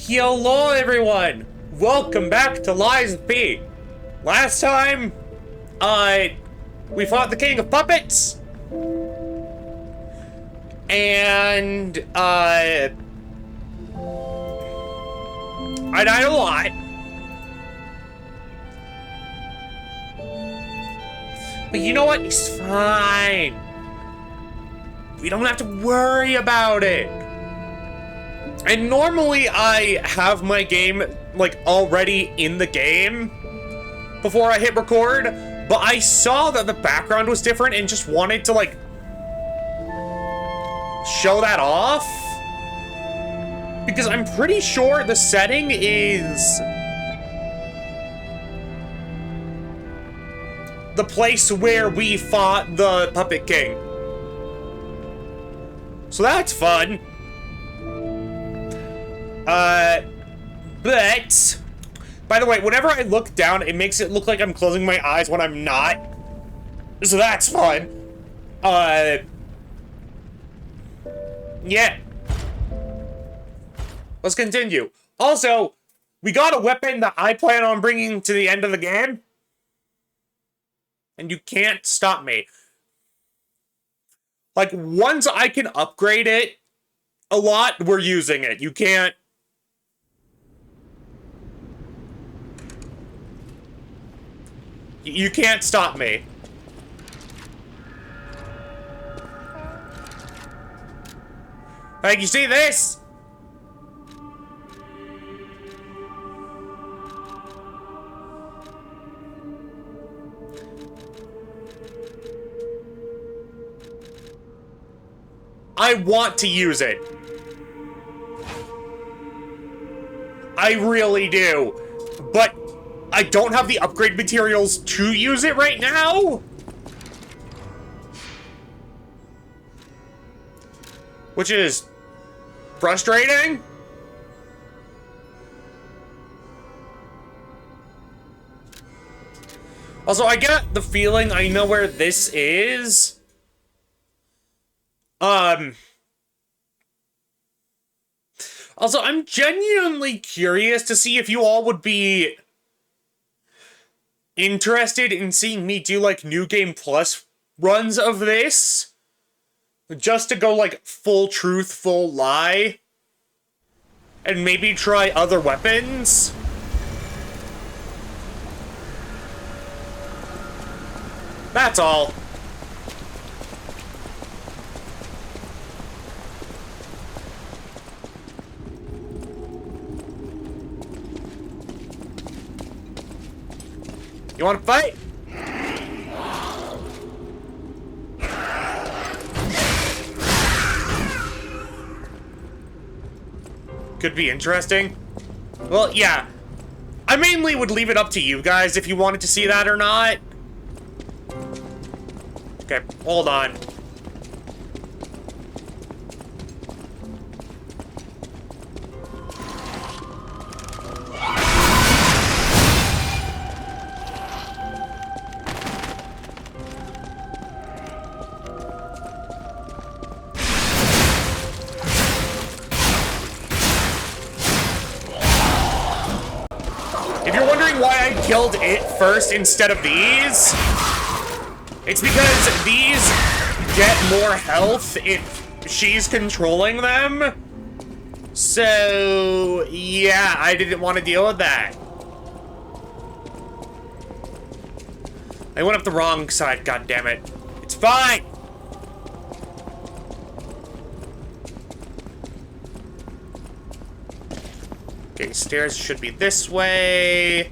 Hello everyone! Welcome back to Lies of P. Last time, we fought the King of Puppets. And, I died a lot. But you know what? It's fine. We don't have to worry about it. And normally I have my game, like, already in the game before I hit record, but I saw that the background was different and just wanted to, like, show that off. Because I'm pretty sure the setting is the place where we fought the Puppet King. So that's fun. But, by the way, whenever I look down, it makes it look like I'm closing my eyes when I'm not. So that's fun. Yeah. Let's continue. Also, we got a weapon that I plan on bringing to the end of the game. And you can't stop me. Like, once I can upgrade it a lot, we're using it. You can't. You can't stop me. Like, you see this? I want to use it. I really do. But I don't have the upgrade materials to use it right now. Which is frustrating. Also, I get the feeling I know where this is. Also, I'm genuinely curious to see if you all would be interested in seeing me do, like, New Game Plus runs of this. Just to go, like, full truth, full lie. And maybe try other weapons. That's all. You want to fight? Could be interesting. Well, yeah. I mainly would leave it up to you guys if you wanted to see that or not. Okay, hold on. If you're wondering why I killed it first instead of these, it's because these get more health if she's controlling them. So, yeah, I didn't want to deal with that. I went up the wrong side, goddammit. It's fine! Okay, stairs should be this way.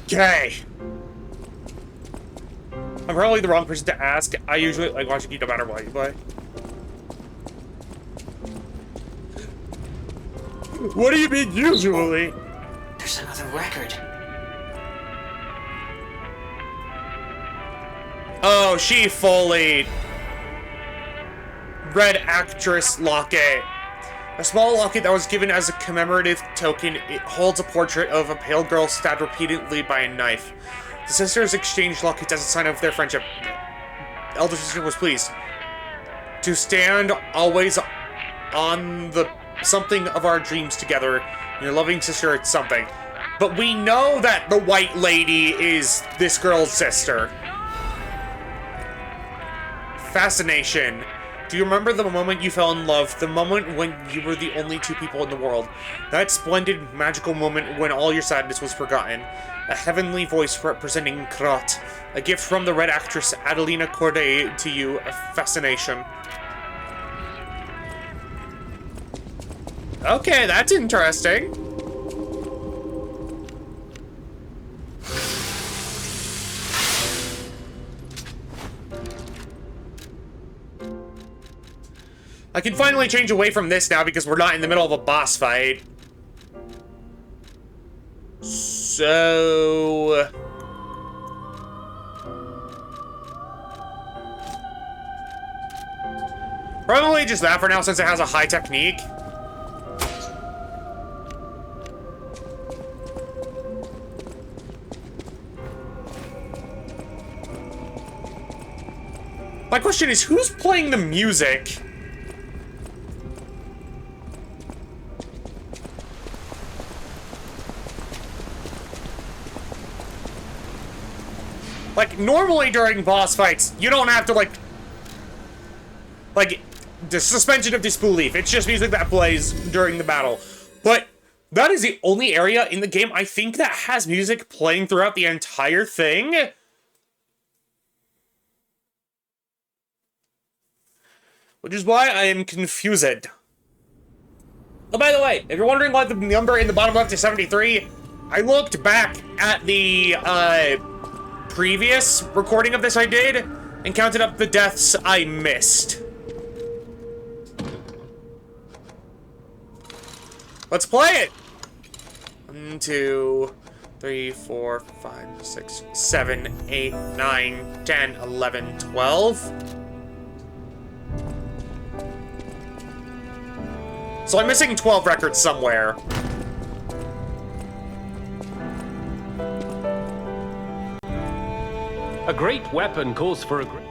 Okay. I'm probably the wrong person to ask. I usually like watching you no matter what you play. What do you mean, usually? There's another record. Oh, she fully... red actress locket. A small locket that was given as a commemorative token. It holds a portrait of a pale girl stabbed repeatedly by a knife. The sisters exchanged lockets as a sign of their friendship. Elder sister was pleased to stand always on the something of our dreams together. Your loving sister, it's something. But we know that the white lady is this girl's sister. Fascination. Do you remember the moment you fell in love? The moment when you were the only two people in the world? That splendid, magical moment when all your sadness was forgotten. A heavenly voice representing Krat. A gift from the red actress Adelina Corday to you. A fascination. Okay, that's interesting. I can finally change away from this now because we're not in the middle of a boss fight. So... probably just that for now since it has a high technique. My question is, who's playing the music? Like, normally during boss fights, you don't have to, like, the suspension of disbelief. It's just music that plays during the battle. But that is the only area in the game, I think, that has music playing throughout the entire thing. Which is why I am confused. Oh, by the way, if you're wondering why the number in the bottom left is 73, I looked back at the, previous recording of this I did and counted up the deaths I missed. Let's play it! 1, 2, 3, 4, 5, 6, 7, 8, 9, 10, 11, 12. So I'm missing 12 records somewhere. A great weapon calls for a great...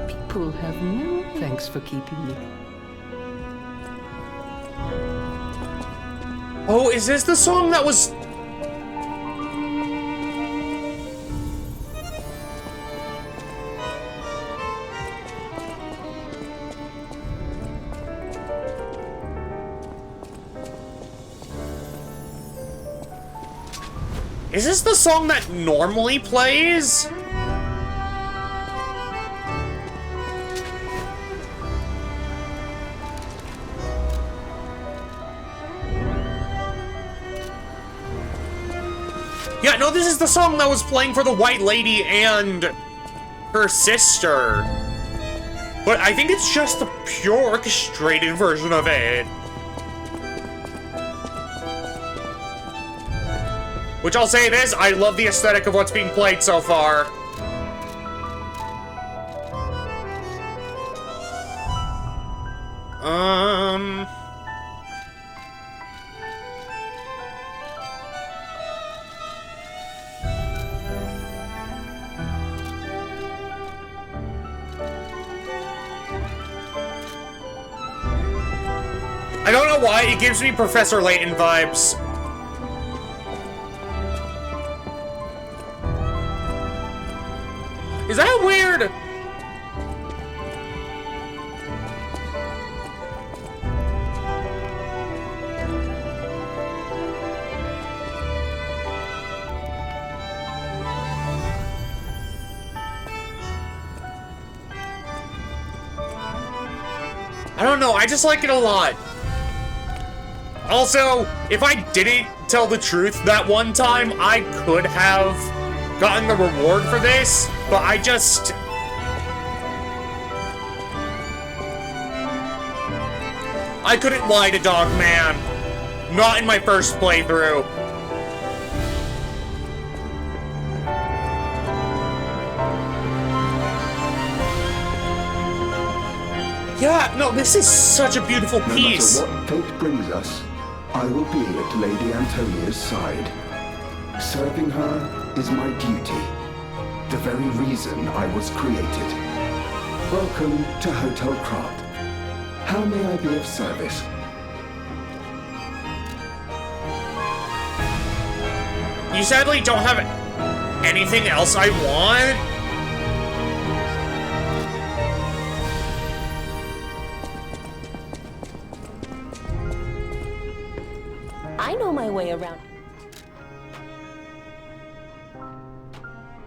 People have no thanks for keeping me. Oh, is this the song that was... Is this the song that normally plays? Yeah, no, this is the song that was playing for the White Lady and her sister. But I think it's just the pure orchestrated version of it. Which I'll say this, I love the aesthetic of what's being played so far. I don't know why, it gives me Professor Layton vibes. Is that weird? I don't know, I just like it a lot. Also, if I didn't tell the truth that one time, I could have gotten the reward for this, but I just... I couldn't lie to Dog Man. Not in my first playthrough. Yeah, no, this is such a beautiful piece. No matter what fate brings us, I will be at Lady Antonia's side. Serving her is my duty. The very reason I was created. Welcome to Hotel Krat. How may I be of service? You sadly don't have anything else I want? I know my way around.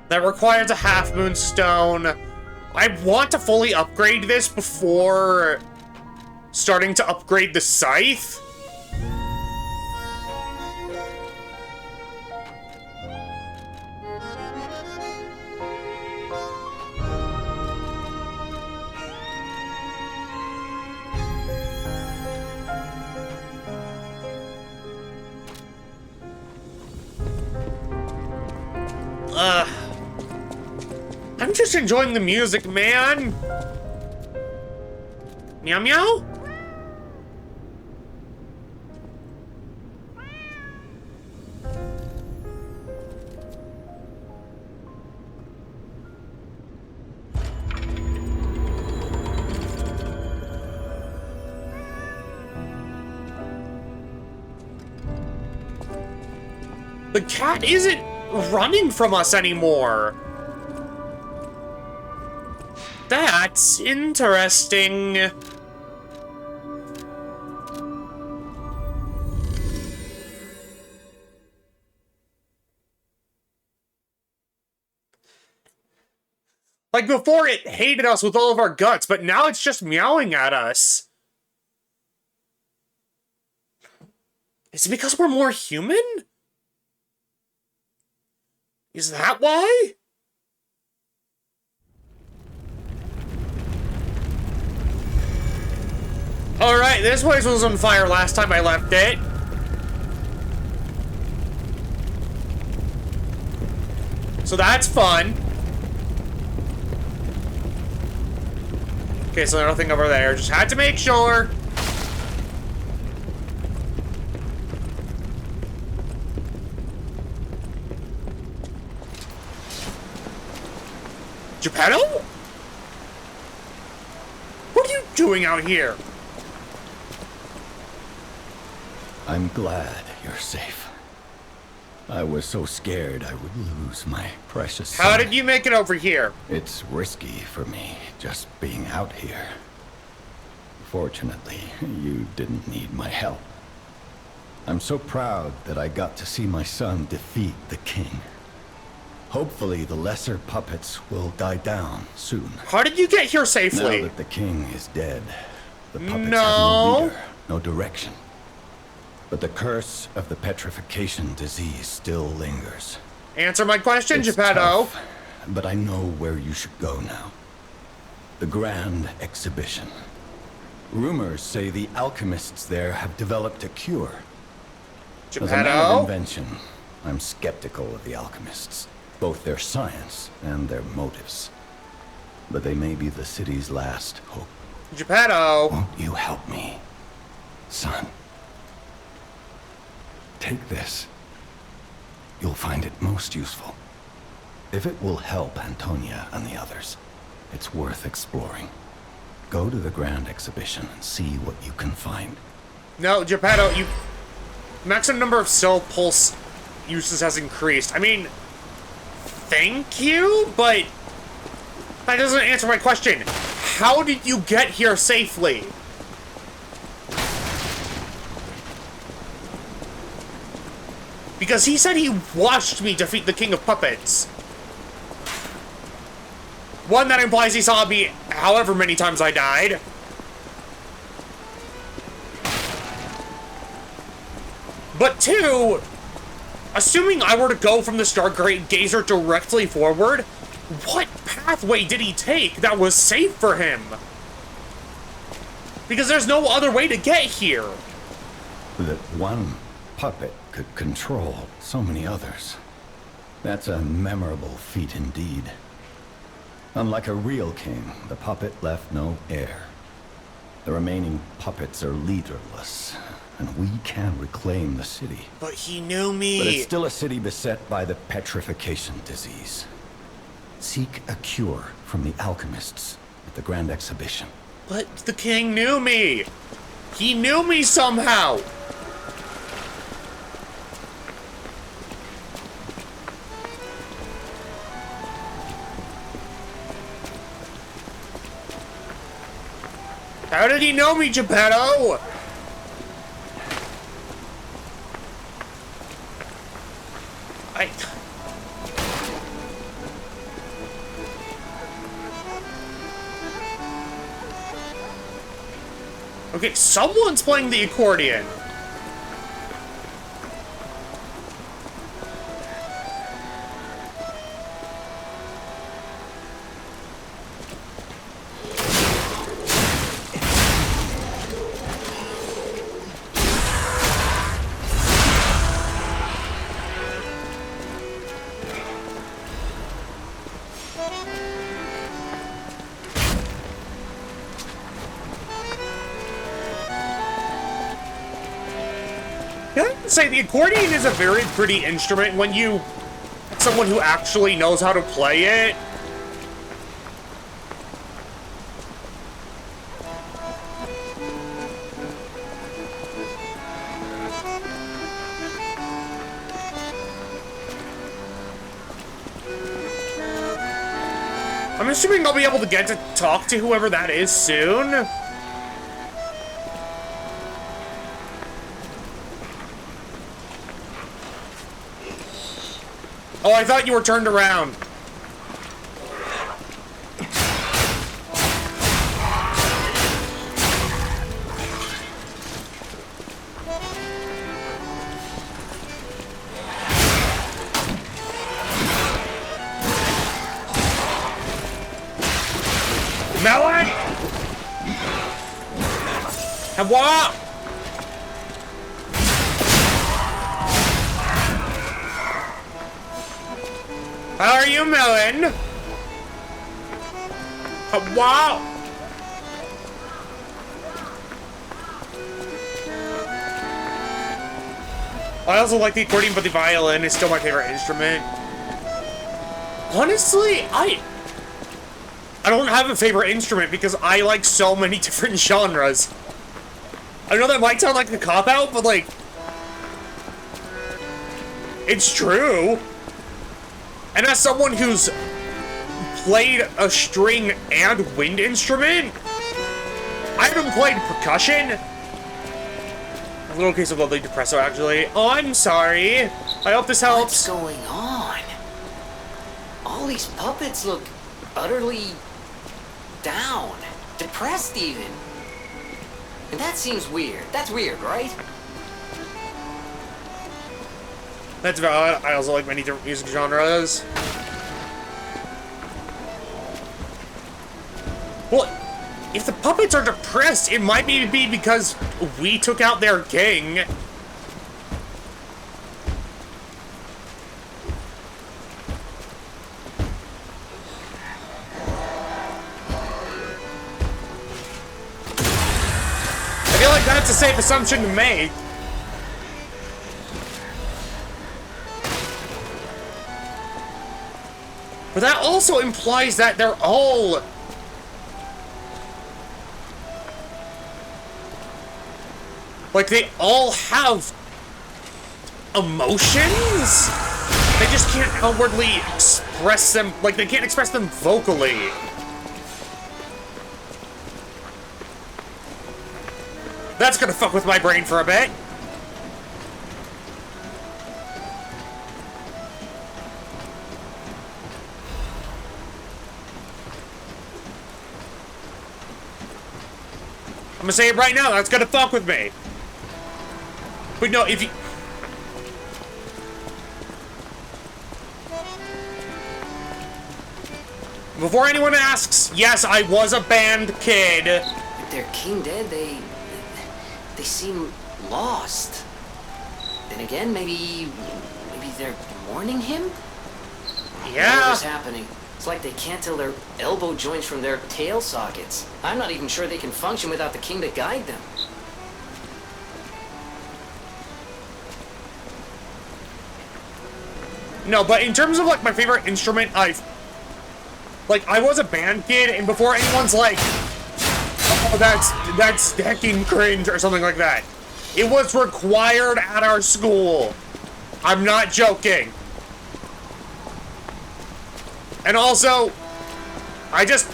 That requires a half moon stone. I want to fully upgrade this before starting to upgrade the scythe. I'm just enjoying the music, man. Meow meow? The cat isn't running from us anymore. That's interesting. Like before, it hated us with all of our guts, but now it's just meowing at us. Is it because we're more human? Is that why? Alright, this place was on fire last time I left it. So that's fun. Okay, so nothing over there. Just had to make sure. Geppetto? What are you doing out here? I'm glad you're safe. I was so scared I would lose my precious son. How did you make it over here? It's risky for me, just being out here. Fortunately, you didn't need my help. I'm so proud that I got to see my son defeat the king. Hopefully the lesser puppets will die down soon. How did you get here safely? Now that the king is dead, the puppets have No. no leader, no direction. But the curse of the petrification disease still lingers. Answer my question, It's Geppetto. tough, but I know where you should go now. The Grand Exhibition. Rumors say the alchemists there have developed a cure. As a man of Geppetto? invention, I'm skeptical of the alchemists, both their science and their motives. But they may be the city's last hope. Geppetto. Won't you help me, son? Take this. You'll find it most useful. If it will help Antonia and the others, it's worth exploring. Go to the Grand Exhibition and see what you can find. No, Geppetto, you... Maximum number of cell pulse uses has increased. I mean, thank you, but that doesn't answer my question. How did you get here safely? Because he said he watched me defeat the King of Puppets. One, that implies he saw me however many times I died. But two, assuming I were to go from the Stargate Gazer directly forward, what pathway did he take that was safe for him? Because there's no other way to get here. That one puppet could control so many others. That's a memorable feat indeed. Unlike a real king, the puppet left no heir. The remaining puppets are leaderless, and we can reclaim the city. But he knew me. But it's still a city beset by the petrification disease. Seek a cure from the alchemists at the Grand Exhibition. But the king knew me. He knew me somehow. How did he know me, Geppetto? Okay, someone's playing the accordion. Say the accordion is a very pretty instrument when you someone who actually knows how to play it. I'm assuming I'll be able to get to talk to whoever that is soon. Oh, I thought you were turned around. Melon! What? How are you, Melon? Wow! I also like the accordion, but the violin is still my favorite instrument. Honestly, I don't have a favorite instrument because I like so many different genres. I know that might sound like a cop-out, but like, it's true. And as someone who's played a string and wind instrument, I haven't played percussion. A little case of lovely depresso, actually. Oh, I'm sorry. I hope this helps. What's going on? All these puppets look utterly down, depressed even. And that seems weird. That's weird, right? That's valid. I also like many different music genres. Well, if the puppets are depressed, it might be because we took out their king. I feel like that's a safe assumption to make. But that also implies that they're all... like, they all have emotions? They just can't outwardly express them, like, they can't express them vocally. That's gonna fuck with my brain for a bit. I'm gonna say it right now, that's gonna fuck with me. But no, if you... Before anyone asks, yes, I was a band kid. With their king dead, they seem lost. Then again, maybe they're warning him? Yeah. Whatever's happening, it's like they can't tell their elbow joints from their tail sockets. I'm not even sure they can function without the king to guide them. No, but in terms of like my favorite instrument, I was a band kid, and before anyone's like, oh, that's hecking cringe or something like that, it was required at our school. I'm not joking. And also, I just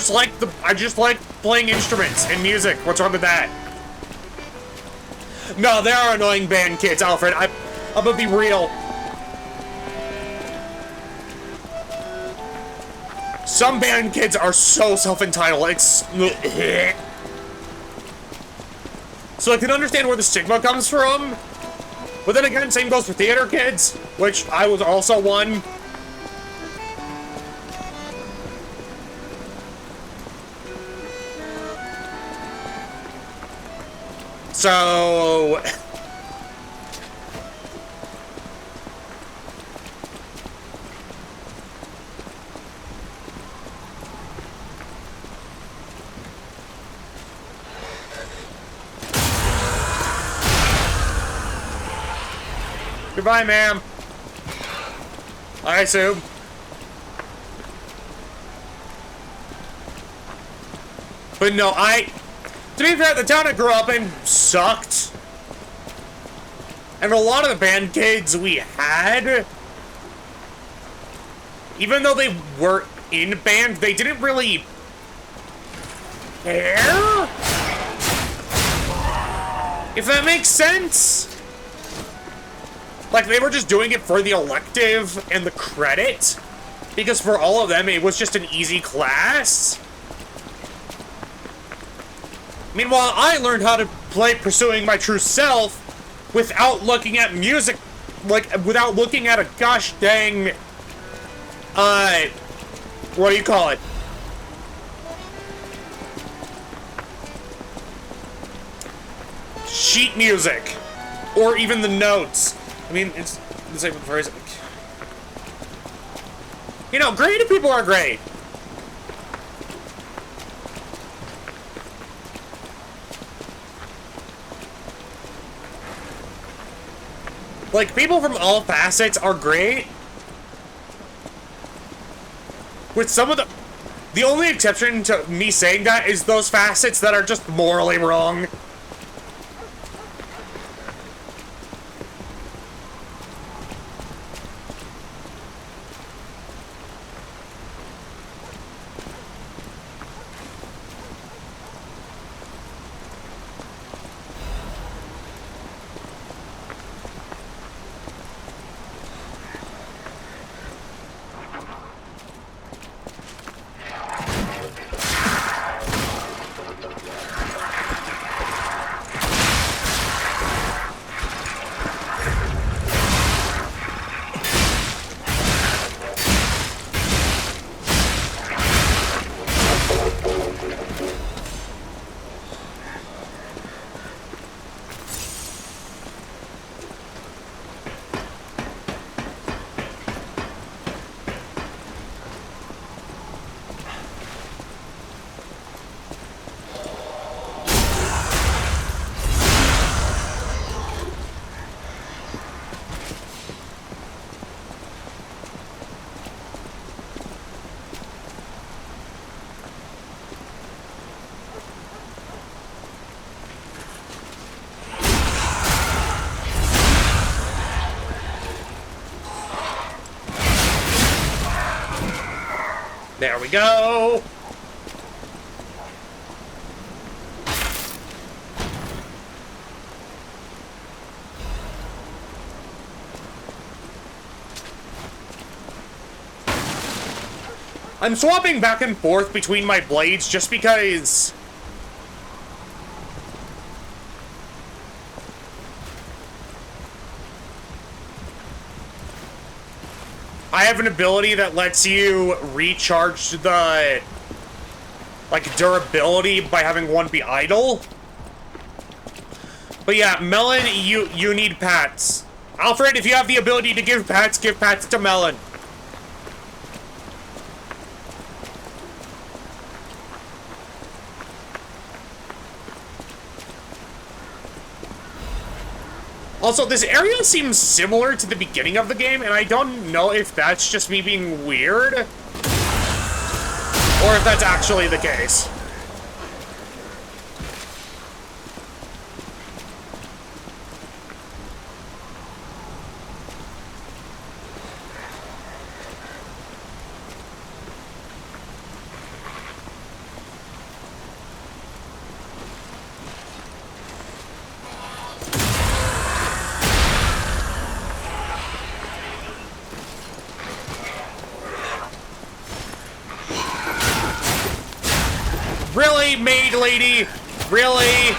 like playing instruments and music. What's wrong with that? No, there are annoying band kids, Alfred. I'm gonna be real. Some band kids are so self-entitled. It's... So I can understand where the stigma comes from. But then again, same goes for theater kids, which I was also one. So... Goodbye, ma'am. I assume. But no, to be fair, the town I grew up in sucked. And a lot of the band kids we had, even though they were in band, they didn't really care? If that makes sense? Like, they were just doing it for the elective and the credit, because for all of them, it was just an easy class. Meanwhile, I learned how to play Pursuing My True Self without looking at music, like, without looking at a gosh dang, what do you call it? Sheet music. Or even the notes. I mean, it's the same phrase. You know, creative people are great. Like, people from all facets are great. With some of the only exception to me saying that is those facets that are just morally wrong. There we go. I'm swapping back and forth between my blades just because I have an ability that lets you recharge the, like, durability by having one be idle. But yeah, Melon, you need pats. Alfred, if you have the ability to give pats to Melon. Also, this area seems similar to the beginning of the game, and I don't know if that's just me being weird, or if that's actually the case. Really, maid lady? Really?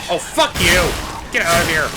Oh, fuck you! Get out of here!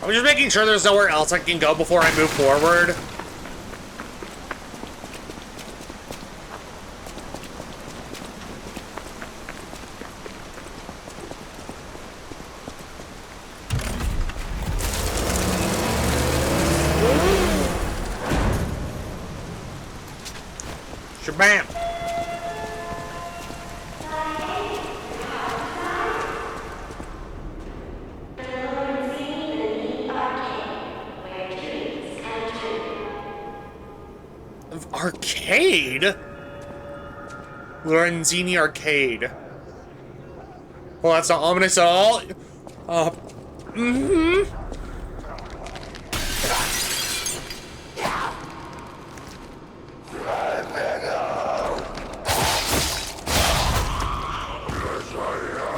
I'm just making sure there's nowhere else I can go before I move forward. Shabam! Arcade? Lorenzini Arcade. Well, that's not ominous at all.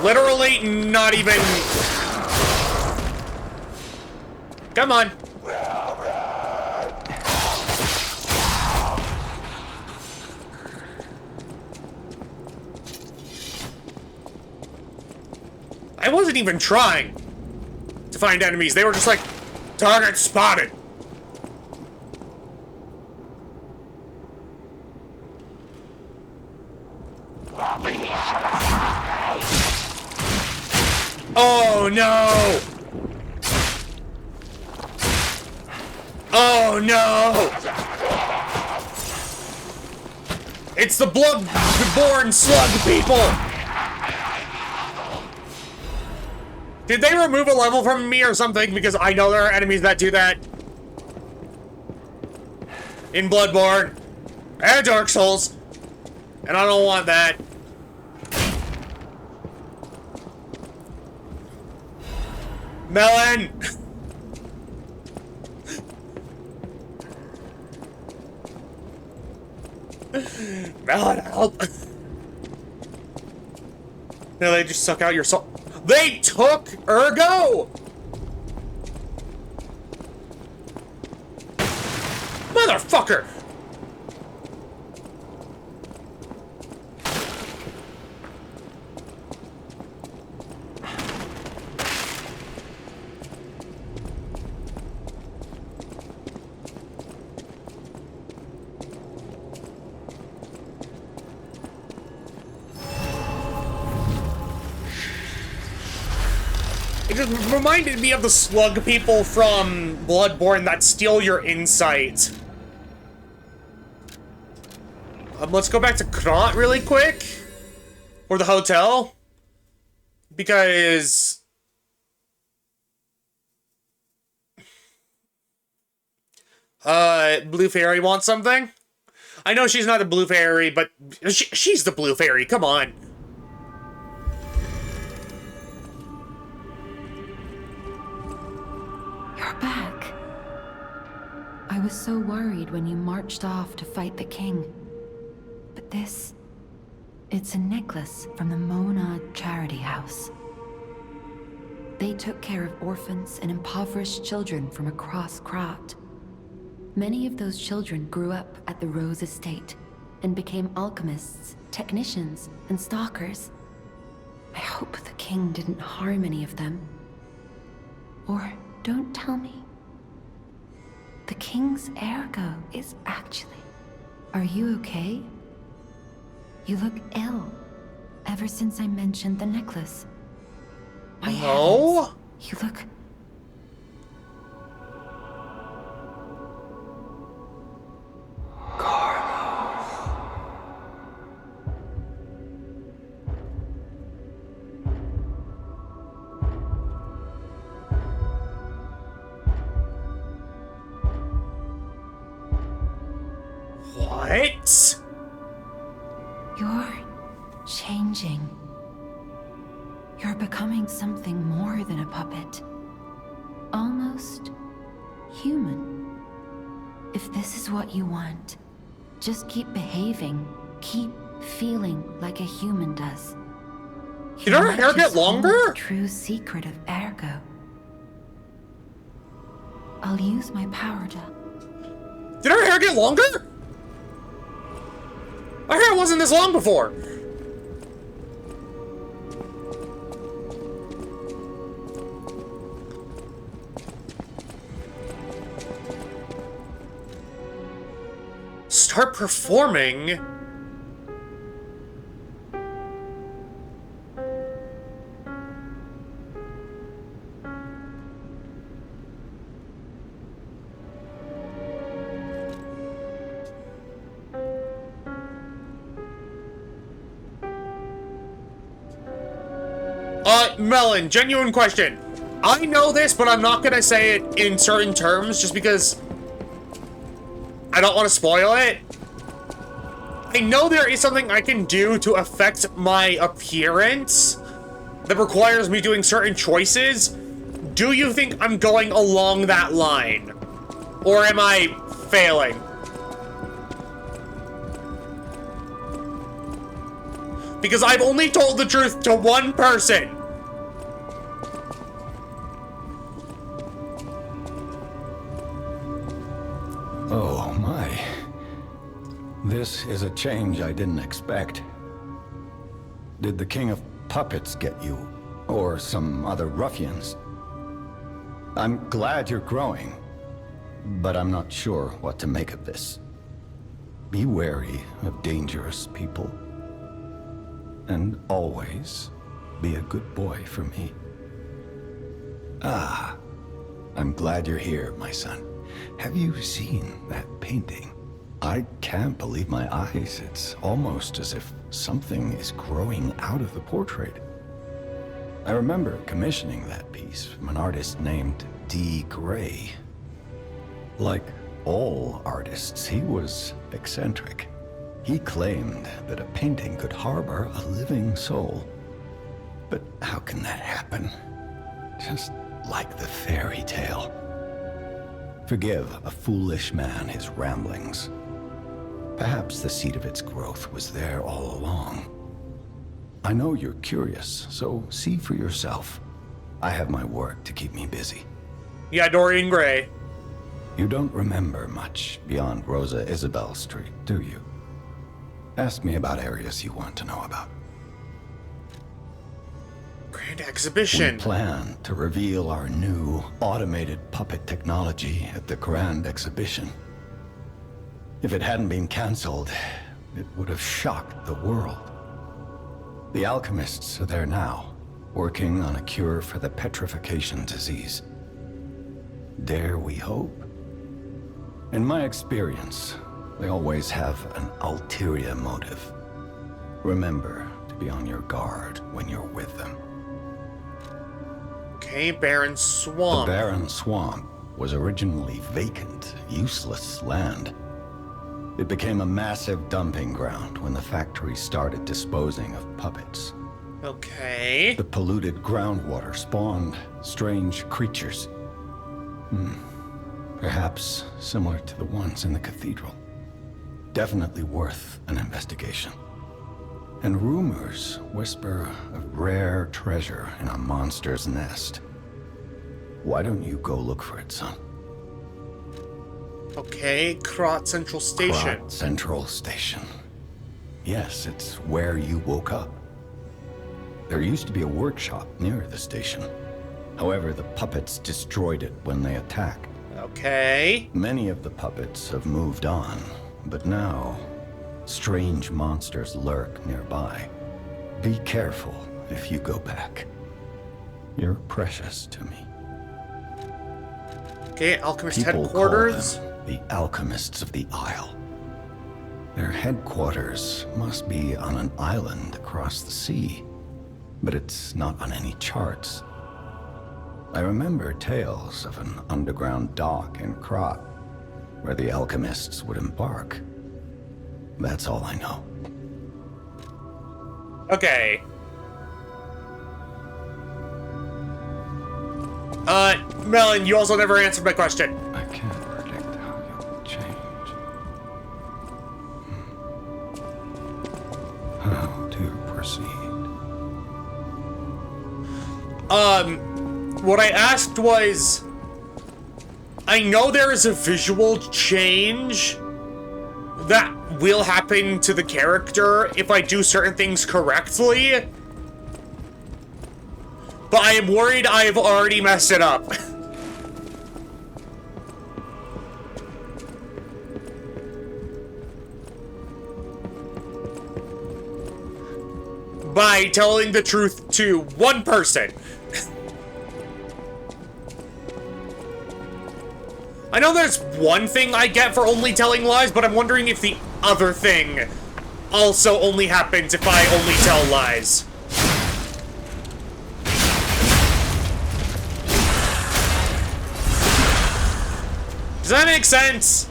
Literally not even... Come on. I wasn't even trying to find enemies. They were just like, target spotted. Oh no! Oh no! It's the blood-born slug people! Did they remove a level from me or something? Because I know there are enemies that do that. In Bloodborne. And Dark Souls. And I don't want that. Melon! Melon, help! No, they just suck out your soul. They took Ergo! Motherfucker! It just reminded me of the slug people from Bloodborne that steal your insight. Let's go back to Krant really quick. Or the hotel. Because... Blue Fairy wants something? I know she's not the blue fairy, but she's the blue fairy. Come on. You're back. I was so worried when you marched off to fight the king. But this... it's a necklace from the Mona Charity House. They took care of orphans and impoverished children from across Krat. Many of those children grew up at the Rose Estate and became alchemists, technicians, and stalkers. I hope the king didn't harm any of them. Or don't tell me. The king's Ergo is actually... Are you okay? You look ill, ever since I mentioned the necklace. My heavens, you look... What? You're changing. You're becoming something more than a puppet. Almost human. If this is what you want, just keep behaving. Keep feeling like a human does. Did her hair get longer? The true secret of Ergo. I'll use my power gel. Did her hair get longer? Her hair wasn't this long before. Start performing. Melon, genuine question. I know this, but I'm not gonna say it in certain terms just because I don't want to spoil it. I know there is something I can do to affect my appearance that requires me doing certain choices. Do you think I'm going along that line? Or am I failing? Because I've only told the truth to one person. Oh my. This is a change I didn't expect. Did the King of Puppets get you? Or some other ruffians? I'm glad you're growing, but I'm not sure what to make of this. Be wary of dangerous people. And always be a good boy for me. Ah, I'm glad you're here, my son. Have you seen that painting? I can't believe my eyes. It's almost as if something is growing out of the portrait. I remember commissioning that piece from an artist named D. Gray. Like all artists, he was eccentric. He claimed that a painting could harbor a living soul. But how can that happen? Just like the fairy tale. Forgive a foolish man his ramblings. Perhaps the seed of its growth was there all along. I know you're curious, so see for yourself. I have my work to keep me busy. Yeah, Dorian Gray. You don't remember much beyond Rosa Isabel Street, do you? Ask me about areas you want to know about. Grand Exhibition. We plan to reveal our new automated puppet technology at the Grand Exhibition. If it hadn't been cancelled, it would have shocked the world. The alchemists are there now, working on a cure for the petrification disease. Dare we hope? In my experience, they always have an ulterior motive. Remember to be on your guard when you're with them. Okay, Barren Swamp. The Barren Swamp was originally vacant, useless land. It became a massive dumping ground when the factory started disposing of puppets. Okay. The polluted groundwater spawned strange creatures. Perhaps similar to the ones in the cathedral. Definitely worth an investigation. And rumors whisper of rare treasure in a monster's nest. Why don't you go look for it, son? Okay, Krot Central Station. Krot Central Station. Yes, it's where you woke up. There used to be a workshop near the station. However, the puppets destroyed it when they attacked. Okay. Many of the puppets have moved on, but now, strange monsters lurk nearby. Be careful if you go back. You're precious to me. Okay, Alchemist People headquarters. call them the Alchemists of the Isle. Their headquarters must be on an island across the sea, but it's not on any charts. I remember tales of an underground dock in Krot, where the alchemists would embark. That's all I know. Okay. Melon, you also never answered my question. I can't predict how you'll change. How to proceed? What I asked was, I know there is a visual change that will happen to the character if I do certain things correctly, but I am worried I have already messed it up. By telling the truth to one person. I know there's one thing I get for only telling lies, but I'm wondering if the other thing also only happens if I only tell lies. Does that make sense?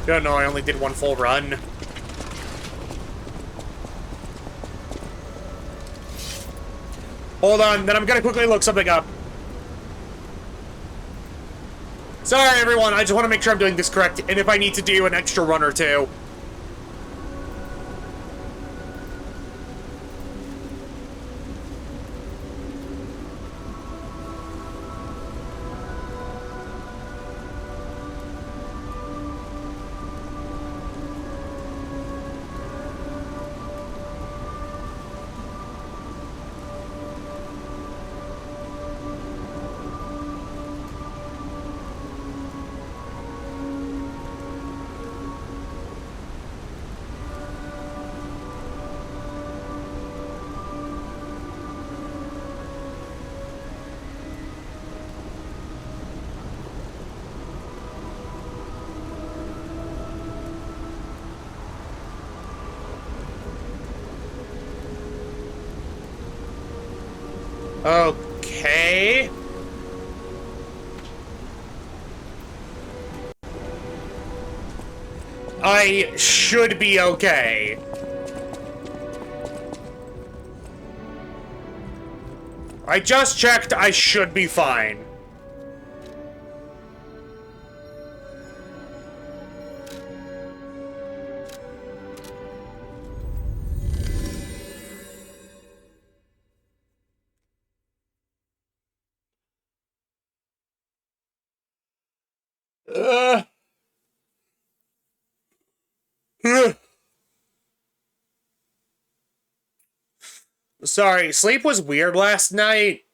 Oh no, I only did one full run. Hold on, then I'm gonna quickly look something up. Sorry everyone, I just want to make sure I'm doing this correct, and if I need to do an extra run or two. Okay. I should be okay. I just checked, I should be fine. Sorry, sleep was weird last night.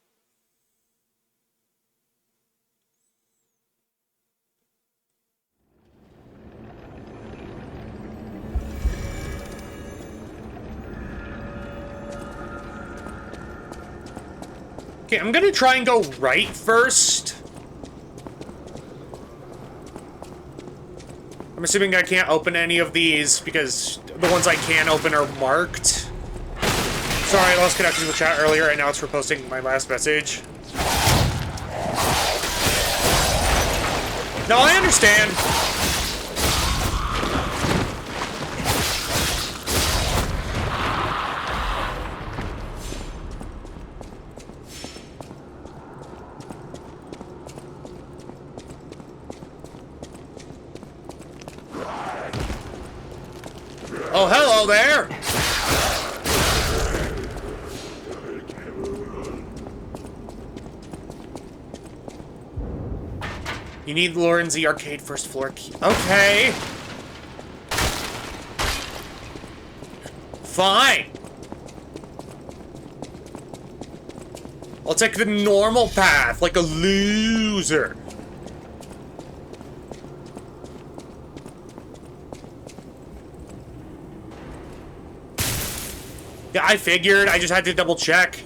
Okay, I'm gonna try and go right first. I'm assuming I can't open any of these because the ones I can open are marked. Sorry, I lost connection with chat earlier, and now it's for posting my last message. No, I understand. Oh, hello there! You need Lauren's the arcade first floor key. Okay. Fine. I'll take the normal path, like a loser. Yeah, I figured. I just had to double check.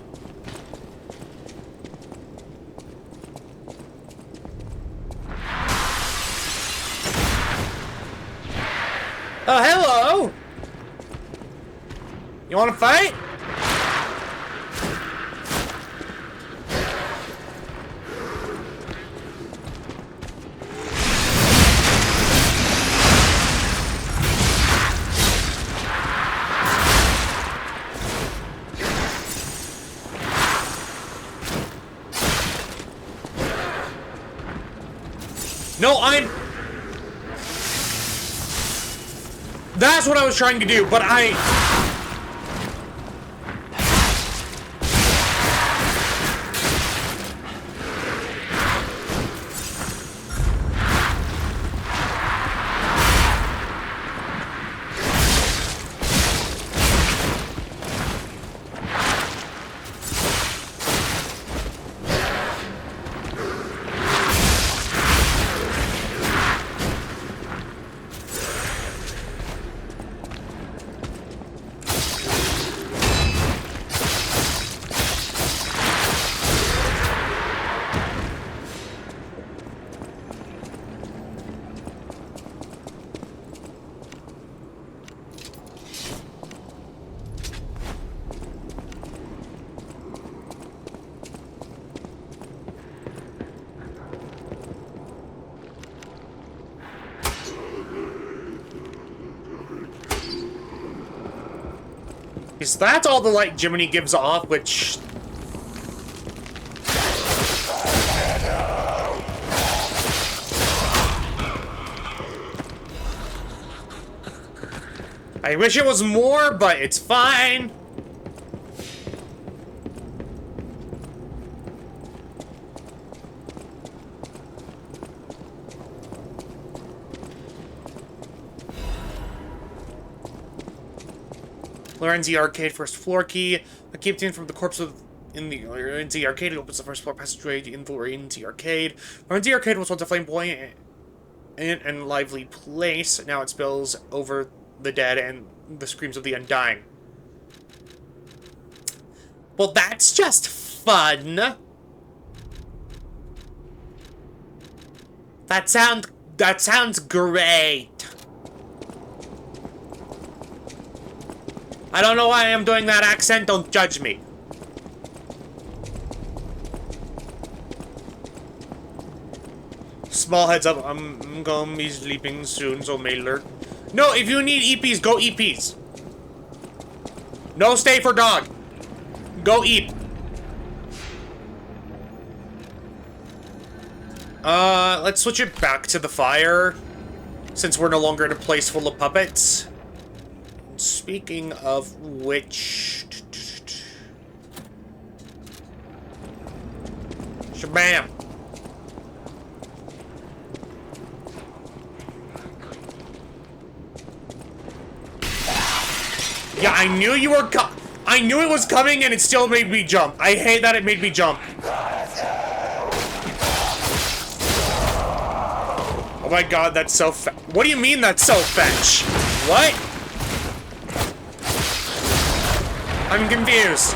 Oh, hello! You wanna fight? No, That's what I was trying to do, but Because that's all the light Jiminy gives off, which... I wish it was more, but it's fine. Lorenzi Arcade first floor key. I keep obtained from the corpse of in the Lorenzi Arcade. It opens the first floor passageway in the Lorenzi Arcade. Lorenzi Arcade was once a flamboyant and lively place. Now it spills over the dead and the screams of the undying. Well, that's just fun. That sounds great. I don't know why I'm doing that accent, don't judge me. Small heads up, I'm gonna be sleeping soon, so may lurk. No, if you need EPs, go EPs. No stay for dog. Go eat. Let's switch it back to the fire, since we're no longer in a place full of puppets. Speaking of which... Shabam! Yeah, I knew you were I knew it was coming and it still made me jump. I hate that it made me jump. Oh my god, that's so what do you mean that's so fetch? What? I'm confused.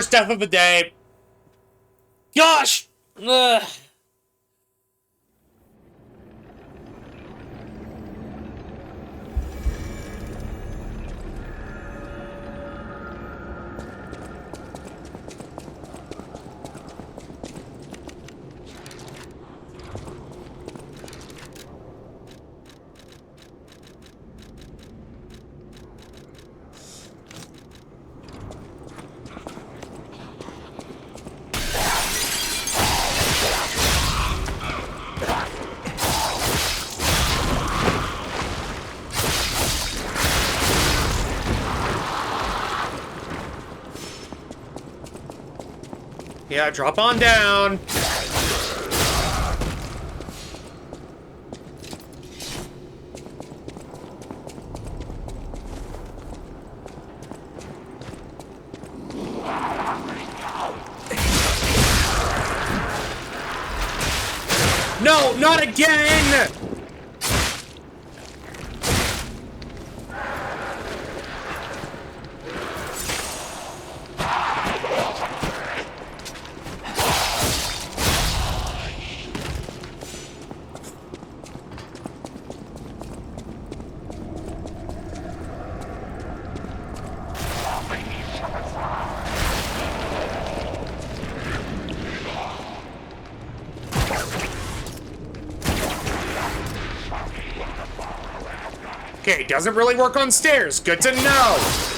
first death of the day. Gosh! Ugh. Yeah, drop on down. No, not again! Okay, doesn't really work on stairs. Good to know.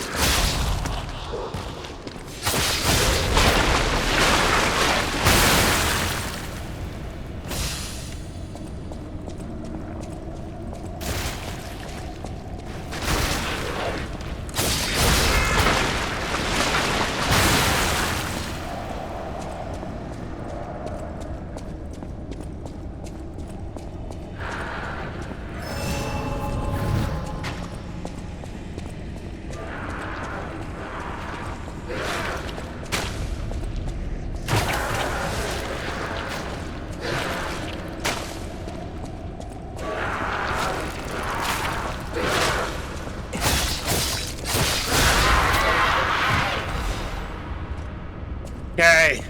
Okay.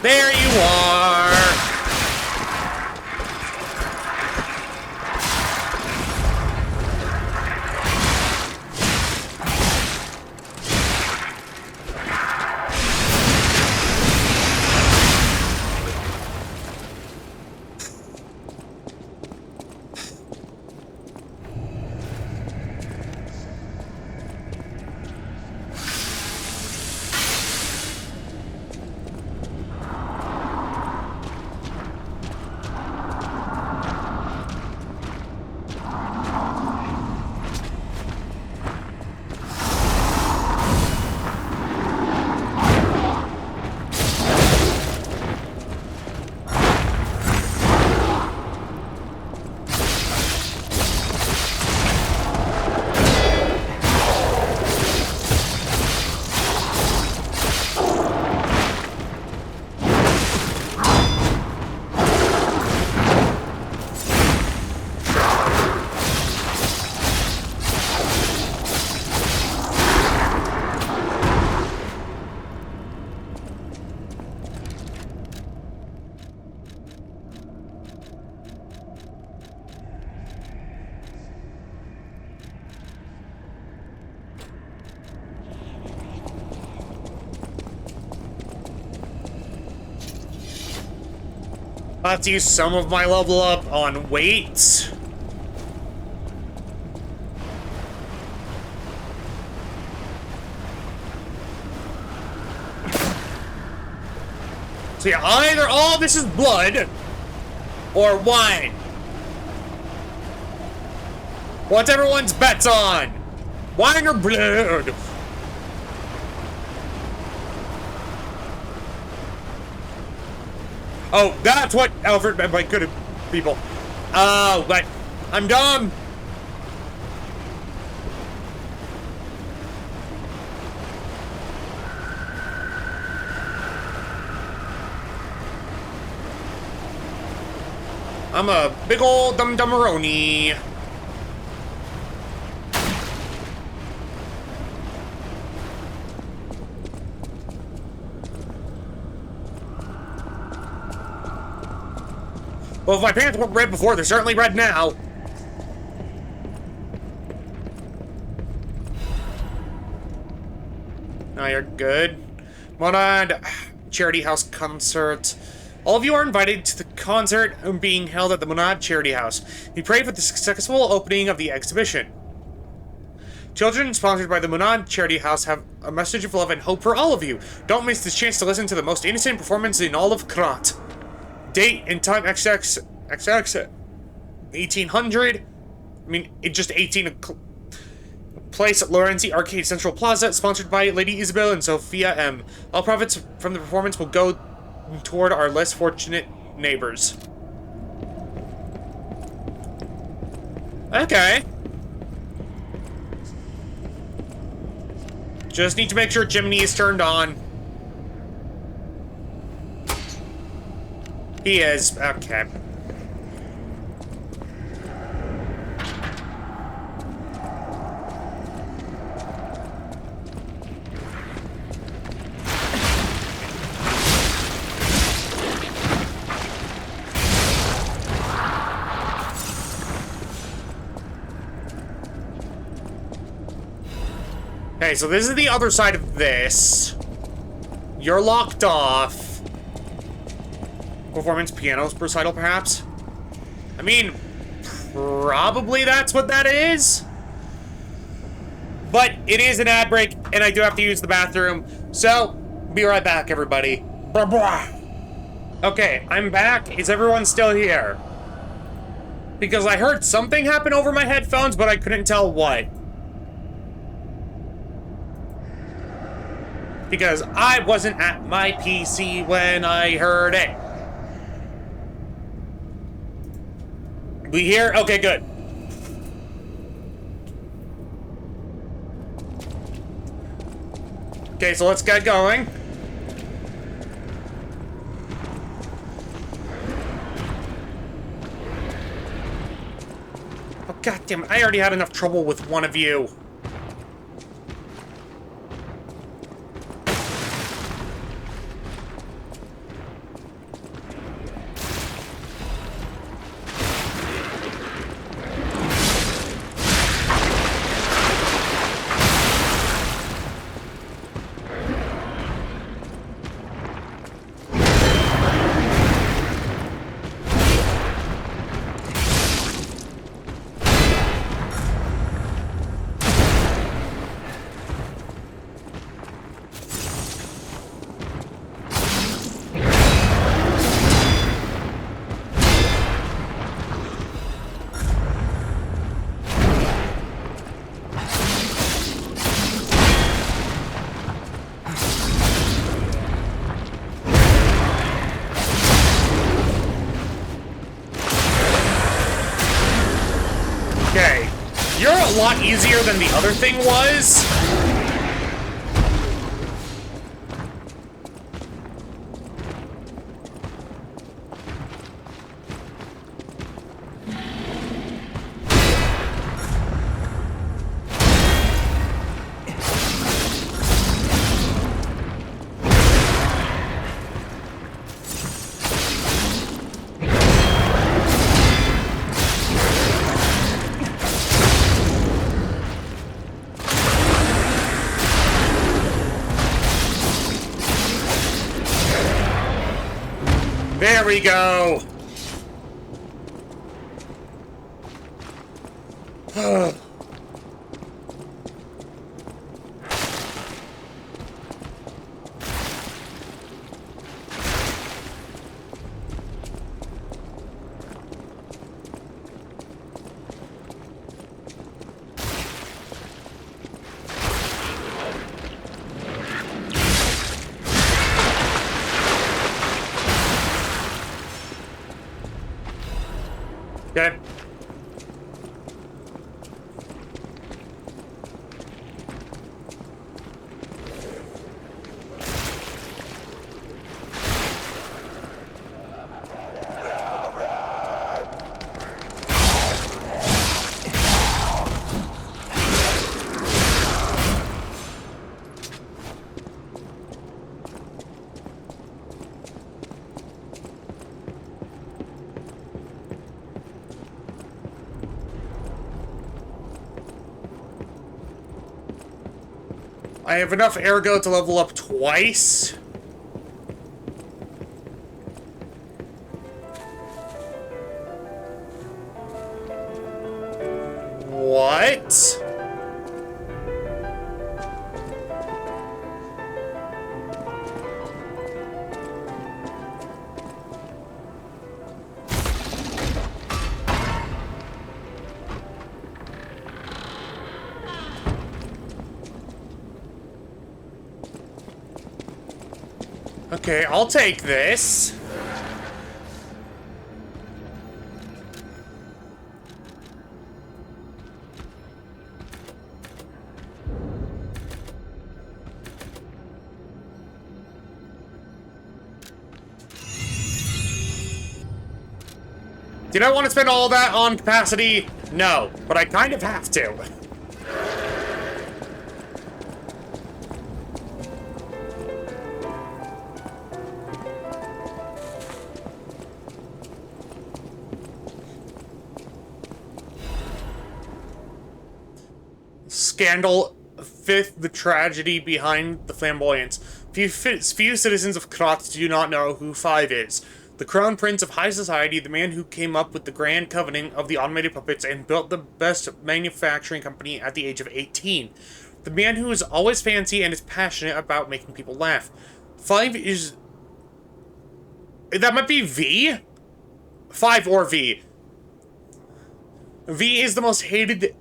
There you are! I'll have to use some of my level up on weight. So yeah, either all this is blood or wine. What's everyone's bets on? Wine or blood? Oh, that's what Alfred meant by good people. Oh, but I'm dumb. I'm a big old dum-dummeroni. Well, if my pants weren't red before, they're certainly red now. Now you're good. Monad Charity House concert. All of you are invited to the concert being held at the Monad Charity House. We pray for the successful opening of the exhibition. Children sponsored by the Monad Charity House have a message of love and hope for all of you. Don't miss this chance to listen to the most innocent performance in all of Krat. Date and time XX 1800. I mean, it just 18. Place at Lorenzi Arcade Central Plaza, sponsored by Lady Isabel and Sophia M. All profits from the performance will go toward our less fortunate neighbors. Okay. Just need to make sure Jiminy is turned on. He is. Okay. Okay, so this is the other side of this. You're locked off. Performance pianos recital, perhaps? I mean, probably that's what that is. But it is an ad break, and I do have to use the bathroom. So, be right back, everybody. Blah, blah. Okay, I'm back. Is everyone still here? Because I heard something happen over my headphones, but I couldn't tell what. Because I wasn't at my PC when I heard it. We hear? Okay, good. Okay, so let's get going. Oh, goddammit, I already had enough trouble with one of you. Okay, you're a lot easier than the other thing was. There we go. Okay. I have enough Ergo to level up twice. What? Okay, I'll take this. Did I want to spend all that on capacity? No, but I kind of have to. Scandal. Fifth, the tragedy behind the flamboyance. Few citizens of Krat do not know who Five is. The crown prince of high society, the man who came up with the grand covenant of the automated puppets and built the best manufacturing company at the age of 18. The man who is always fancy and is passionate about making people laugh. Five is... That might be V? Five or V. V is the most hated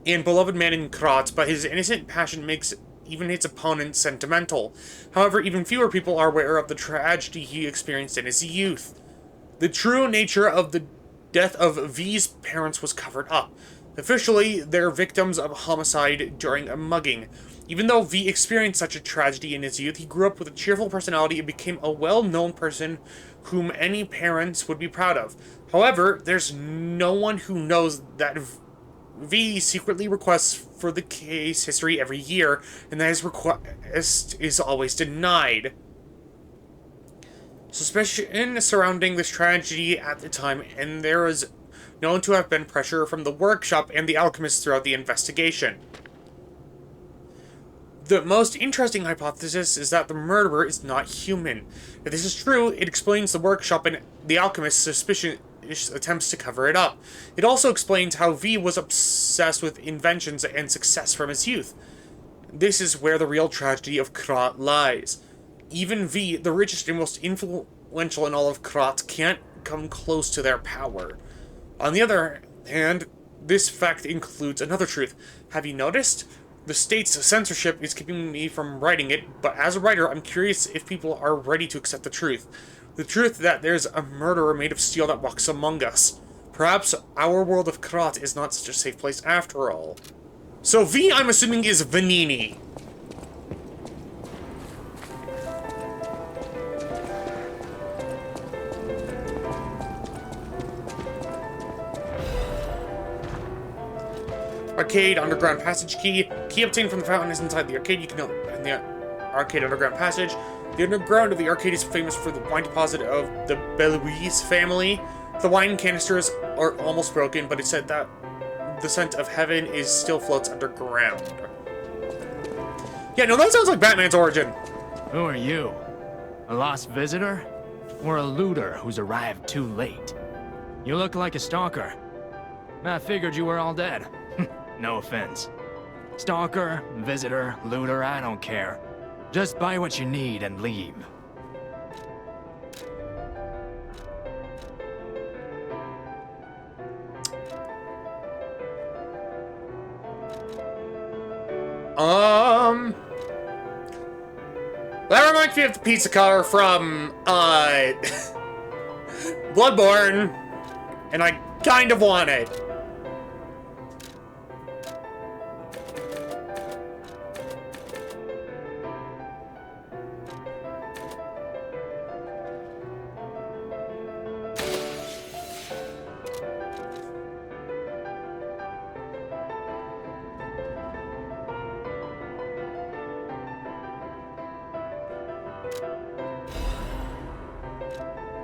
and beloved man in Krat, but his innocent passion makes even his opponents sentimental. However, even fewer people are aware of the tragedy he experienced in his youth. The true nature of the death of V's parents was covered up. Officially, they're victims of homicide during a mugging. Even though V experienced such a tragedy in his youth, he grew up with a cheerful personality and became a well-known person whom any parents would be proud of. However, there's no one who knows that V secretly requests for the case history every year, and that his request is always denied. Suspicion surrounding this tragedy at the time, and there is known to have been pressure from the workshop and the alchemists throughout the investigation. The most interesting hypothesis is that the murderer is not human. If this is true, it explains the workshop and the alchemist's suspicion attempts to cover it up. It also explains how V was obsessed with inventions and success from his youth. This is where the real tragedy of Krat lies. Even V, the richest and most influential in all of Krat, can't come close to their power. On the other hand, this fact includes another truth. Have you noticed? The state's censorship is keeping me from writing it, but as a writer, I'm curious if people are ready to accept the truth. The truth that there's a murderer made of steel that walks among us. Perhaps our world of Krat is not such a safe place after all. So V, I'm assuming, is Vanini. Arcade underground passage key. Key obtained from the fountain is inside the arcade. You can know in the arcade underground passage. The underground of the arcade is famous for the wine deposit of the Belouis family. The wine canisters are almost broken, but it's said that the scent of heaven still floats underground. Yeah, no, that sounds like Batman's origin. Who are you? A lost visitor? Or a looter who's arrived too late? You look like a stalker. I figured you were all dead. No offense. Stalker, visitor, looter, I don't care. Just buy what you need and leave. That reminds me of the pizza cutter from, Bloodborne. And I kind of want it.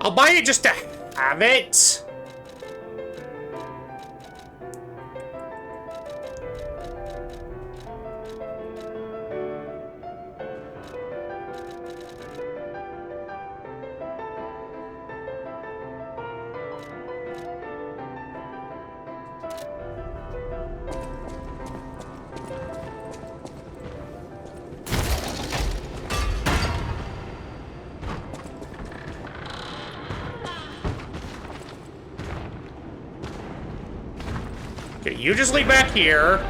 I'll buy it just to have it. Okay, you just leave back here.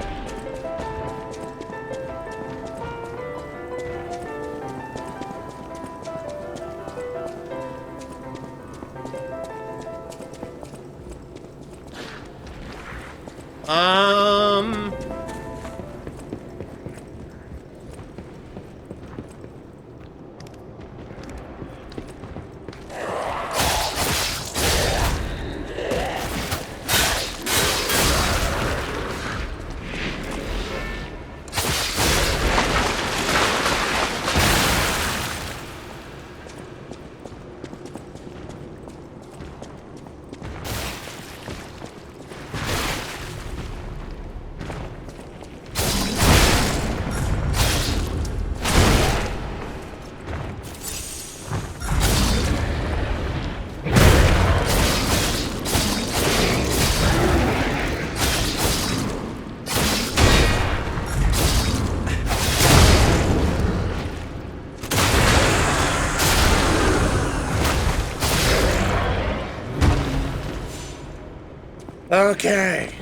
Okay.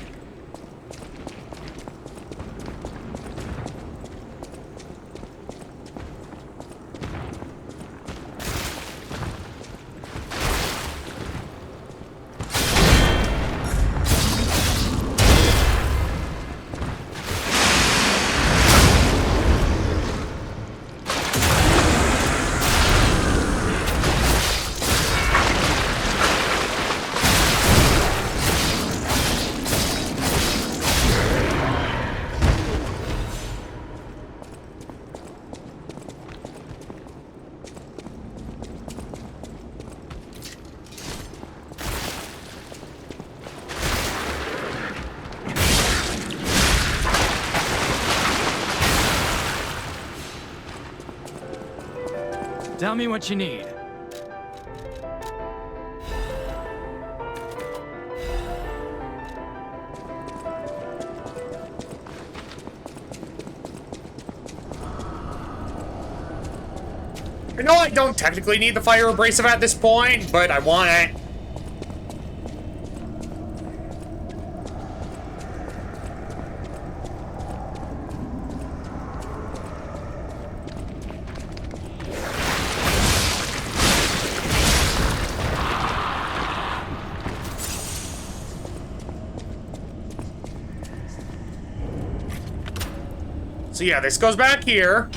Tell me what you need. I know I don't technically need the fire abrasive at this point, but I want it. So yeah, this goes back here.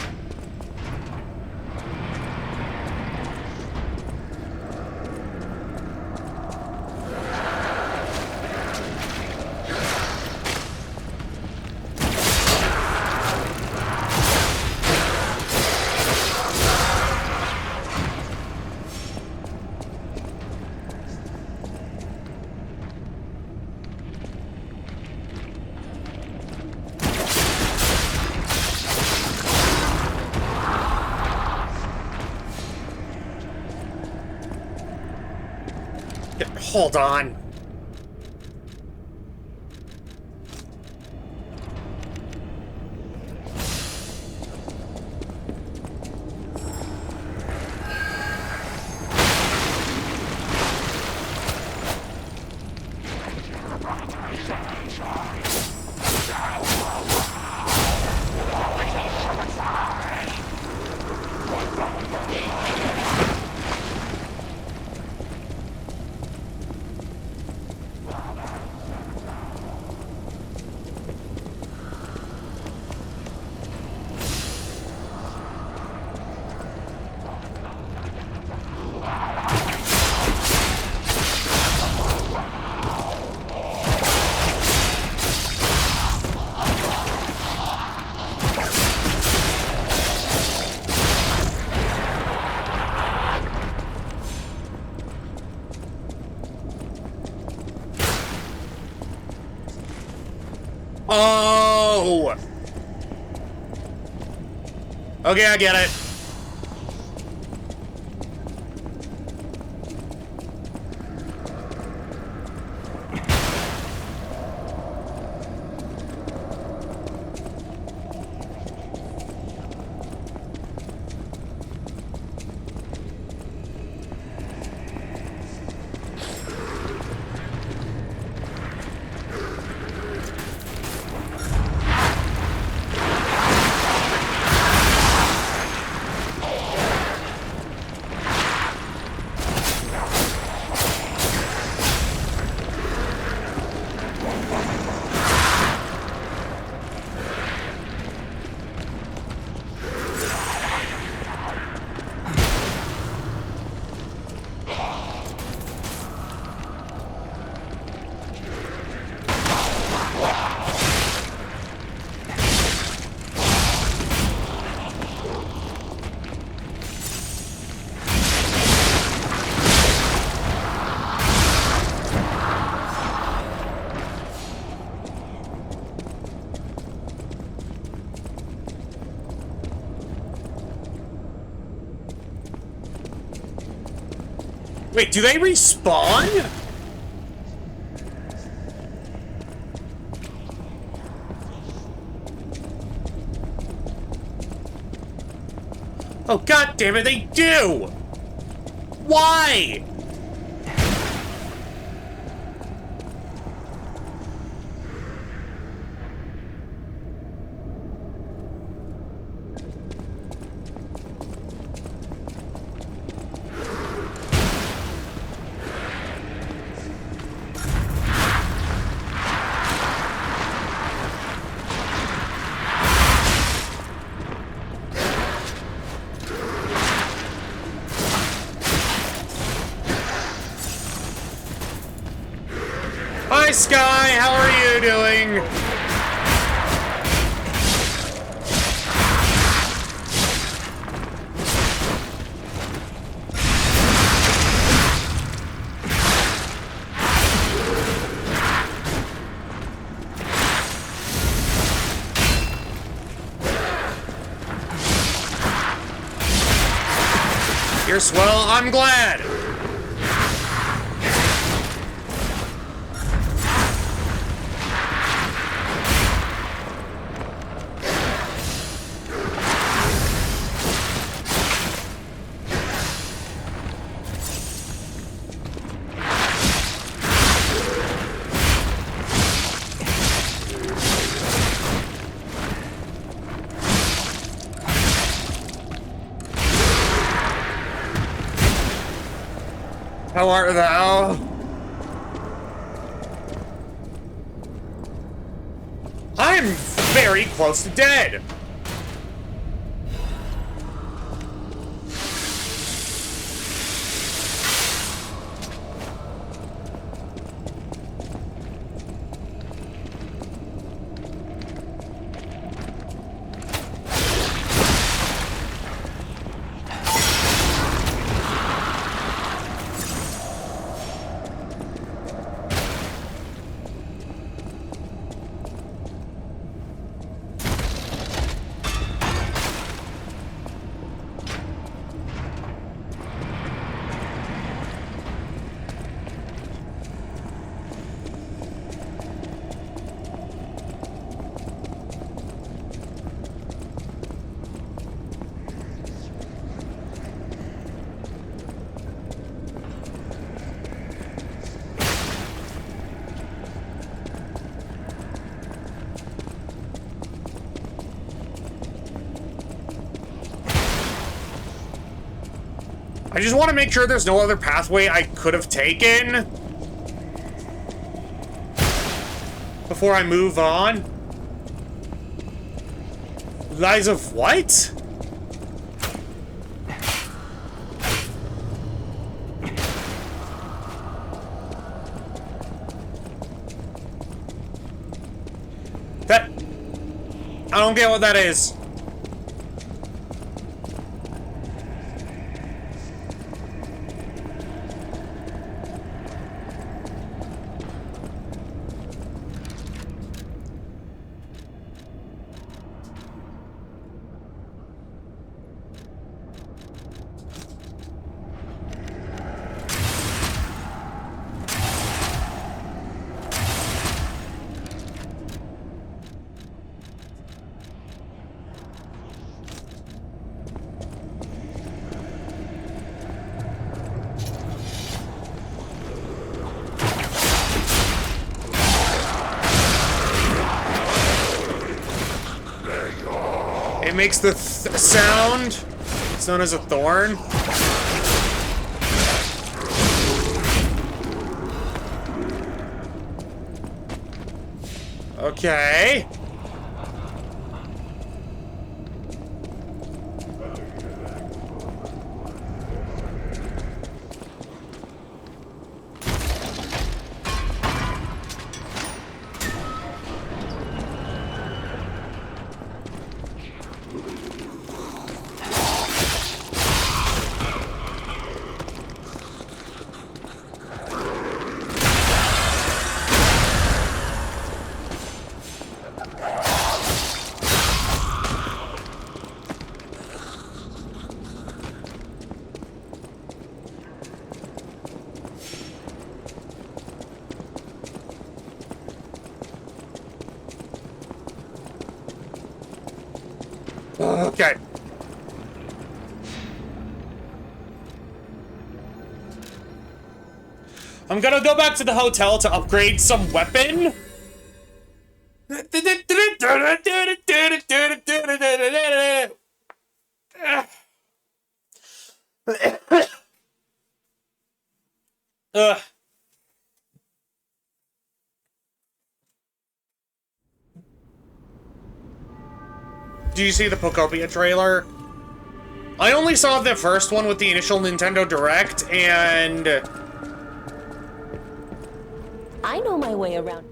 Hold on. Oh! Okay, I get it. Wait, do they respawn? Oh, god damn it, they do! Why? Hi, Sky, how are you doing? You're swell, I'm glad. How art thou? I'm very close to dead. I just want to make sure there's no other pathway I could have taken before I move on. Lies of what? That... I don't get what that is. it makes the sound. It's known as a thorn. Okay. Okay. I'm gonna go back to the hotel to upgrade some weapon. Ugh. Did you see the Pokopia trailer? I only saw the first one with the initial Nintendo Direct, and... I know my way around.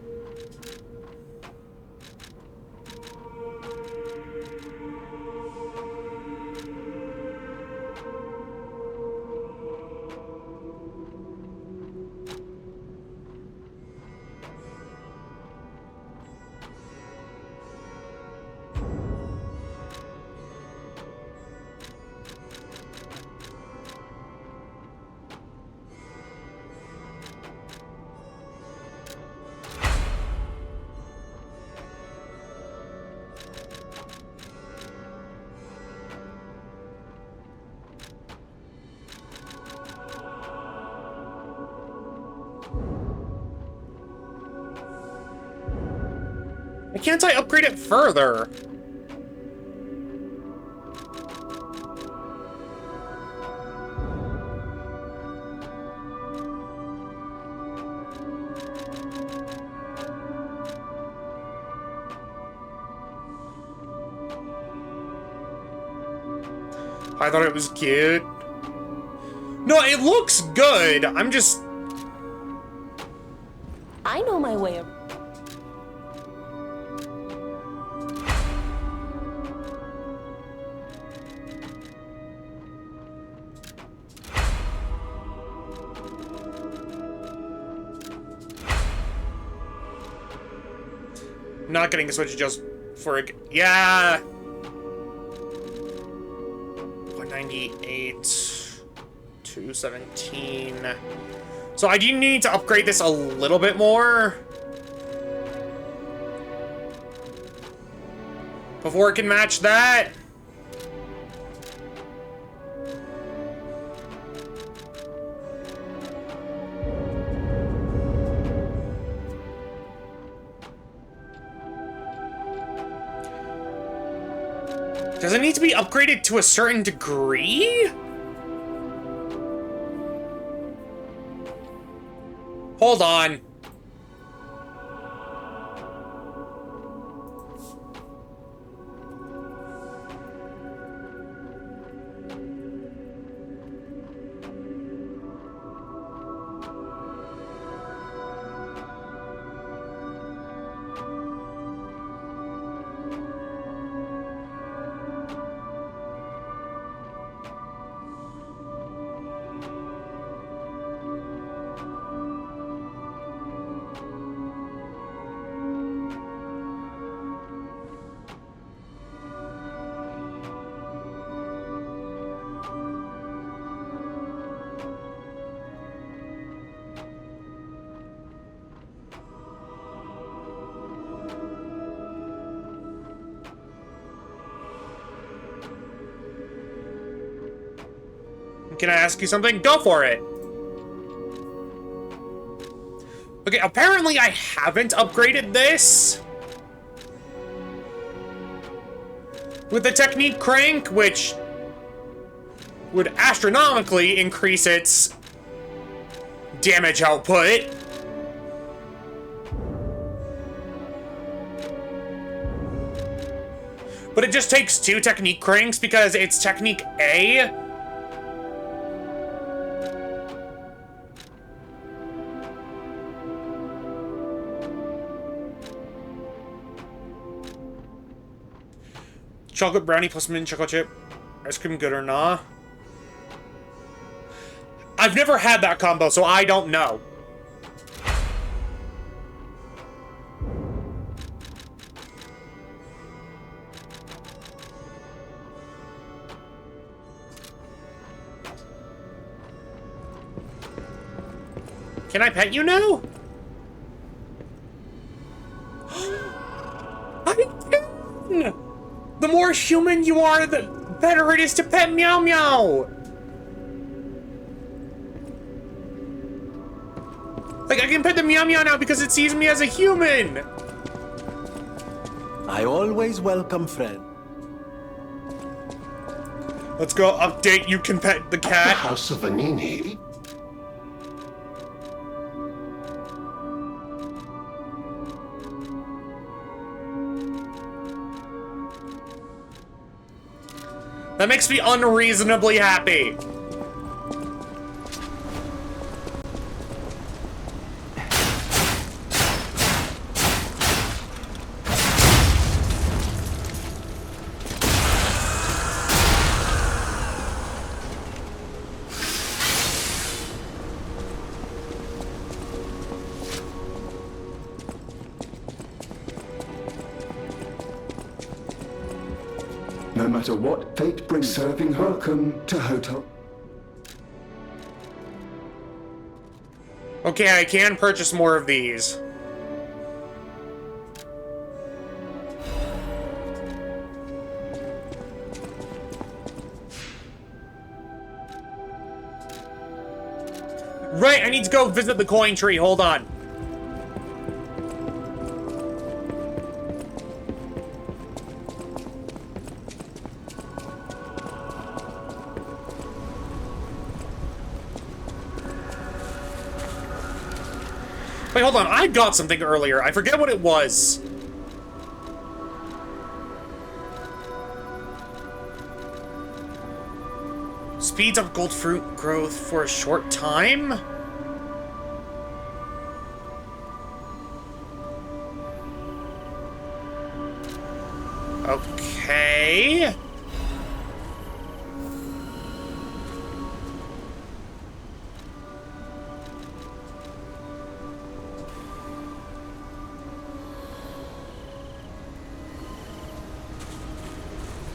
Why can't I upgrade it further? I thought it was cute. No, it looks good. I'm just... I know my way around. Not getting a Switch just for a... Yeah! 198... 217... So I do need to upgrade this a little bit more before it can match that. Does it need to be upgraded to a certain degree? Hold on. Can I ask you something? Go for it. Okay, apparently I haven't upgraded this. with the technique crank, which would astronomically increase its damage output. But it just takes 2 technique cranks because it's technique A. Chocolate brownie plus mint chocolate chip. Ice cream good or nah? I've never had that combo, so I don't know. Can I pet you now? I can! The more human you are, the better it is to pet Meow Meow! Like, I can pet the Meow Meow now because it sees me as a human! I always welcome friends. Let's go update, you can pet the cat. The House of Vanini. That makes me unreasonably happy. No matter what fate brings, serving her. Welcome to Hotel. Okay, I can purchase more of these. Right, I need to go visit the coin tree. Hold on. Wait, hold on. I got something earlier. I forget what it was. Speeds up gold fruit growth for a short time? Okay.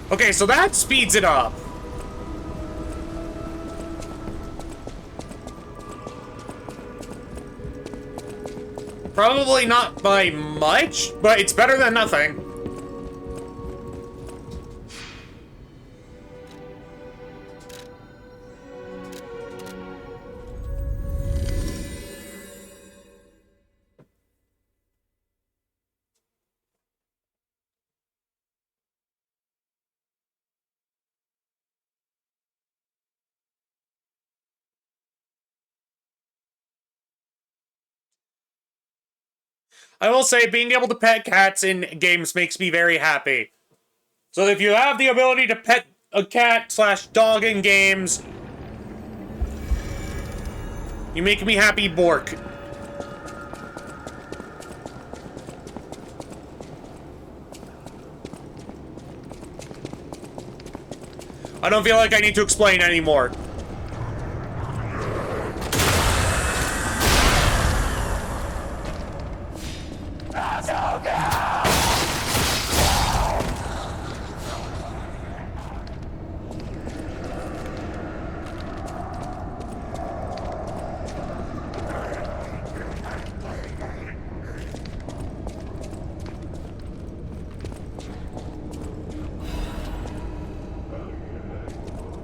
Okay, so that speeds it up. Probably not by much, but it's better than nothing. I will say, being able to pet cats in games makes me very happy. So if you have the ability to pet a cat / dog in games, you make me happy, Bork. I don't feel like I need to explain anymore.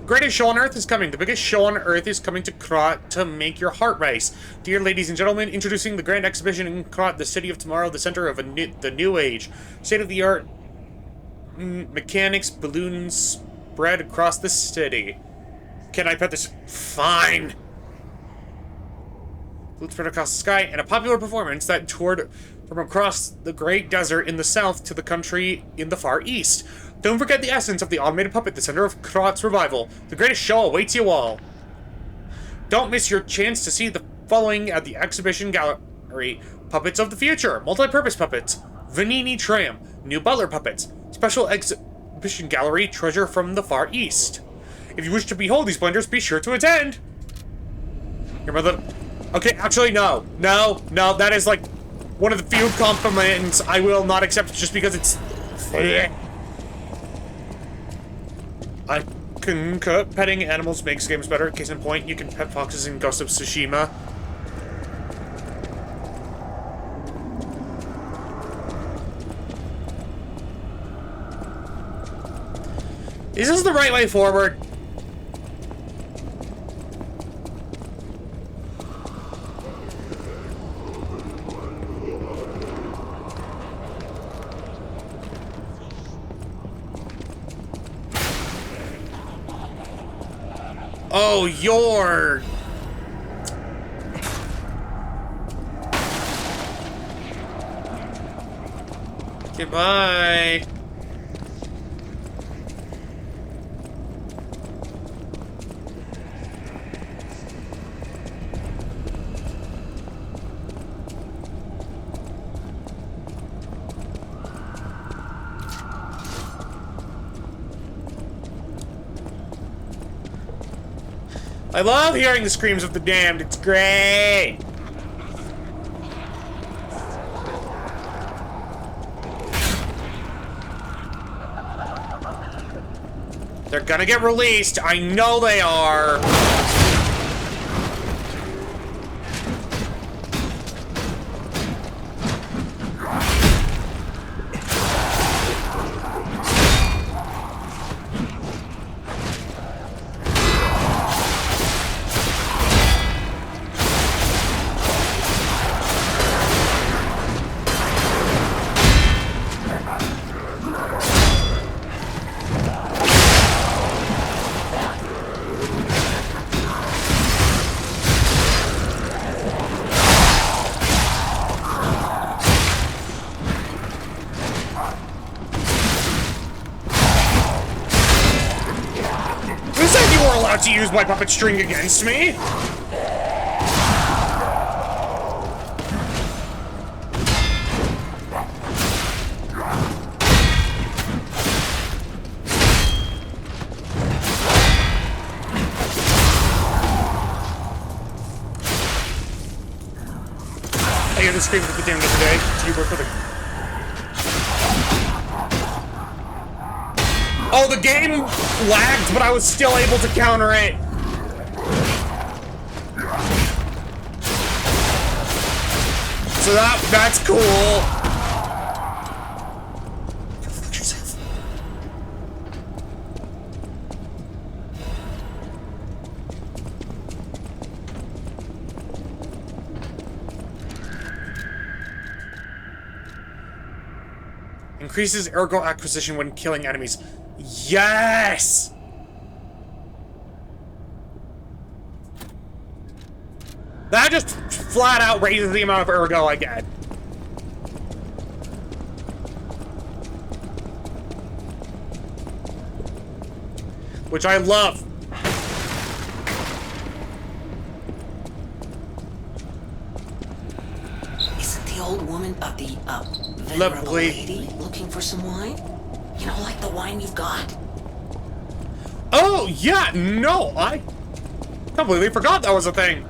Greatest show on Earth is coming. The biggest show on Earth is coming to Krat to make your heart race. Dear ladies and gentlemen, introducing the grand exhibition in Krat, the city of tomorrow, the center of the new age. State-of-the-art mechanics balloons spread across the city. Can I pet this? Fine. Balloons spread across the sky, and a popular performance that toured from across the great desert in the south to the country in the far east. Don't forget the essence of the automated puppet, the center of Krat's revival. The greatest show awaits you all. Don't miss your chance to see the following at the exhibition gallery. Puppets of the future, multi-purpose puppets, Vanini Tram, new butler puppets, special exhibition gallery, treasure from the far east. If you wish to behold these splendors, be sure to attend. Your mother... Okay, actually, no. No, that is like one of the few compliments I will not accept just because it's... I concur. Petting animals makes games better. Case in point, you can pet foxes in Ghost of Tsushima. Is this the right way forward? Oh, you're... Goodbye. I love hearing the screams of the damned. It's great. They're gonna get released. I know they are. To use my puppet string against me? I hear the screams of the damned every day. Do you work for the... Oh, the game lagged, but I was still able to counter it. So that's cool. Go fuck yourself. Increases Ergo acquisition when killing enemies. Yes! That just flat out raises the amount of Ergo I get. Which I love. Isn't the old woman the venerable lady looking for some wine? You know, like the wine you've got? Oh, yeah, no, I completely forgot that was a thing.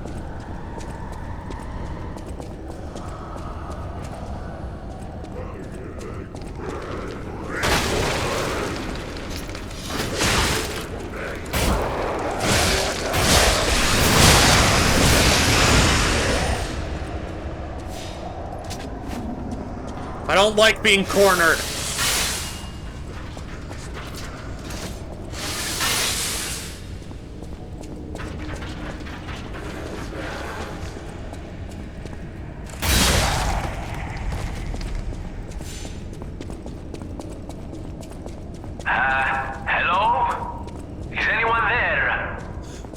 I don't like being cornered.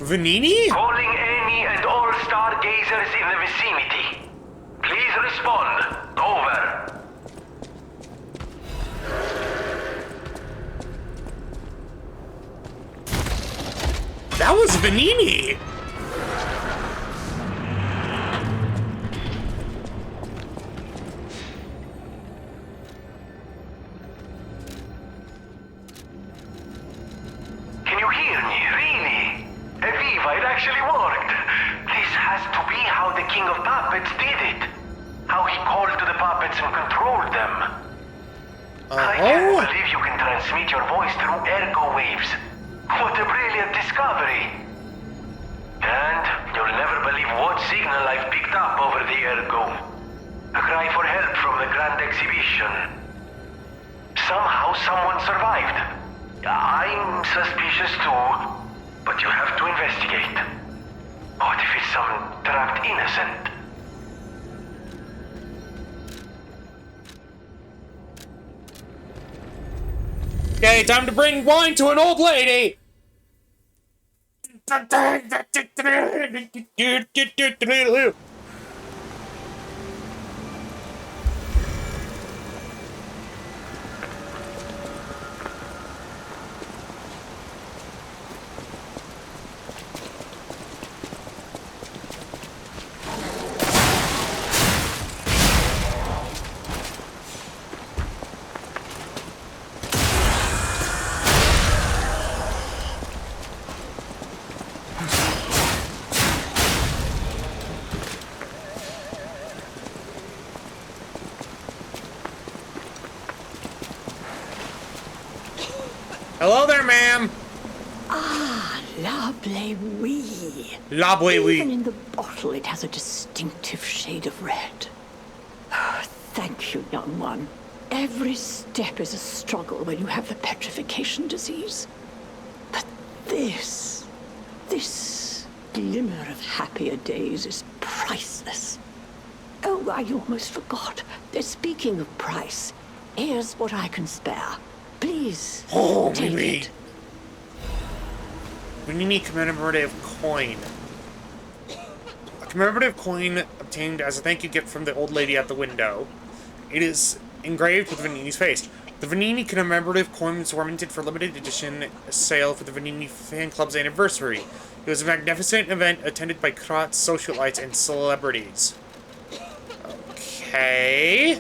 Vanini? Calling any and all stargazers in the vicinity. Please respond. Over. That was Vanini! Can you hear me? Really? Eviva, it actually worked. This has to be how the King of Puppets did it. How he called to the puppets and controlled them. I can't believe you can transmit your voice through Ergo waves. What a brilliant discovery! And you'll never believe what signal I've picked up over the Ergo. A cry for help from the Grand Exhibition. Somehow someone survived. I'm suspicious too, but you have to investigate. What if it's some trapped innocent? Okay, time to bring wine to an old lady! Hello there, ma'am. Ah, la oui. La oui. Even in the bottle, it has a distinctive shade of red. Oh, thank you, young one. Every step is a struggle when you have the petrification disease. But this glimmer of happier days is priceless. Oh, I almost forgot. Speaking of price, here's what I can spare. Please, take it. Vanini commemorative coin. A commemorative coin obtained as a thank you gift from the old lady at the window. It is engraved with Vanini's face. The Vanini commemorative coins were minted for limited edition sale for the Vanini fan club's anniversary. It was a magnificent event attended by crowds, socialites, and celebrities. Okay.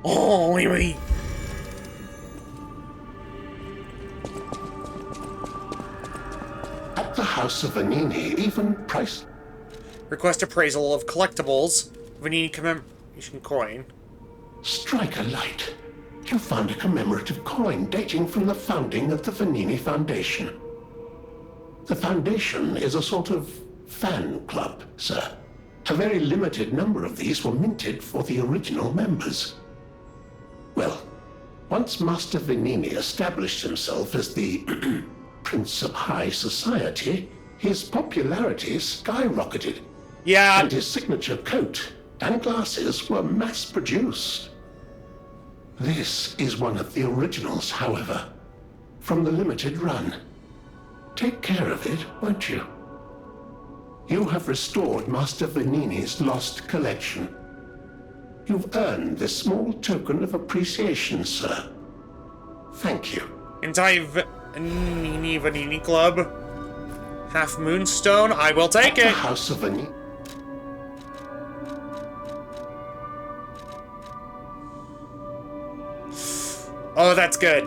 Oh, wait. At the House of Vanini, even price... Request appraisal of collectibles. Vanini commemoration coin. Strike a light. You found a commemorative coin dating from the founding of the Vanini Foundation. The Foundation is a sort of fan club, sir. A very limited number of these were minted for the original members. Well, once Master Vanini established himself as the Prince of High Society, his popularity skyrocketed. Yeah. And his signature coat and glasses were mass-produced. This is one of the originals, however, from the limited run. Take care of it, won't you? You have restored Master Vanini's lost collection. You've earned this small token of appreciation, sir. Thank you. Vanini Club. Half Moonstone. I will take it. The House of Vanini. Oh, that's good.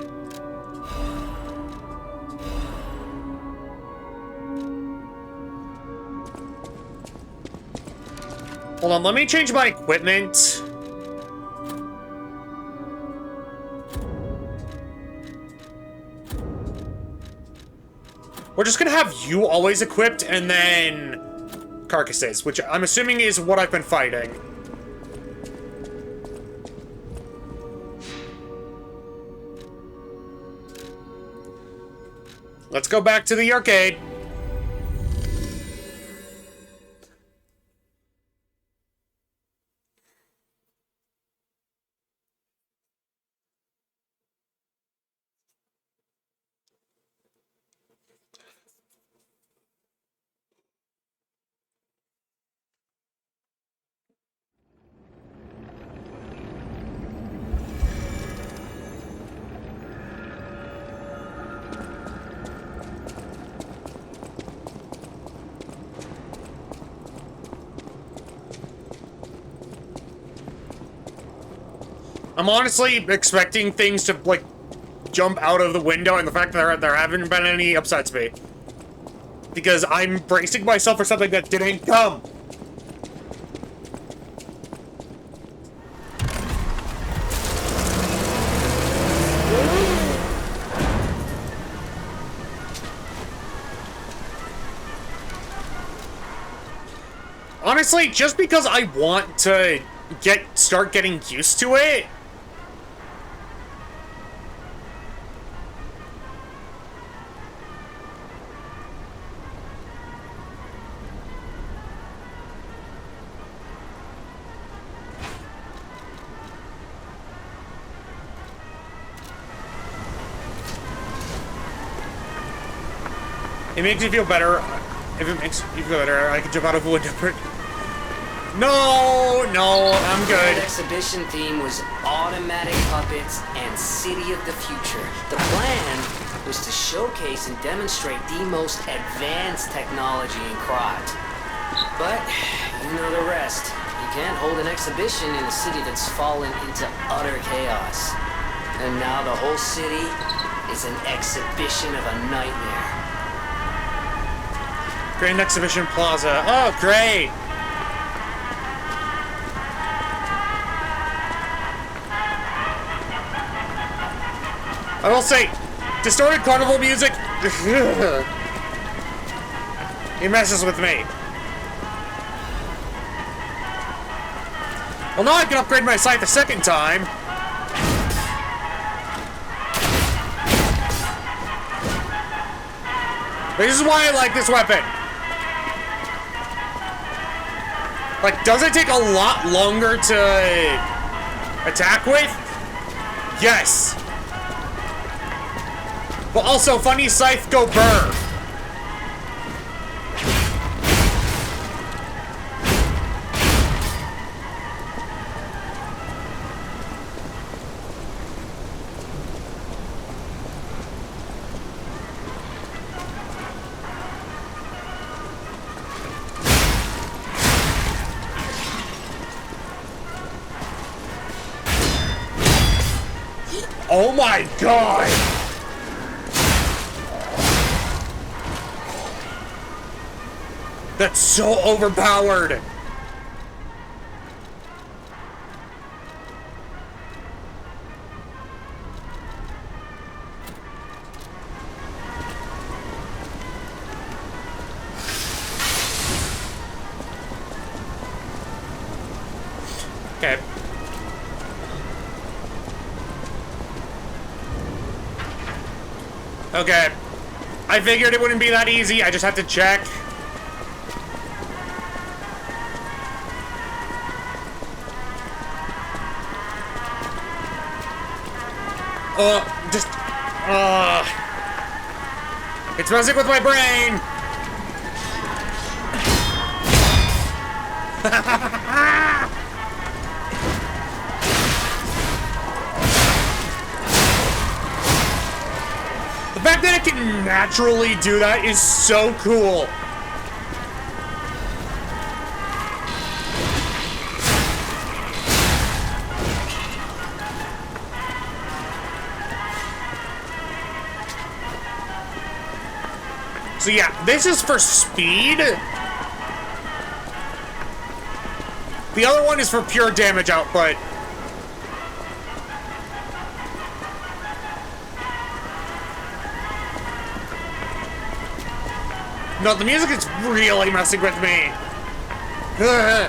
Hold on, let me change my equipment. We're just gonna have you always equipped, and then carcasses, which I'm assuming is what I've been fighting. Let's go back to the arcade. I'm honestly expecting things to, like, jump out of the window, and the fact that there haven't been any upsets me. Because I'm bracing myself for something that didn't come. Honestly, just because I want to start getting used to it. It makes me feel better. If it makes you feel better, I can jump out of a window. No, I'm good. The exhibition theme was automatic puppets and City of the Future. The plan was to showcase and demonstrate the most advanced technology in Krot. But, you know the rest. You can't hold an exhibition in a city that's fallen into utter chaos. And now the whole city is an exhibition of a nightmare. Grand Exhibition Plaza. Oh, great! I will say, distorted carnival music, it messes with me. Well, now I can upgrade my scythe a second time. This is why I like this weapon. Like, does it take a lot longer to attack with? Yes. But also, funny scythe go burr. Oh my god! That's so overpowered! Okay. Okay. I figured it wouldn't be that easy. I just have to check. It's messing with my brain. The fact that it can naturally do that is so cool. So yeah, this is for speed. The other one is for pure damage output. No, the music is really messing with me. The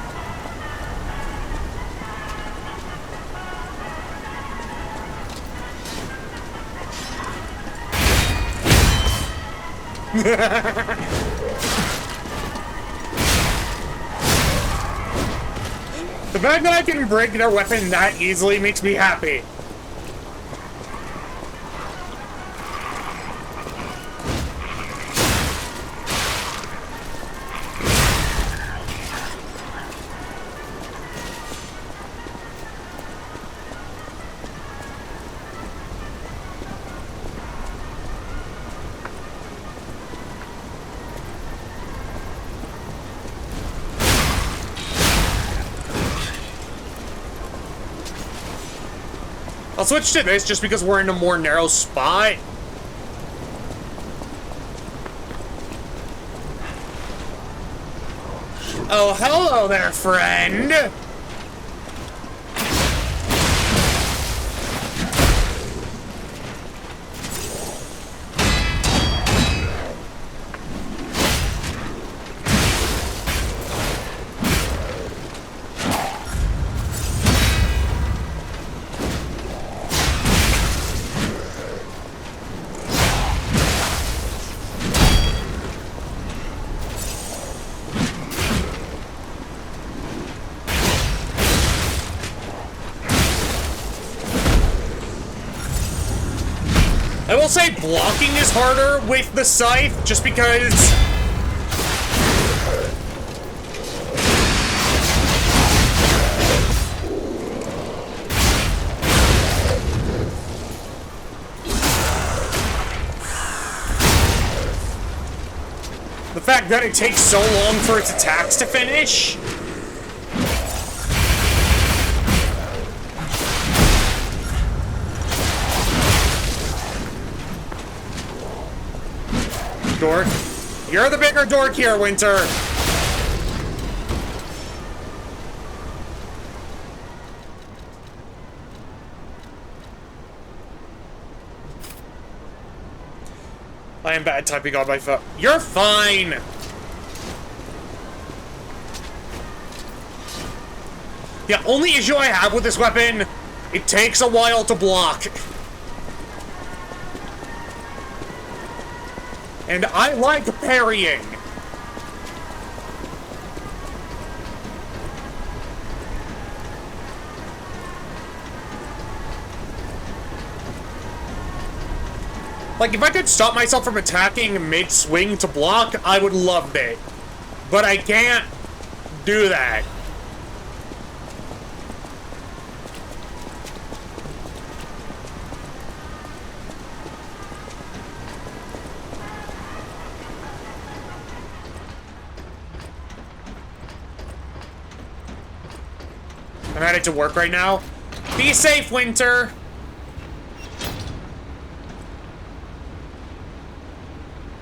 fact that I can break their weapon that easily makes me happy. I'll switch to this just because we're in a more narrow spot. Oh, hello there, friend. I will say blocking is harder with the scythe, just because... the fact that it takes so long for its attacks to finish. Dork. You're the bigger dork here, Winter. I am bad typing on my phone. You're fine. The only issue I have with this weapon, it takes a while to block. And I like parrying. Like, if I could stop myself from attacking mid-swing to block, I would love it. But I can't do that. I'm headed to work right now. Be safe, Winter.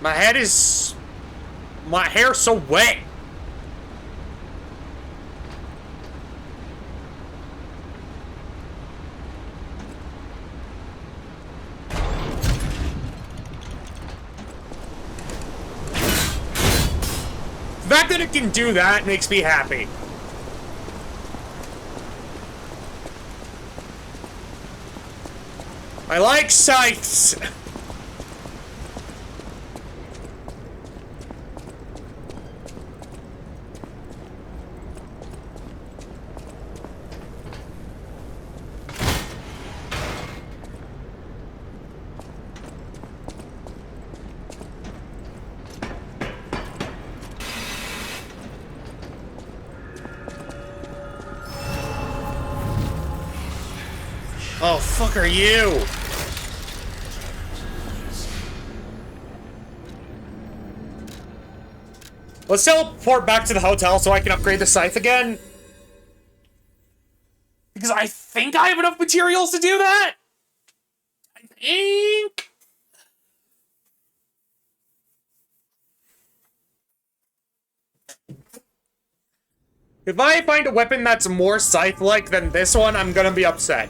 My head is... my hair's so wet. The fact that it can do that makes me happy. I like scythes. Oh, fuck are you? Let's teleport back to the hotel so I can upgrade the scythe again. Because I think I have enough materials to do that. I think. If I find a weapon that's more scythe-like than this one, I'm gonna be upset.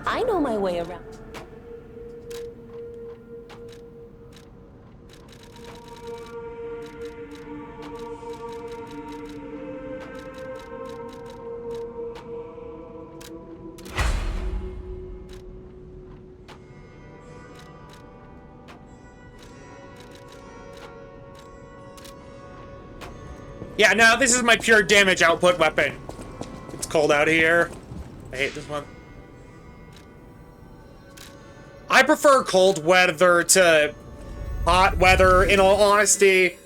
I know my way around. Yeah, no, this is my pure damage output weapon. It's cold out here. I hate this one. I prefer cold weather to hot weather, in all honesty.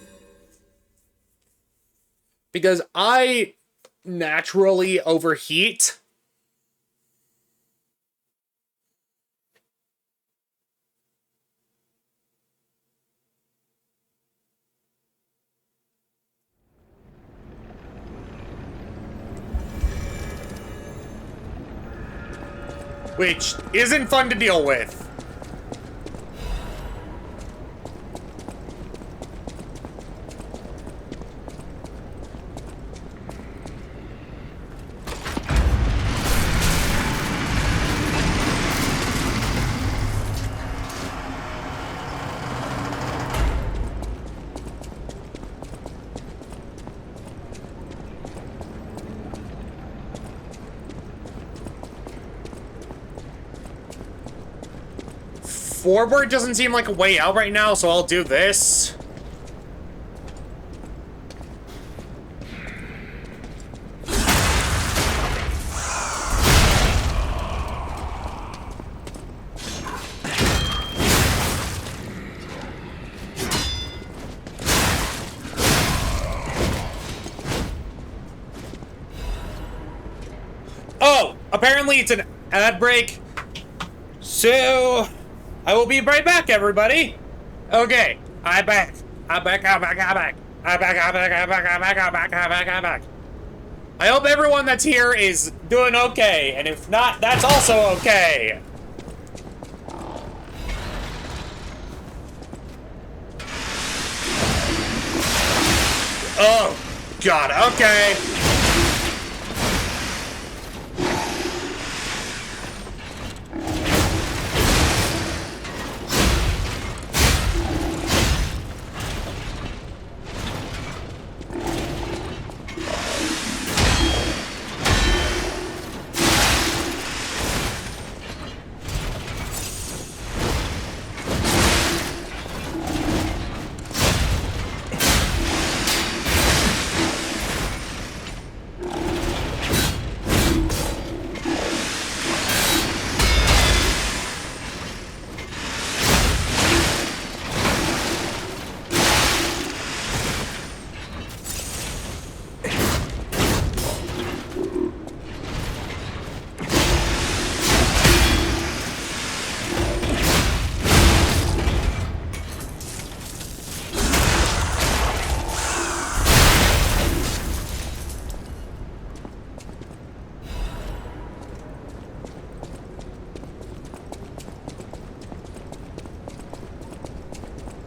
Because I naturally overheat. Which isn't fun to deal with. Forward doesn't seem like a way out right now, so I'll do this. Oh, apparently it's an ad break. So I will be right back, everybody. Okay, I'm back. I'm back. I hope everyone that's here is doing okay, and if not, that's also okay. Oh, God, okay.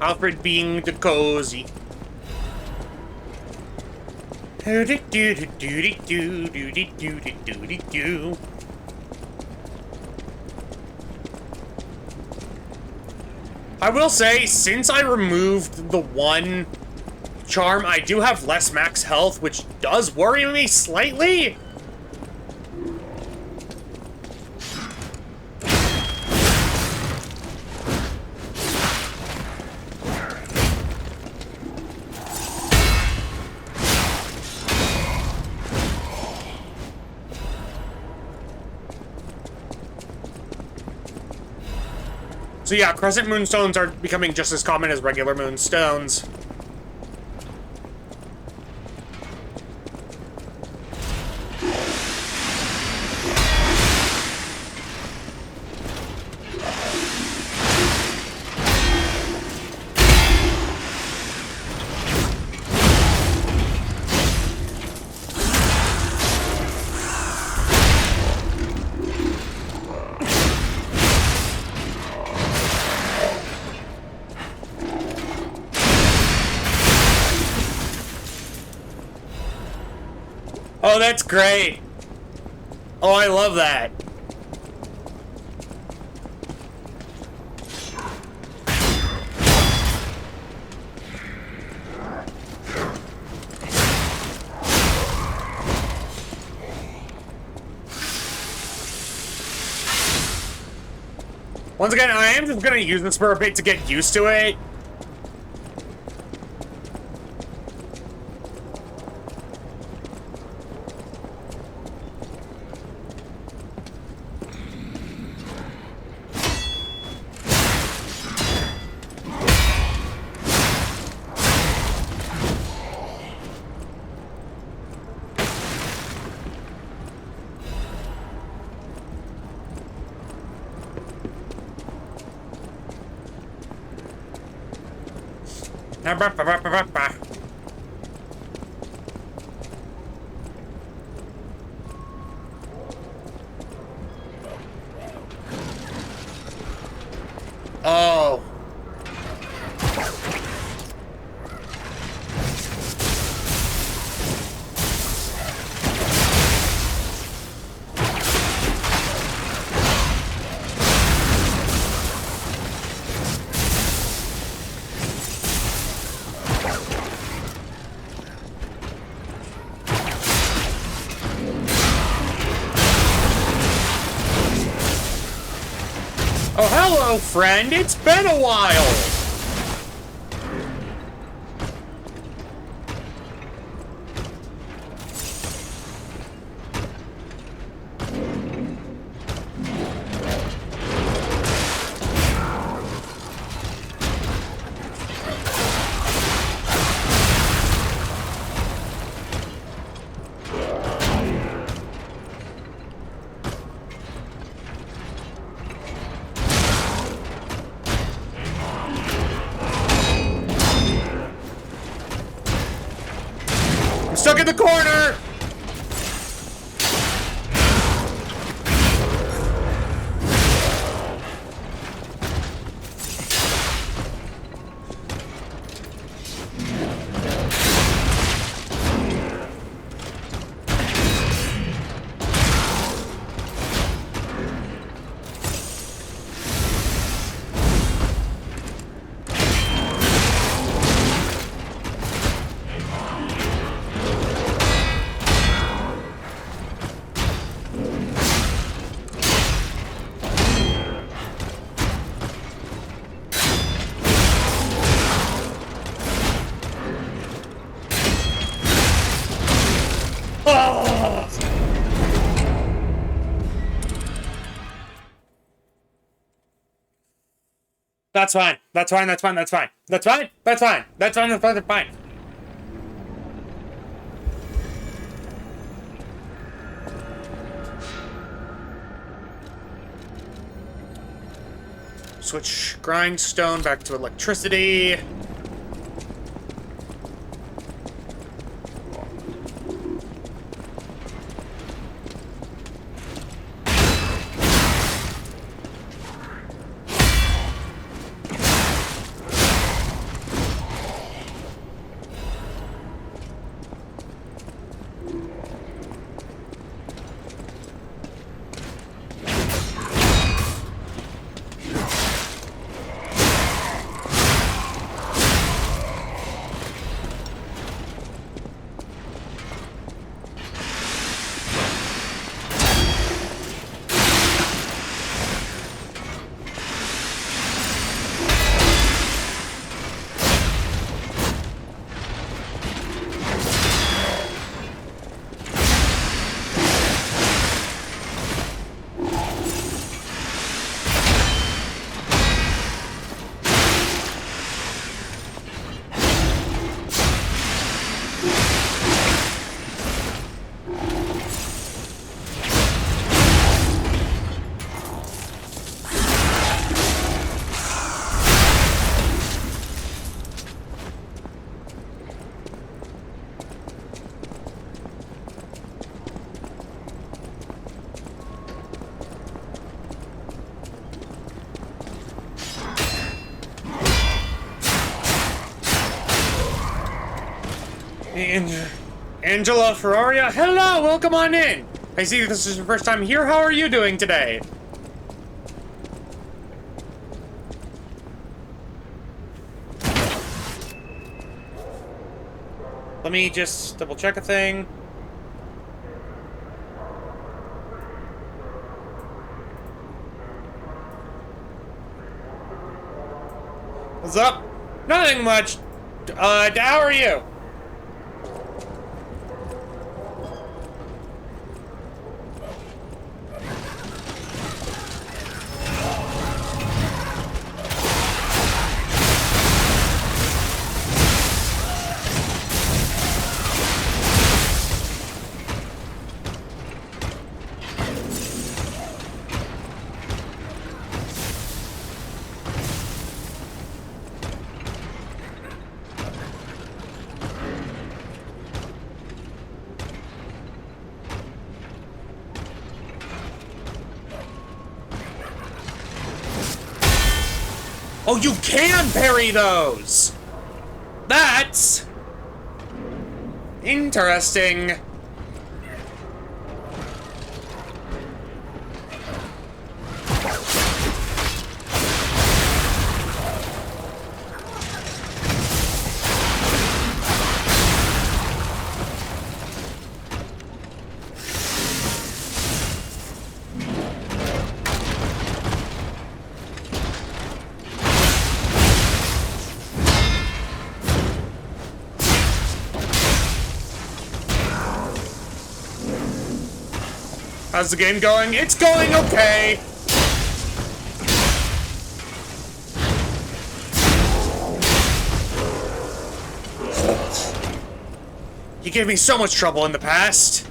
Alfred being the cozy. I will say, since I removed the one charm, I do have less max health, which does worry me slightly. So yeah, crescent moonstones are becoming just as common as regular moonstones. Oh, that's great. Oh, I love that. Once again, I am just gonna use the Spur Bait to get used to it. Oh. Oh, hello, friend. It's been a while. Stuck in the corner! That's fine. That's fine. That's fine. That's fine. That's fine. That's fine. That's fine. That's fine. That's fine. Switch grindstone back to electricity. Angela Ferraria, hello, welcome on in. I see this is your first time here. How are you doing today? Let me just double check a thing. What's up? Nothing much. How are you? Oh, you can parry those! That's interesting. How's the game going? It's going okay! You gave me so much trouble in the past.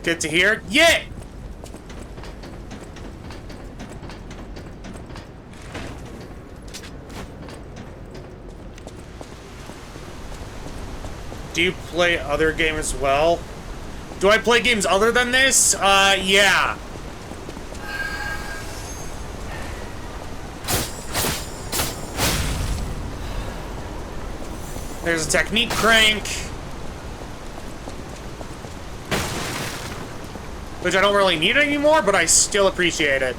Good to hear. Yeah! Do you play other games as well? Do I play games other than this? Yeah. There's a technique crank. Which I don't really need anymore, but I still appreciate it.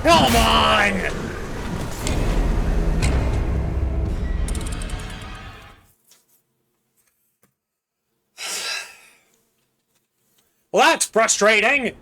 Come on! Well, that's frustrating.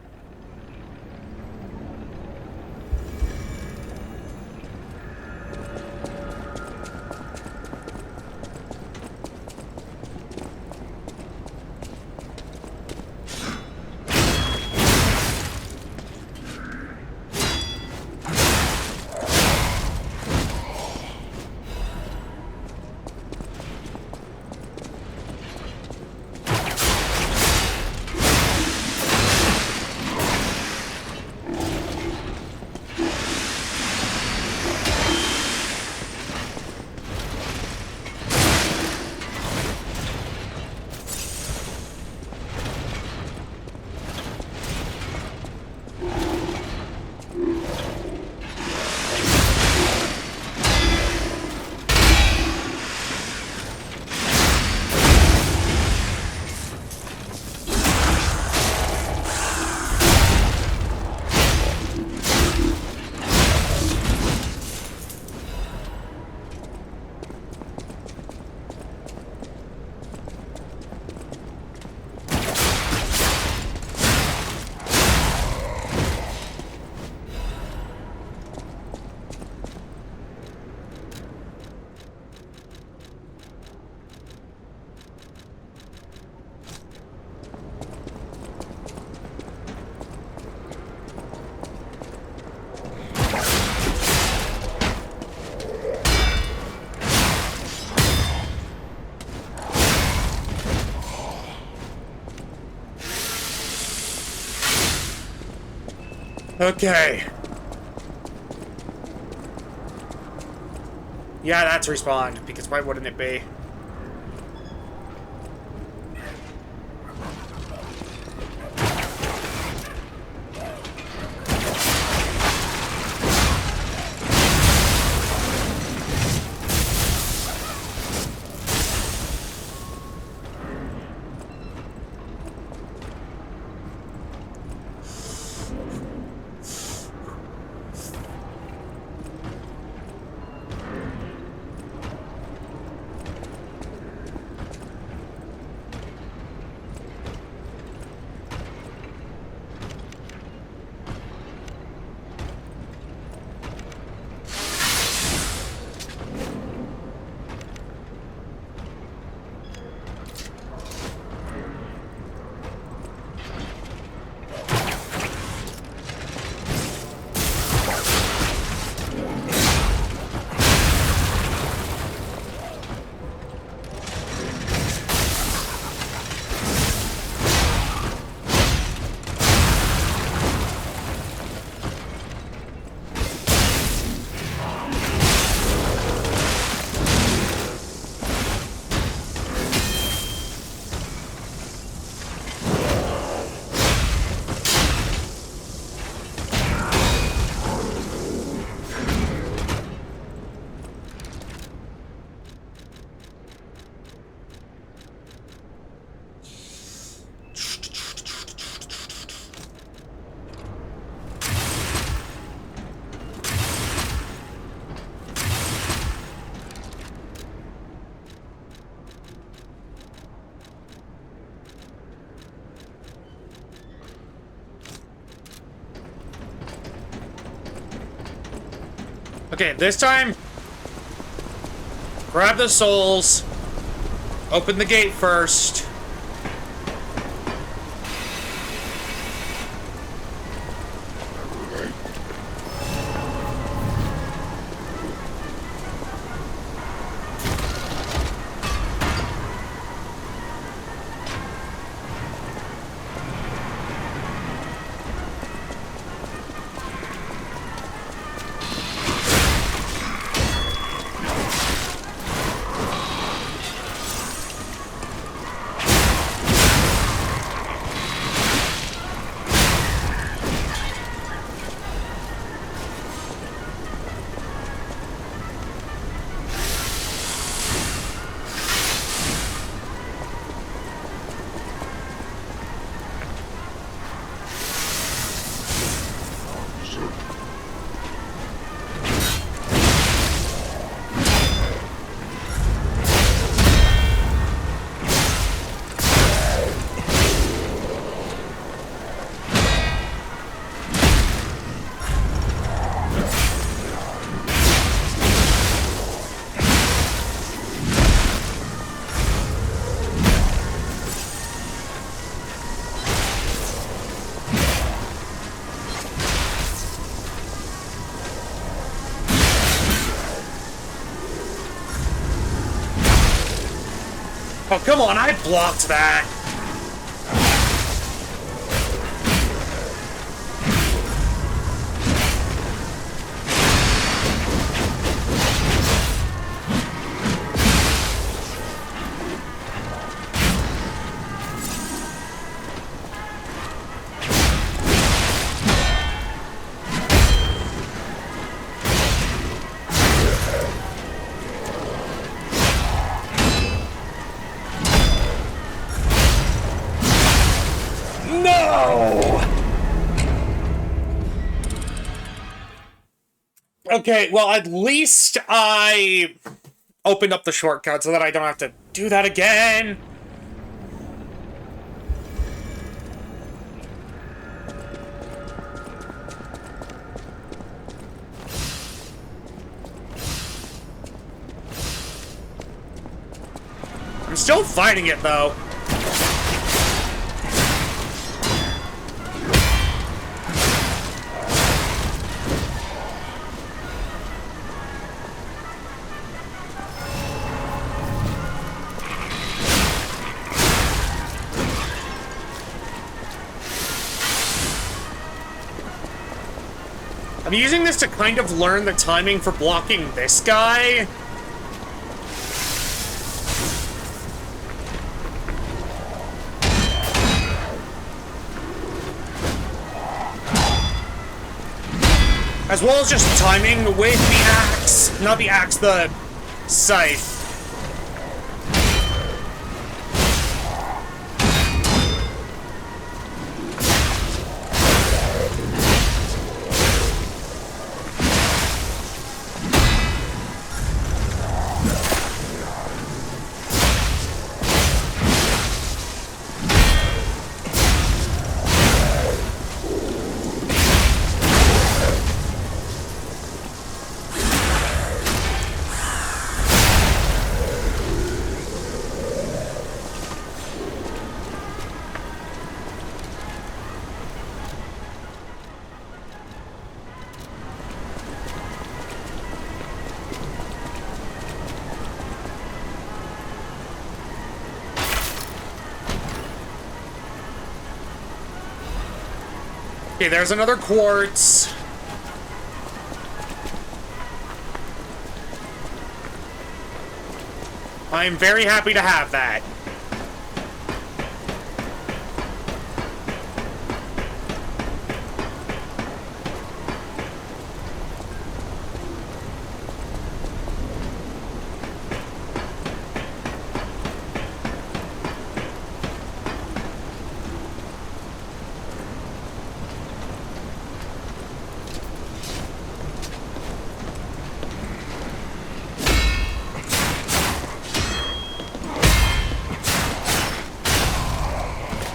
Okay. Yeah, that's respawned, because why wouldn't it be? Okay, this time, grab the souls, open the gate first. Oh, come on, I blocked that. Okay, well, at least I opened up the shortcut so that I don't have to do that again. I'm still fighting it, though. I'm using this to kind of learn the timing for blocking this guy. As well as just timing with the axe. Not the axe, the scythe. Okay, there's another quartz. I'm very happy to have that.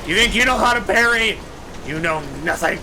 You think you know how to parry? You know nothing.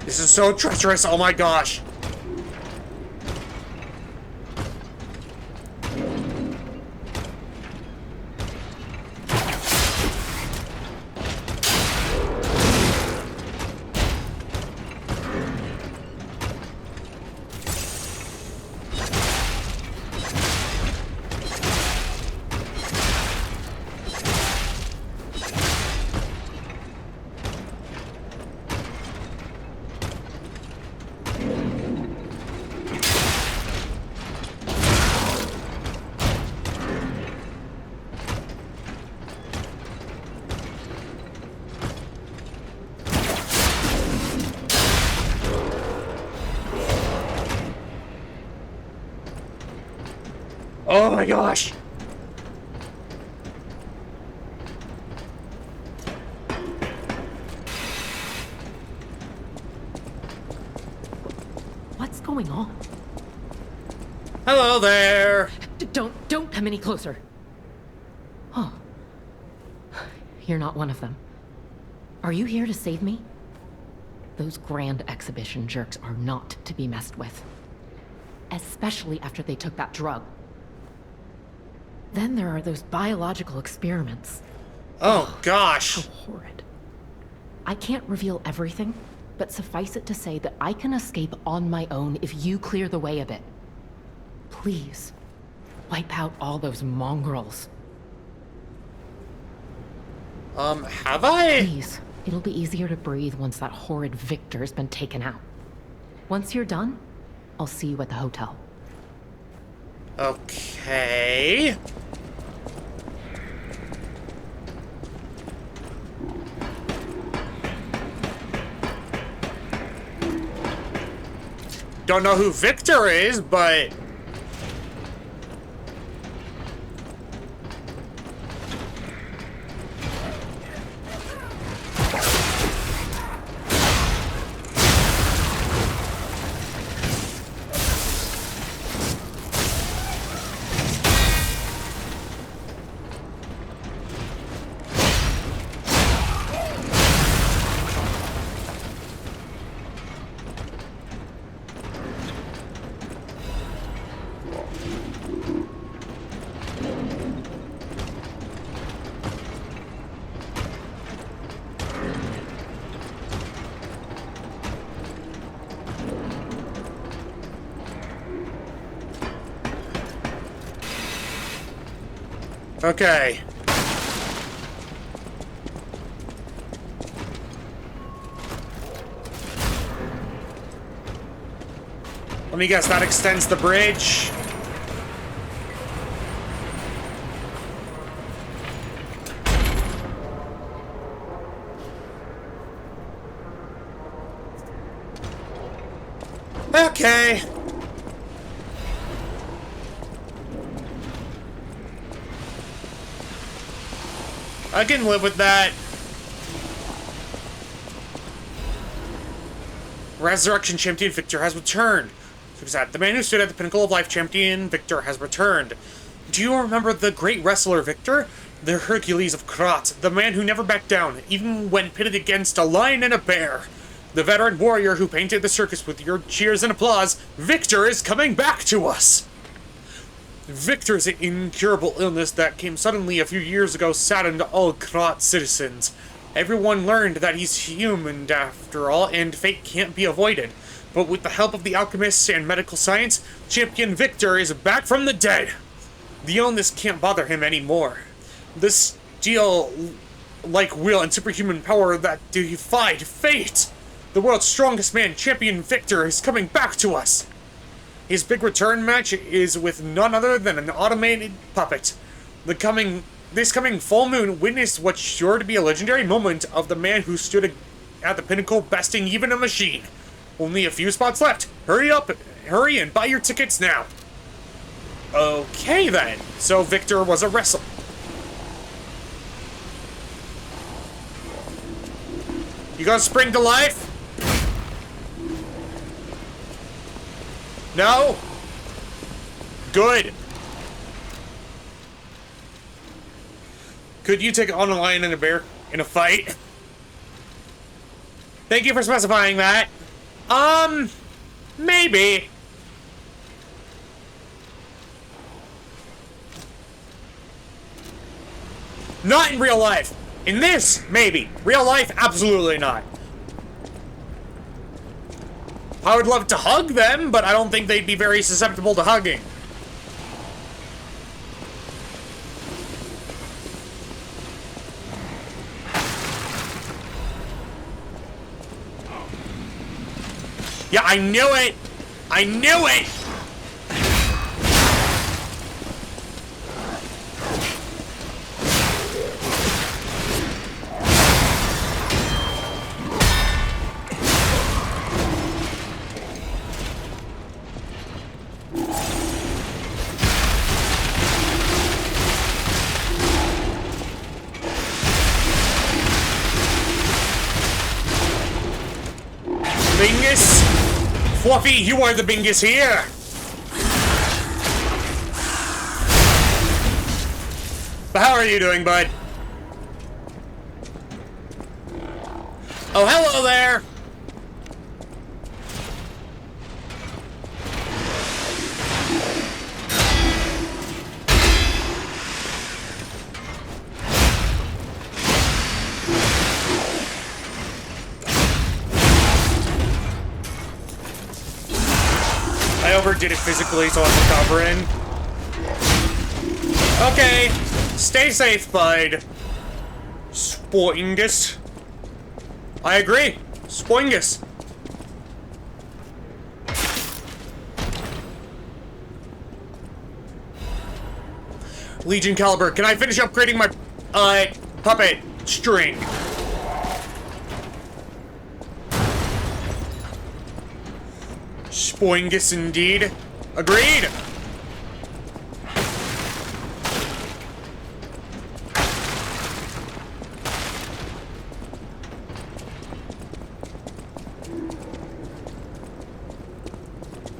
This is so treacherous, oh my gosh. Oh my gosh! What's going on? Hello there! Don't come any closer. Oh. You're not one of them. Are you here to save me? Those grand exhibition jerks are not to be messed with. Especially after they took that drug. Then there are those biological experiments. Oh, gosh. How horrid. I can't reveal everything, but suffice it to say that I can escape on my own if you clear the way a bit. Please, wipe out all those mongrels. Have I? Please, it'll be easier to breathe once that horrid Victor's been taken out. Once you're done, I'll see you at the hotel. Okay. Don't know who Victor is, but... Okay. Let me guess, that extends the bridge. Okay. I can live with that. Resurrection Champion Victor has returned. The man who stood at the pinnacle of life, Champion Victor, has returned. Do you remember the great wrestler Victor? The Hercules of Krat, the man who never backed down, even when pitted against a lion and a bear. The veteran warrior who painted the circus with your cheers and applause. Victor is coming back to us! Victor's incurable illness that came suddenly a few years ago saddened all Krat citizens. Everyone learned that he's human after all, and fate can't be avoided. But with the help of the alchemists and medical science, Champion Victor is back from the dead. The illness can't bother him anymore. The steel-like will and superhuman power that defied fate. The world's strongest man, Champion Victor, is coming back to us. His big return match is with none other than an automated puppet. This coming full moon witnessed what's sure to be a legendary moment of the man who stood at the pinnacle besting even a machine. Only a few spots left. Hurry up, hurry and buy your tickets now. Okay then, so Victor was a wrestler. You gonna spring to life? No? Good. Could you take on a lion and a bear in a fight? Thank you for specifying that. Maybe. Not in real life. In this, maybe. Real life, absolutely not. I would love to hug them, but I don't think they'd be very susceptible to hugging. Yeah, I knew it! I knew it! Bingus? Fluffy, you are the Bingus here! But how are you doing, bud? Oh, hello there! I overdid it physically, so I'm recovering. Okay, stay safe, bud. Spoingus. I agree. Spoingus. Legion Caliber, can I finish upgrading my, puppet string? Spoingus indeed. Agreed!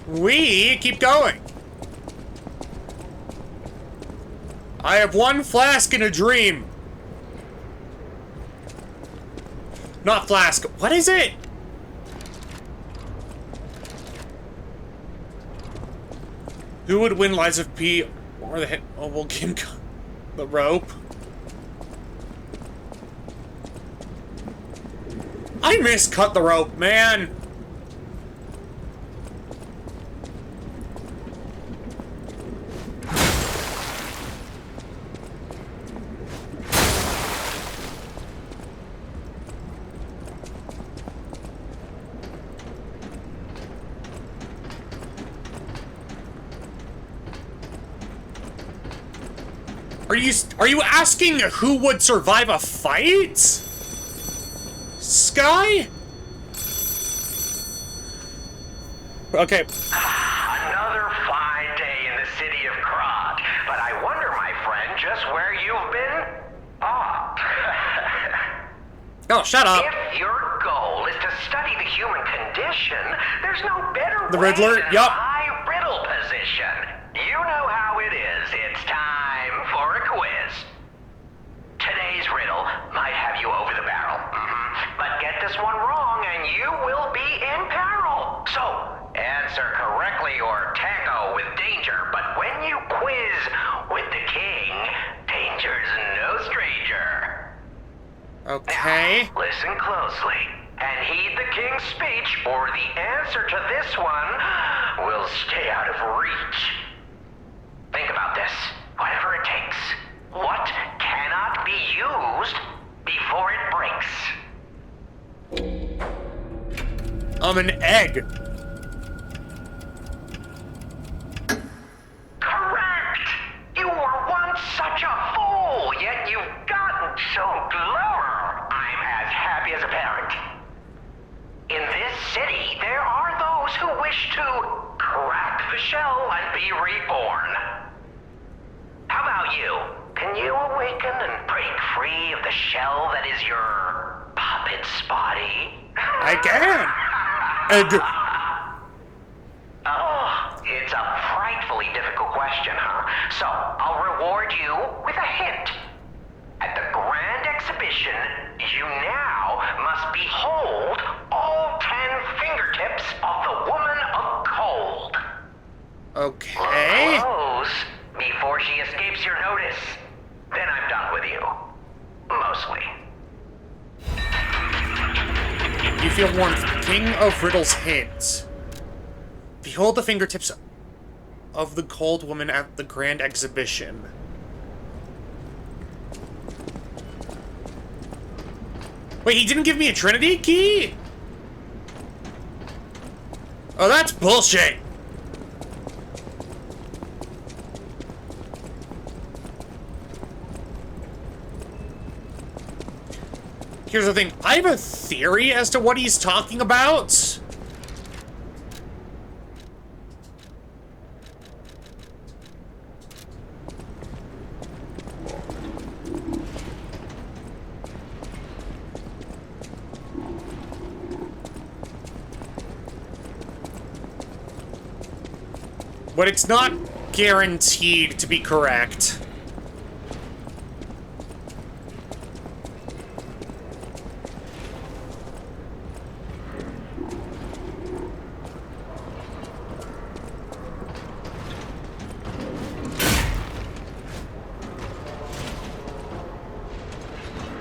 We keep going. I have one flask and a dream. Not flask. What is it? Who would win Lies of P or the hit? Oh, well, Kim, the rope. I miscut the rope, man. Are you asking who would survive a fight? Sky? Okay. Another fine day in the city of Krog, but I wonder, my friend, just where you've been? Oh, shut up. If your goal is to study the human condition, there's no better The way Riddler? than Yup. my riddle position. You know how it is. It's time for a quiz. Today's riddle might have you over the barrel. But get this one wrong and you will be in peril. So, answer correctly or tango with danger. But when you quiz with the king, danger's no stranger. Okay. Now, listen closely and heed the king's speech, or the answer to this one will stay out of reach. Think about this. Whatever it takes. What cannot be used before it breaks? I'm an egg. Correct! You were once such a fool, yet you've gotten so clever. I'm as happy as a parent. In this city, there are those who wish to crack the shell and be reborn. How about you? Can you awaken and break free of the shell that is your puppet's body? I can. Egg. Oh, it's a frightfully difficult question, huh? So, I'll reward you with a hint. At the Grand Exhibition, you now must behold all 10 fingertips Okay. Close before she escapes your notice. Then I'm done with you. Mostly. You feel warmth. King of Riddle's hint. Behold the fingertips of the cold woman at the grand exhibition. Wait, he didn't give me a Trinity key? Oh, that's bullshit. Here's the thing. I have a theory as to what he's talking about. But it's not guaranteed to be correct.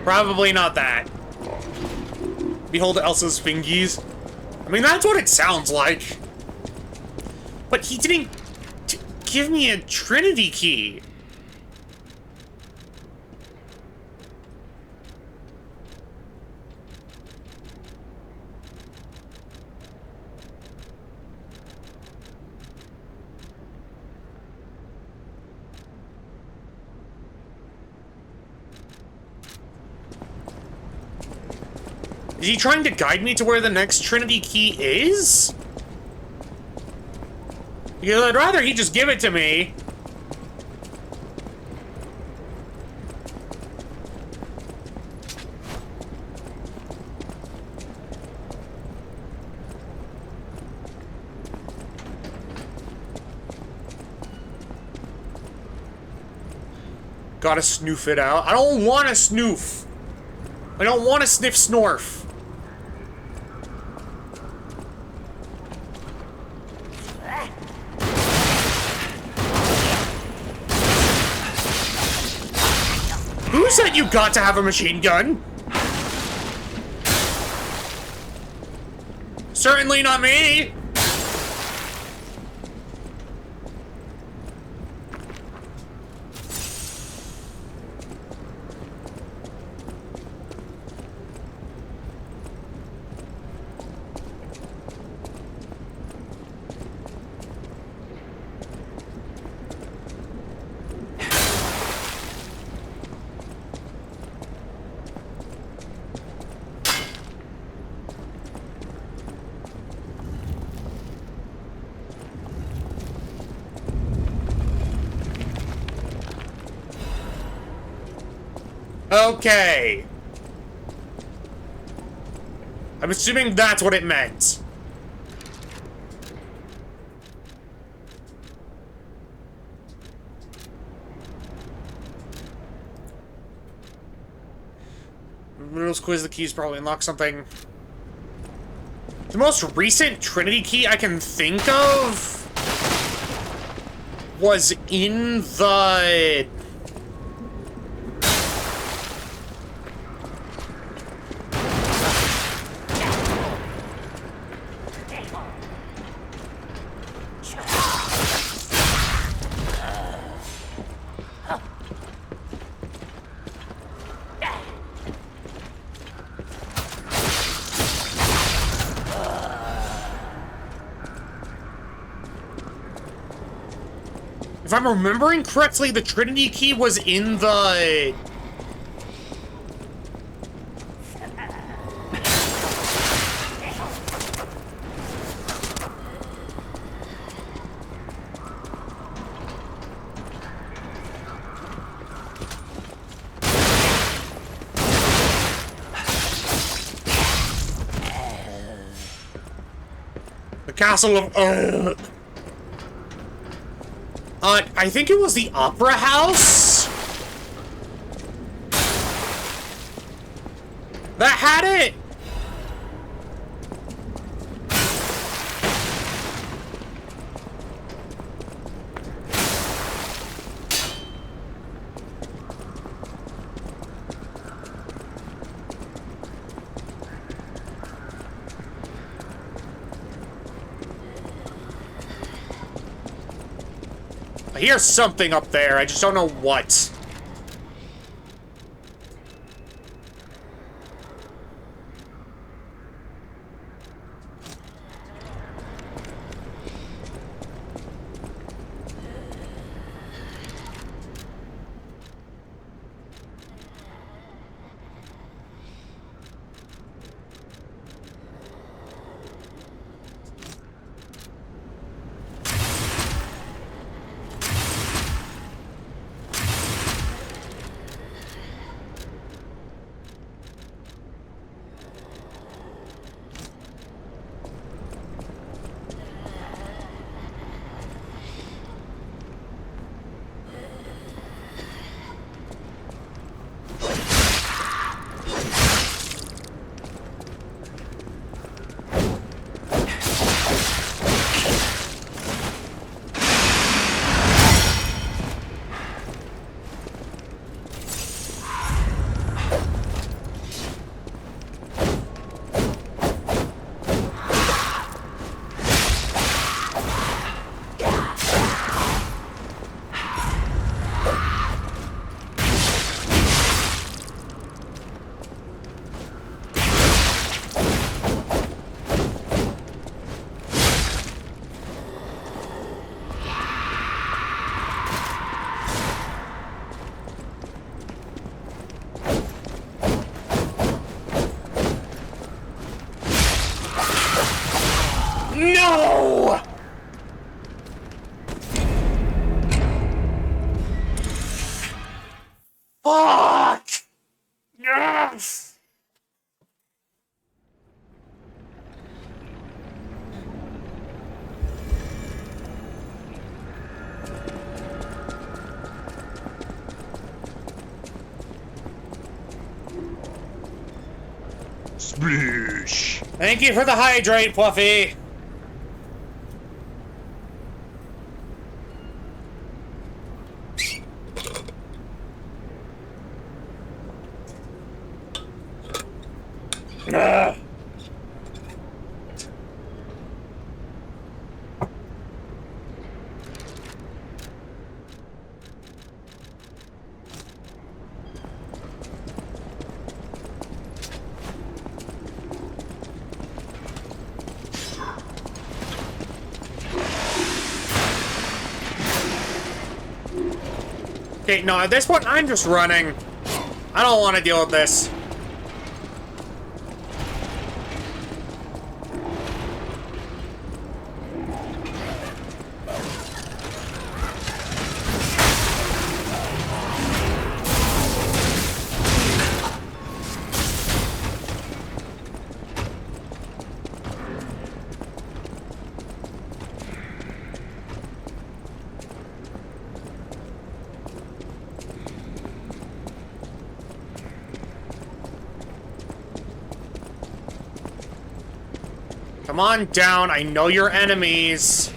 Probably not that. Behold Elsa's fingies. I mean, that's what it sounds like. But he didn't give me a Trinity key. Is he trying to guide me to where the next Trinity key is? Because I'd rather he just give it to me. Gotta snoof it out. I don't want to snoof. I don't want to sniff snorf. Who said you got to have a machine gun? Certainly not me. Okay. I'm assuming that's what it meant. Riddles quiz, the keys probably unlock something. The most recent Trinity key I can think of was in the... If I'm remembering correctly, the Trinity key was in the... the Castle of... I think it was the Opera House that had it. I hear something up there. I just don't know what. No! Fuck! Yes! Sploosh! Thank you for the hydrate, Fluffy! Ugh. Okay, no, at this point, I'm just running. I don't want to deal with this. Come on down, I know your enemies.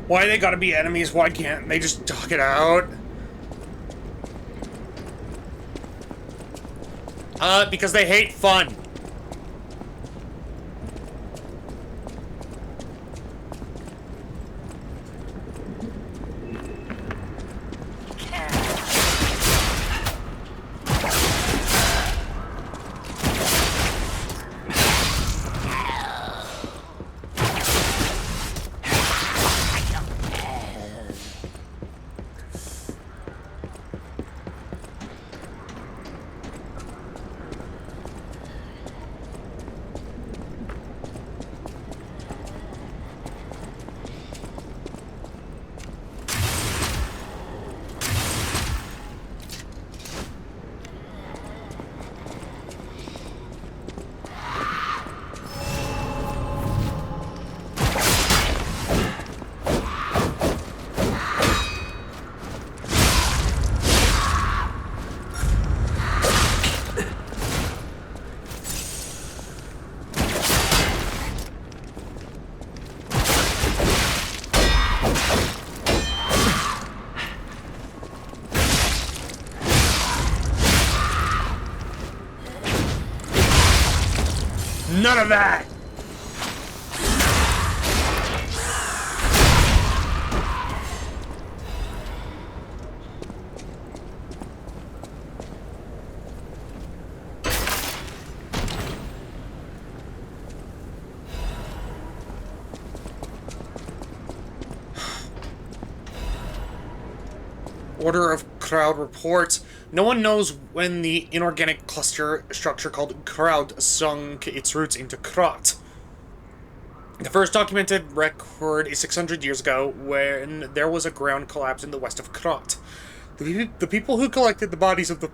Why they gotta be enemies? Why can't they just talk it out? Because they hate fun. None of that! Order of Crowd reports. No one knows when the inorganic cluster structure called Crowd sunk its roots into Krot. The first documented record is 600 years ago, when there was a ground collapse in the west of Krot. The people who collected the bodies of the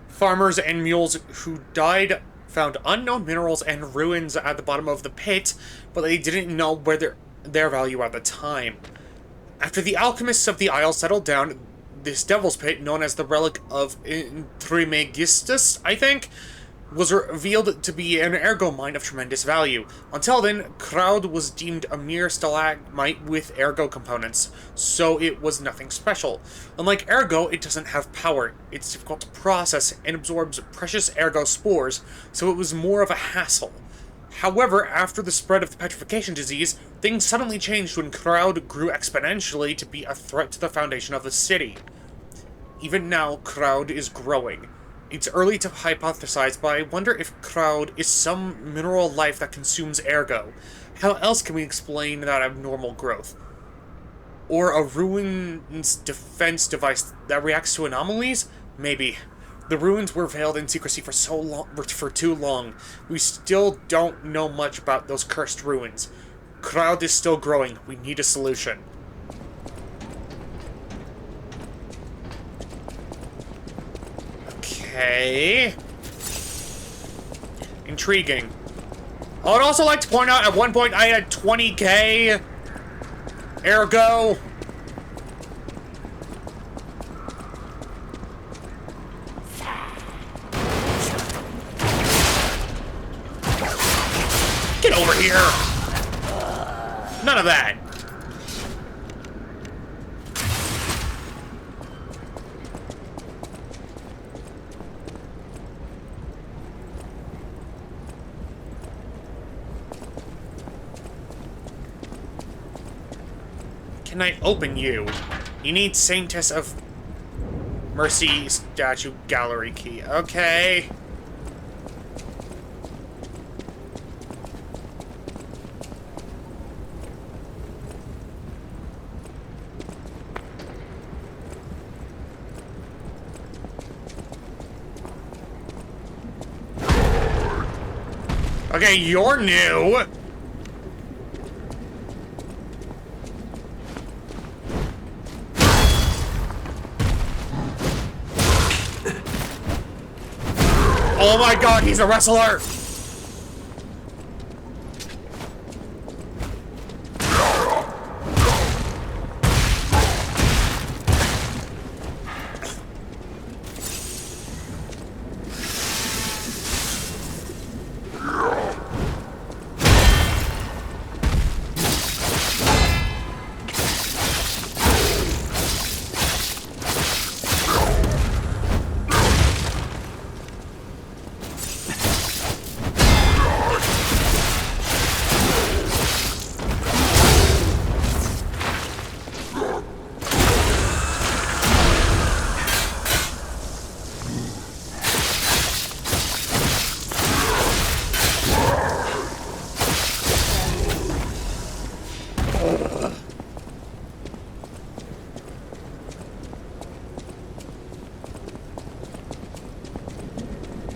farmers and mules who died found unknown minerals and ruins at the bottom of the pit, but they didn't know where their value at the time. After the alchemists of the Isle settled down, this devil's pit, known as the Relic of Trismegistus, I think, was revealed to be an Ergo mine of tremendous value. Until then, Crowd was deemed a mere stalagmite with Ergo components, so it was nothing special. Unlike Ergo, it doesn't have power, it's difficult to process, and absorbs precious Ergo spores, so it was more of a hassle. However, after the spread of the petrification disease, things suddenly changed when Crowd grew exponentially to be a threat to the foundation of the city. Even now, Crowd is growing. It's early to hypothesize, but I wonder if Crowd is some mineral life that consumes Ergo. How else can we explain that abnormal growth? Or a ruins defense device that reacts to anomalies? Maybe. The ruins were veiled in secrecy for too long. We still don't know much about those cursed ruins. Crowd is still growing. We need a solution. Okay. Intriguing. I would also like to point out, at one point I had 20k Ergo. Get over here! None of that. Can I open you? You need Saintess of Mercy statue gallery key. Okay. Okay, you're new. Oh my god, he's a wrestler!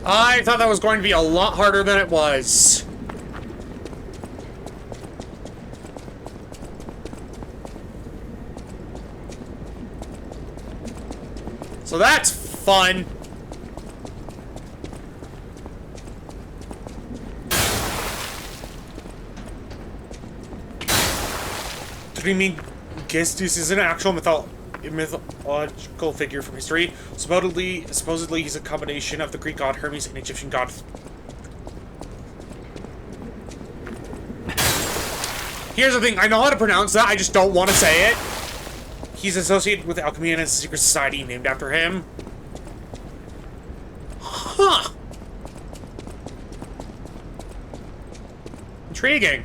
I thought that was going to be a lot harder than it was. So that's fun. Trismegistus is an actual mythological figure from history. Supposedly he's a combination of the Greek god Hermes and Egyptian god. Here's the thing, I know how to pronounce that, I just don't want to say it. He's associated with alchemy and has a secret society named after him. Huh. intriguing.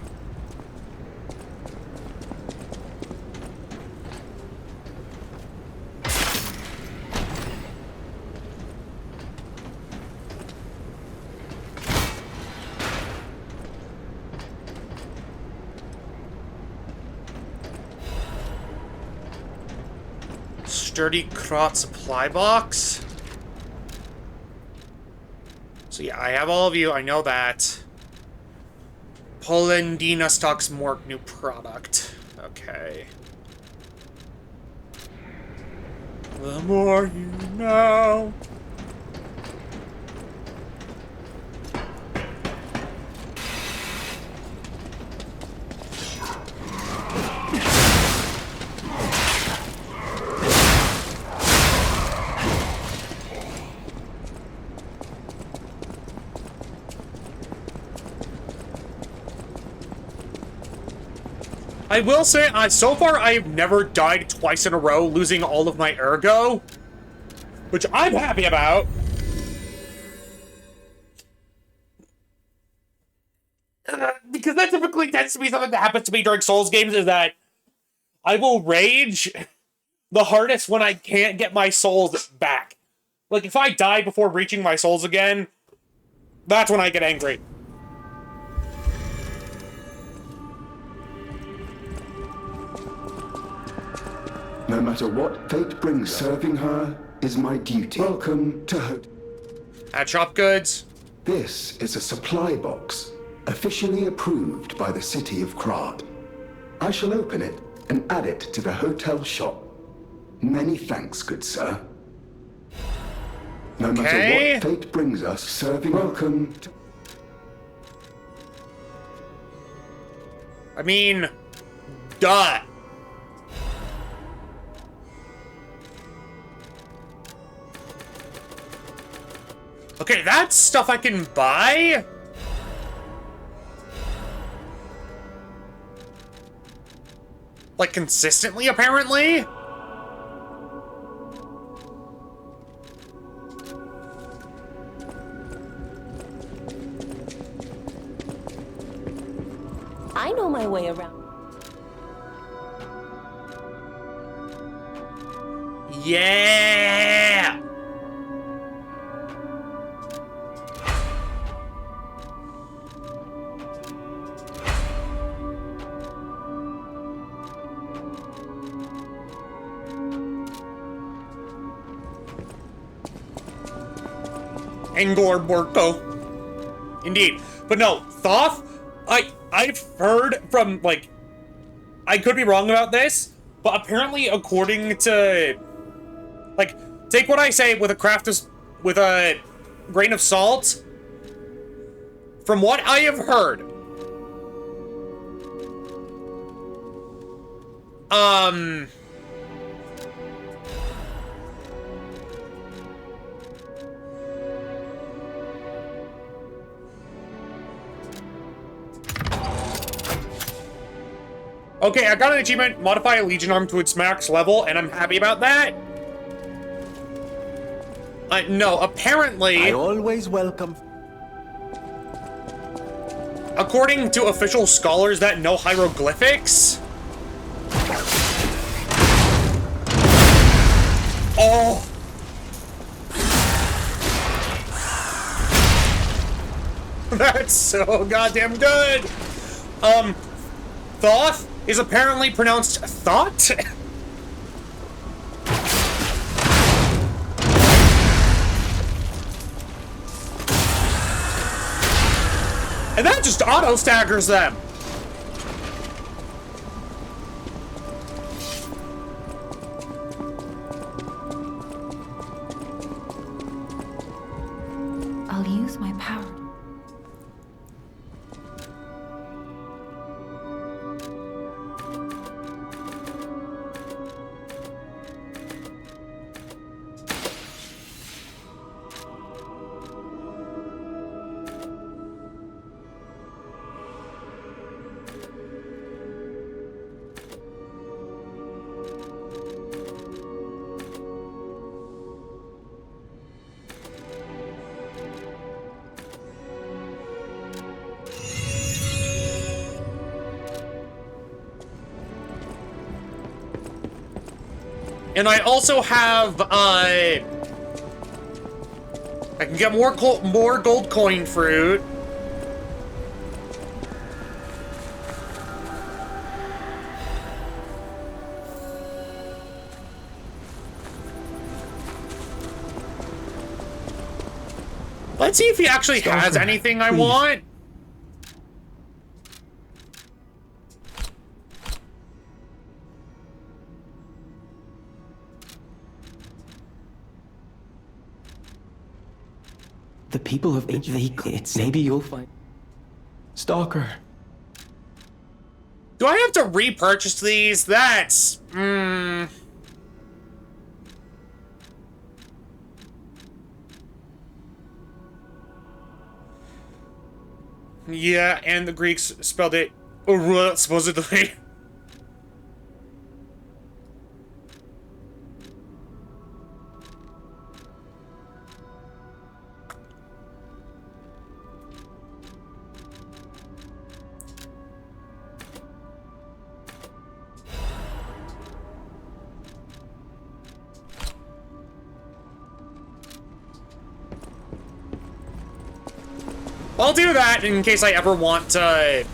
Sturdy Krot supply box. So yeah, I have all of you. I know that. Polendina stocks more new product. Okay. The more you know. I will say, so far, I've never died twice in a row, losing all of my Ergo. Which I'm happy about. Because that typically tends to be something that happens to me during Souls games, is that I will rage the hardest when I can't get my souls back. Like, if I die before reaching my souls again, that's when I get angry. No matter what fate brings, serving her is my duty. Welcome to her. At Shop Goods. This is a supply box, officially approved by the city of Krot. I shall open it and add it to the hotel shop. Many thanks, good sir. No matter what fate brings us, serving. Welcome to... I mean, duh. Okay, that's stuff I can buy? Like, consistently, apparently? I know my way around. Yeah! Angor Borko. Indeed. But no, Thoth, I've heard from, like, I could be wrong about this, but apparently according to, like, take what I say with a grain of salt. From what I have heard, okay, I got an achievement, modify a Legion arm to its max level, and I'm happy about that. No, apparently... I always welcome... According to official scholars that know hieroglyphics... Oh! That's so goddamn good! Thoth is apparently pronounced thought? And that just auto-staggers them! I'll use my power. And I also have, I can get more gold coin fruit. Let's see if he actually has anything I want. The people of it's maybe you'll find Stalker. Do I have to repurchase these? That's yeah, and the Greeks spelled it supposedly. I'll do that in case I ever want to...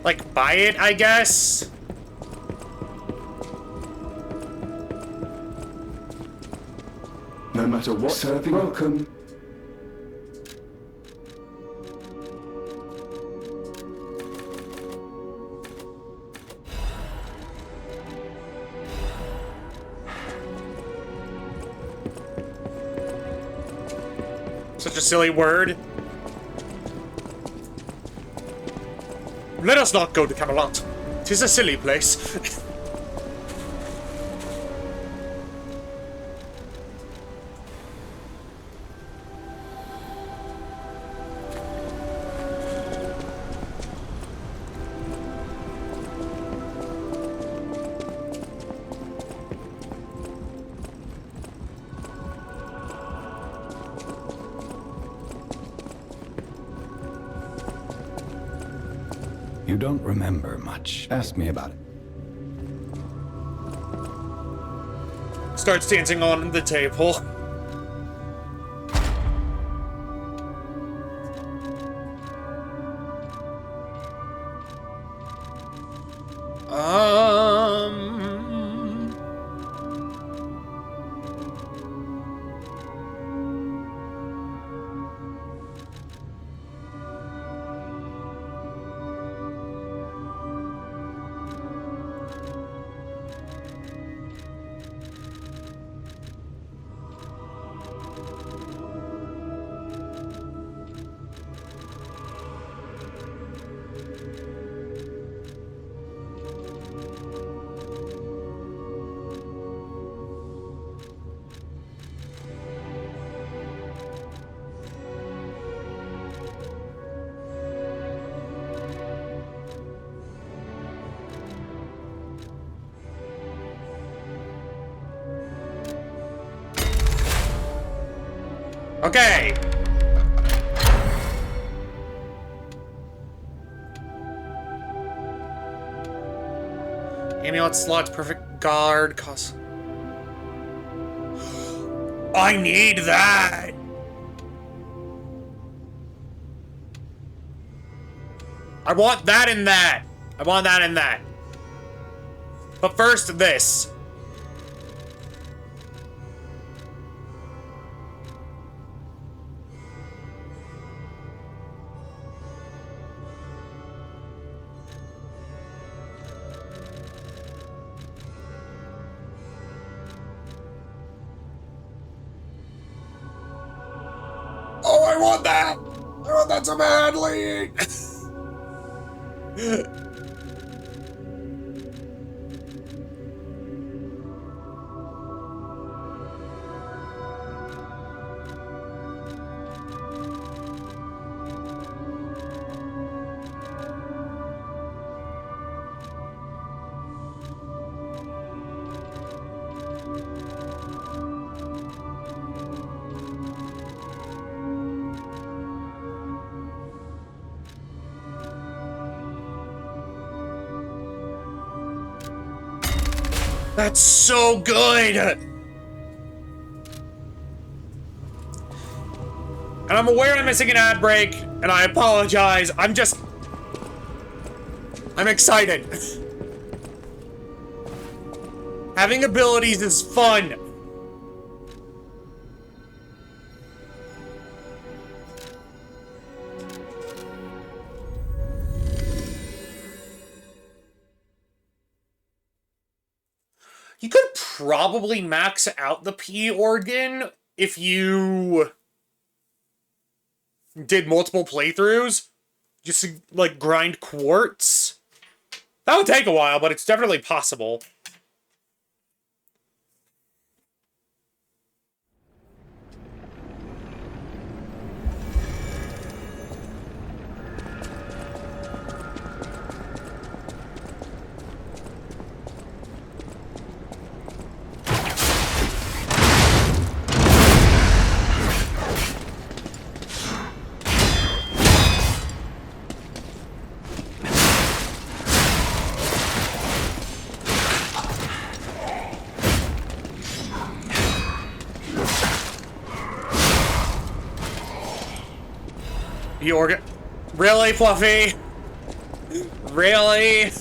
like, buy it, I guess? No matter what, serving welcome. Such a silly word. Let us not go to Camelot. 'Tis a silly place. You don't remember much. Ask me about it. Starts dancing on the table. Okay. Amulet slots, perfect guard, cost. I need that! I want that and that. I want that and that. But first, this. Oh, I want that! I want that so badly! That's so good! And I'm aware I'm missing an ad break, and I apologize. I'm excited. Having abilities is fun. You could probably max out the P organ if you did multiple playthroughs. Just to, like, grind quartz. That would take a while, but it's definitely possible. Organ. Really, Fluffy? Really?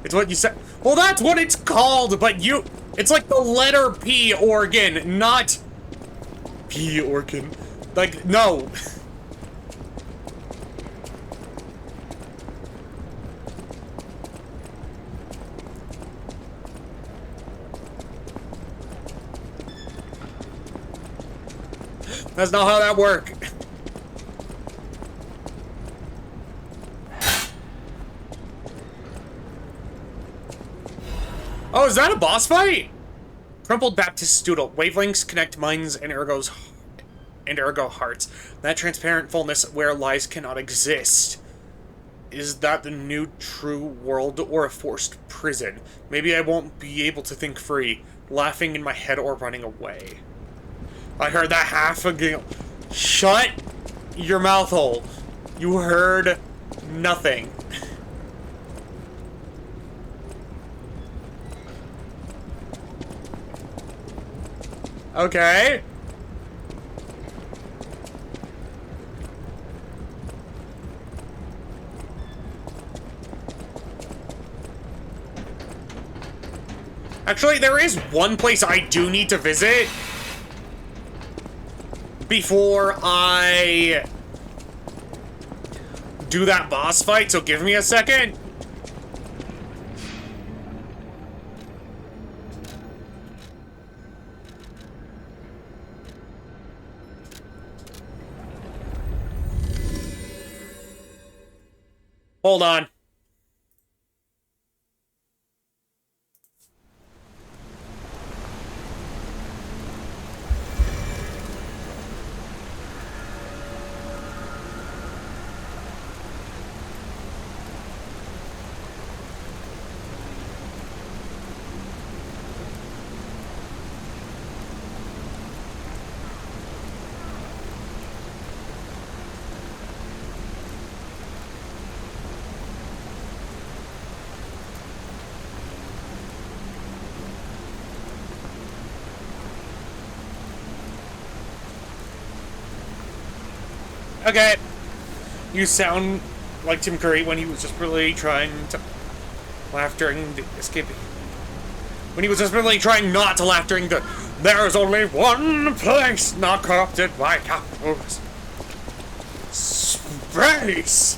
It's what you said. Well, that's what it's called, but it's like the letter P organ, not P organ. Like, no. That's not how that works. Oh, is that a boss fight? Crumpled Baptist Stoodle. Wavelengths connect minds and Ergo hearts. That transparent fullness where lies cannot exist. Is that the new true world or a forced prison? Maybe I won't be able to think free, laughing in my head or running away. I heard that half again. Shut your mouth hole. You heard nothing. Okay. Actually, there is one place I do need to visit before I do that boss fight, so give me a second. Hold on. Okay. You sound like Tim Curry when he was just really trying to laugh during the escaping. When he was just really trying not to laugh during the "There's only one place not corrupted by capitalism." Space!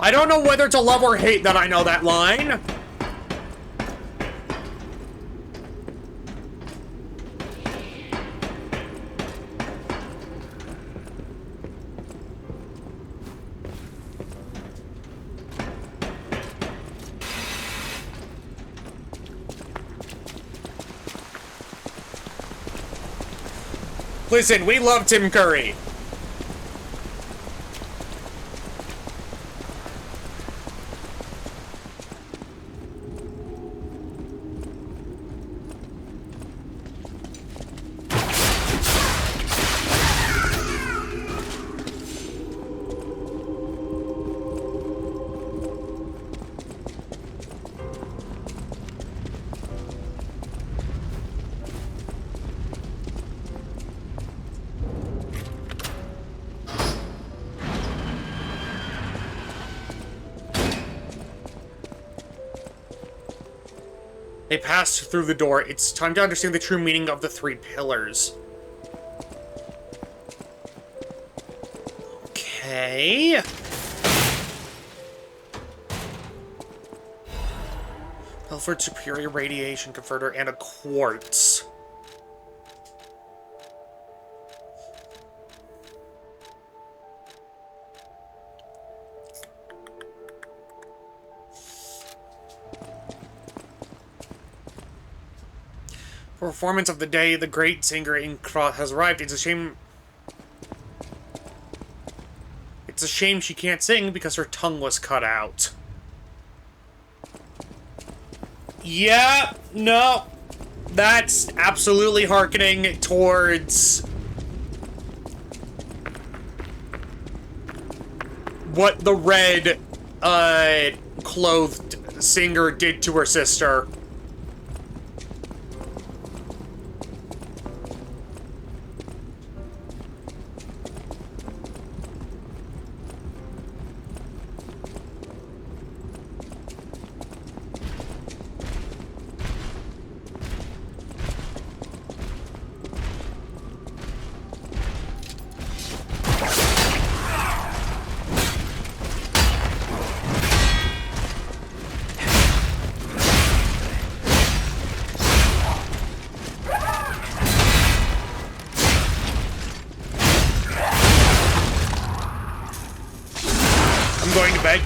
I don't know whether to love or hate that I know that line. Listen, we love Tim Curry. They passed through the door. It's time to understand the true meaning of the 3 pillars. Okay. Belford Superior Radiation Converter and a quartz. Performance of the day, the great singer in Cross has arrived. It's a shame she can't sing because her tongue was cut out. Yeah, no. That's absolutely hearkening towards what the red clothed singer did to her sister.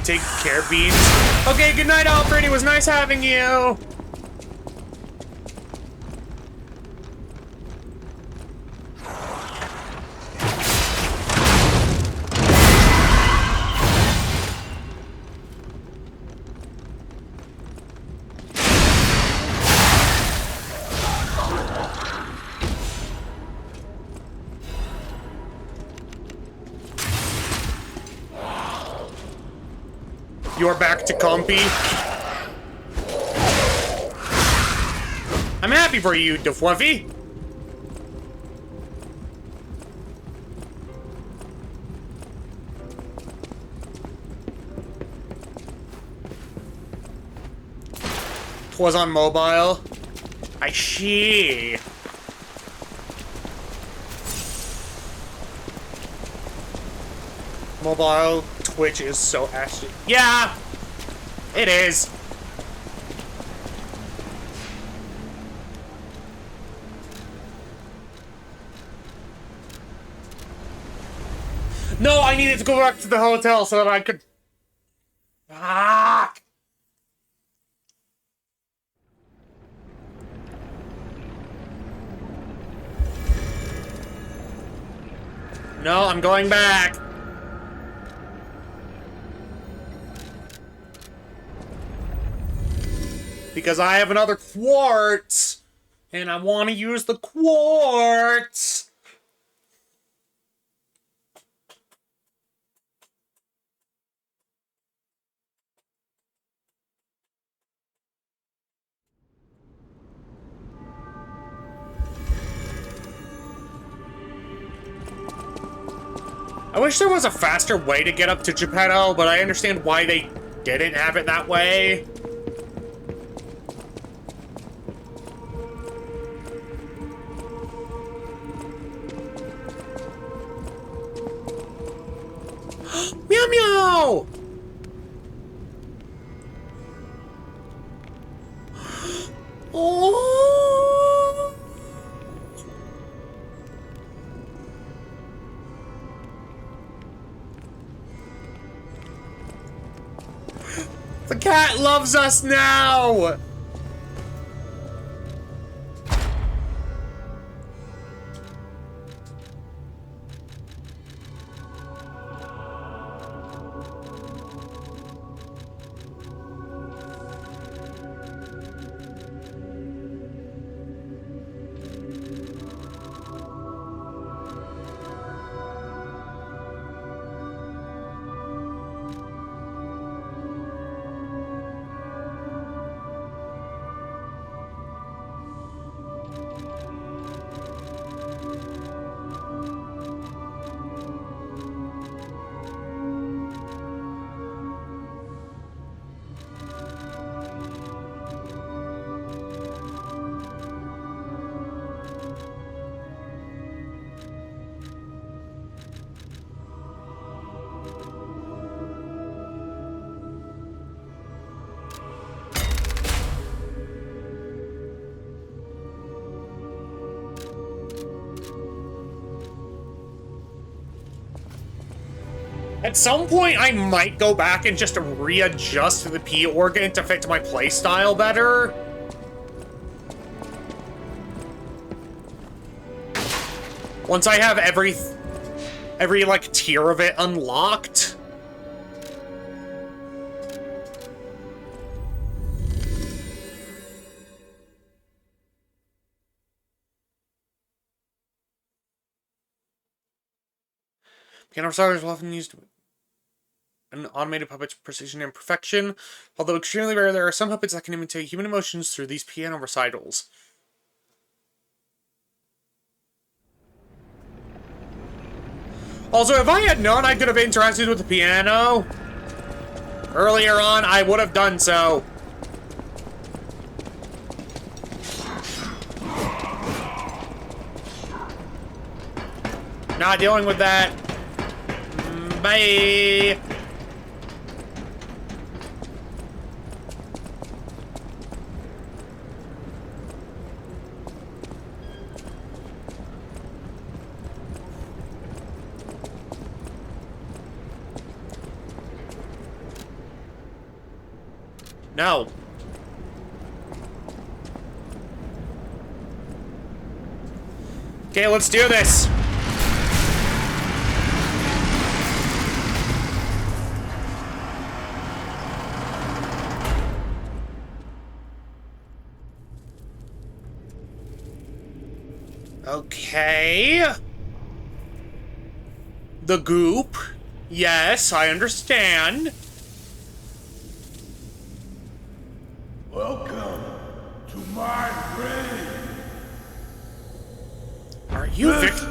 Take care, Beans. Okay, good night, Alfred. It was nice having you. You're back to compy. I'm happy for you, DeFluffy. Twas on mobile. I see. Mobile Twitch is so ashy. Yeah, it is. No, I needed to go back to the hotel so that I could... Fuck! No, I'm going back. Because I have another quartz, and I want to use the quartz. I wish there was a faster way to get up to Geppetto, but I understand why they didn't have it that way. Meow meow! The cat loves us now! At some point, I might go back and just readjust the P organ to fit my playstyle better. Once I have every like tier of it unlocked. Piano recitals will often used an automated puppet's precision and perfection. Although extremely rare, there are some puppets that can imitate human emotions through these piano recitals. Also, if I had known I could have interacted with the piano earlier on, I would have done so. Not dealing with that. Bye. No. Okay, let's do this. Okay. The goop. Yes, I understand. Welcome to my grave. Are you This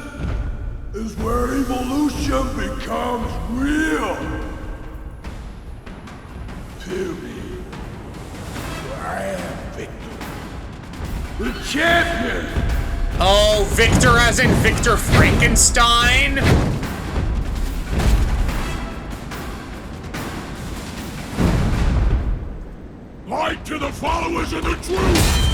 is where evolution becomes real. Feel me. I am Victor, the champion. Oh, Victor as in Victor Frankenstein? Light to the followers of the truth!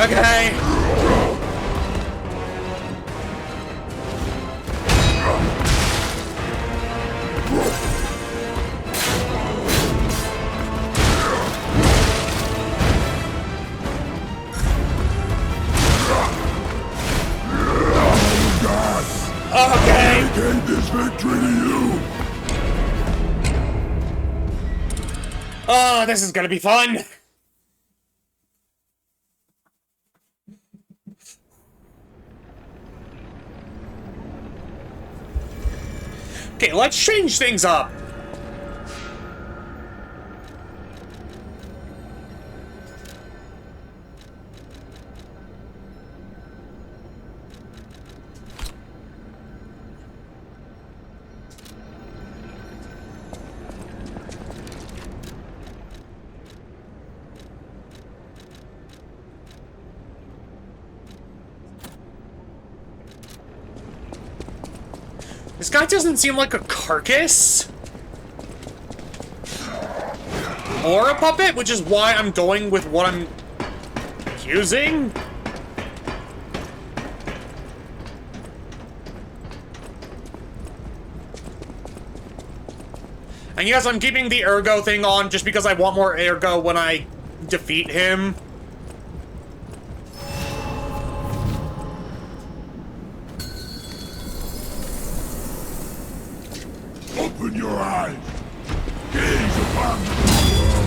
Okay. Okay. I gave this victory to you. Oh, this is gonna be fun. Okay, let's change things up. This guy doesn't seem like a carcass. Or a puppet, which is why I'm going with what I'm using. And yes, I'm keeping the Ergo thing on just because I want more Ergo when I defeat him. Open your eyes. Gaze upon the world.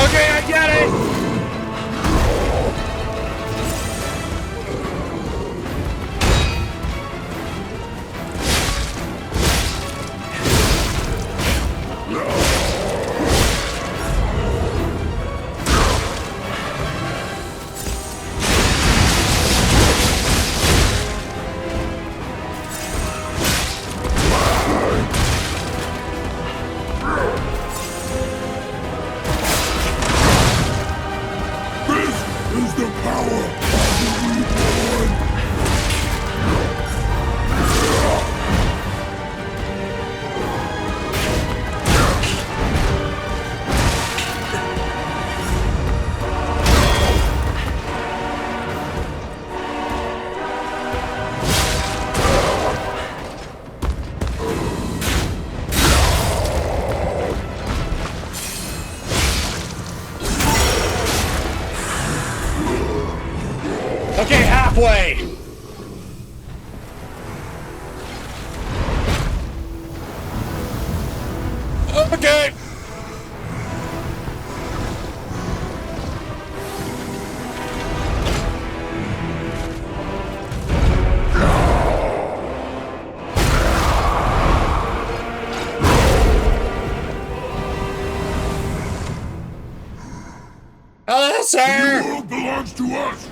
Okay, I get it! Is the power of the reborn. Okay, halfway! Okay! Hello, sir! The world belongs to us.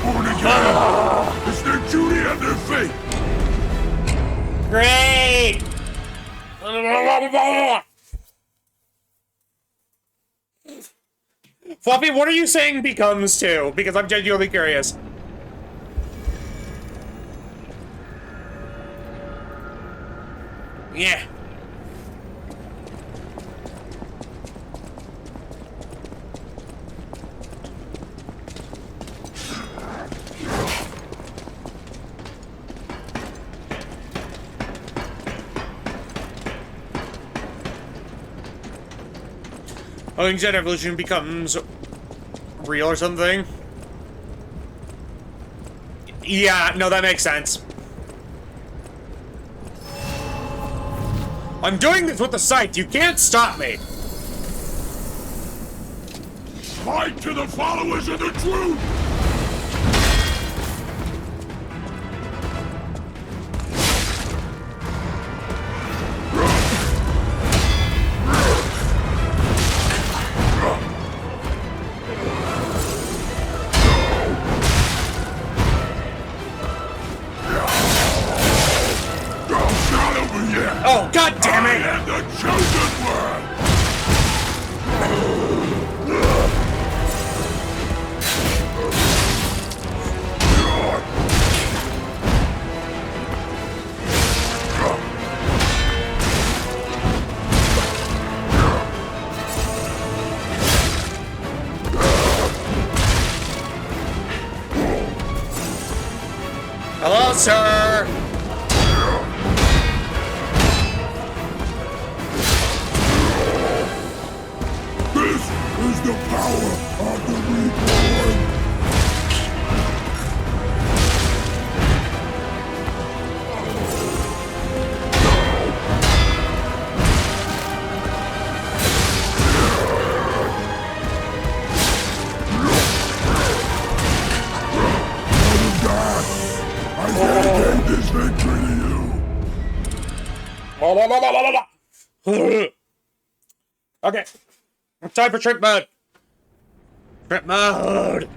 Born again. It's their duty and their fate. Great! Fluffy, what are you saying becomes to? Because I'm genuinely curious. Yeah. Oh, you said evolution becomes real or something? Yeah, no, that makes sense. I'm doing this with the sight. You can't stop me. Fight to the followers of the truth! Oh, god damn it! I am the chosen one! Hello, sir! This is the power of the reborn! I dedicate this victory to you. Okay. Time for trip mode. Trip mode.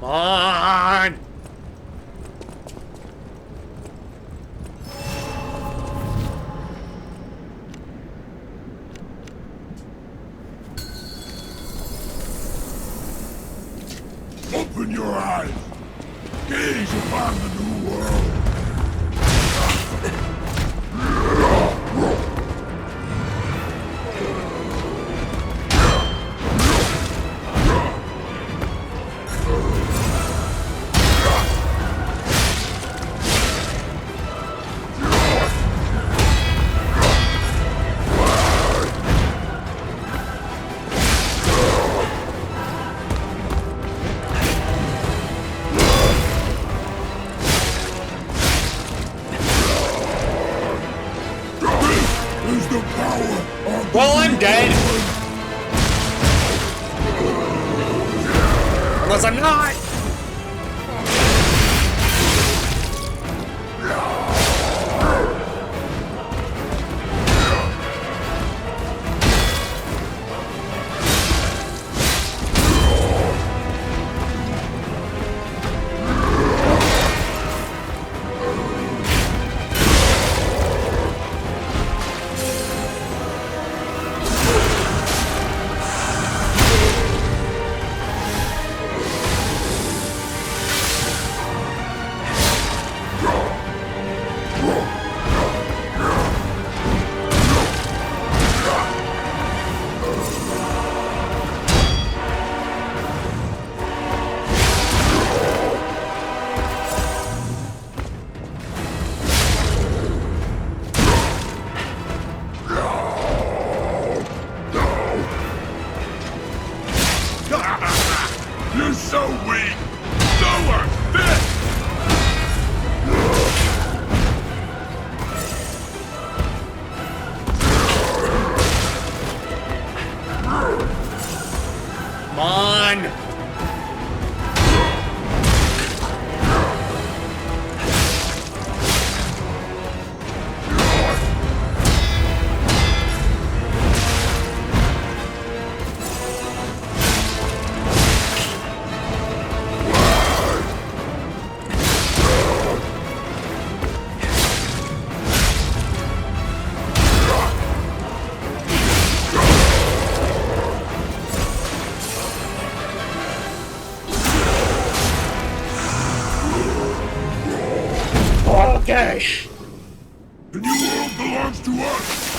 Come on! Open your eyes. Gaze upon the new world. Well, I'm dead. Unless I'm not. You're so weak! So unfit! Come on! Okay. The new world belongs to us.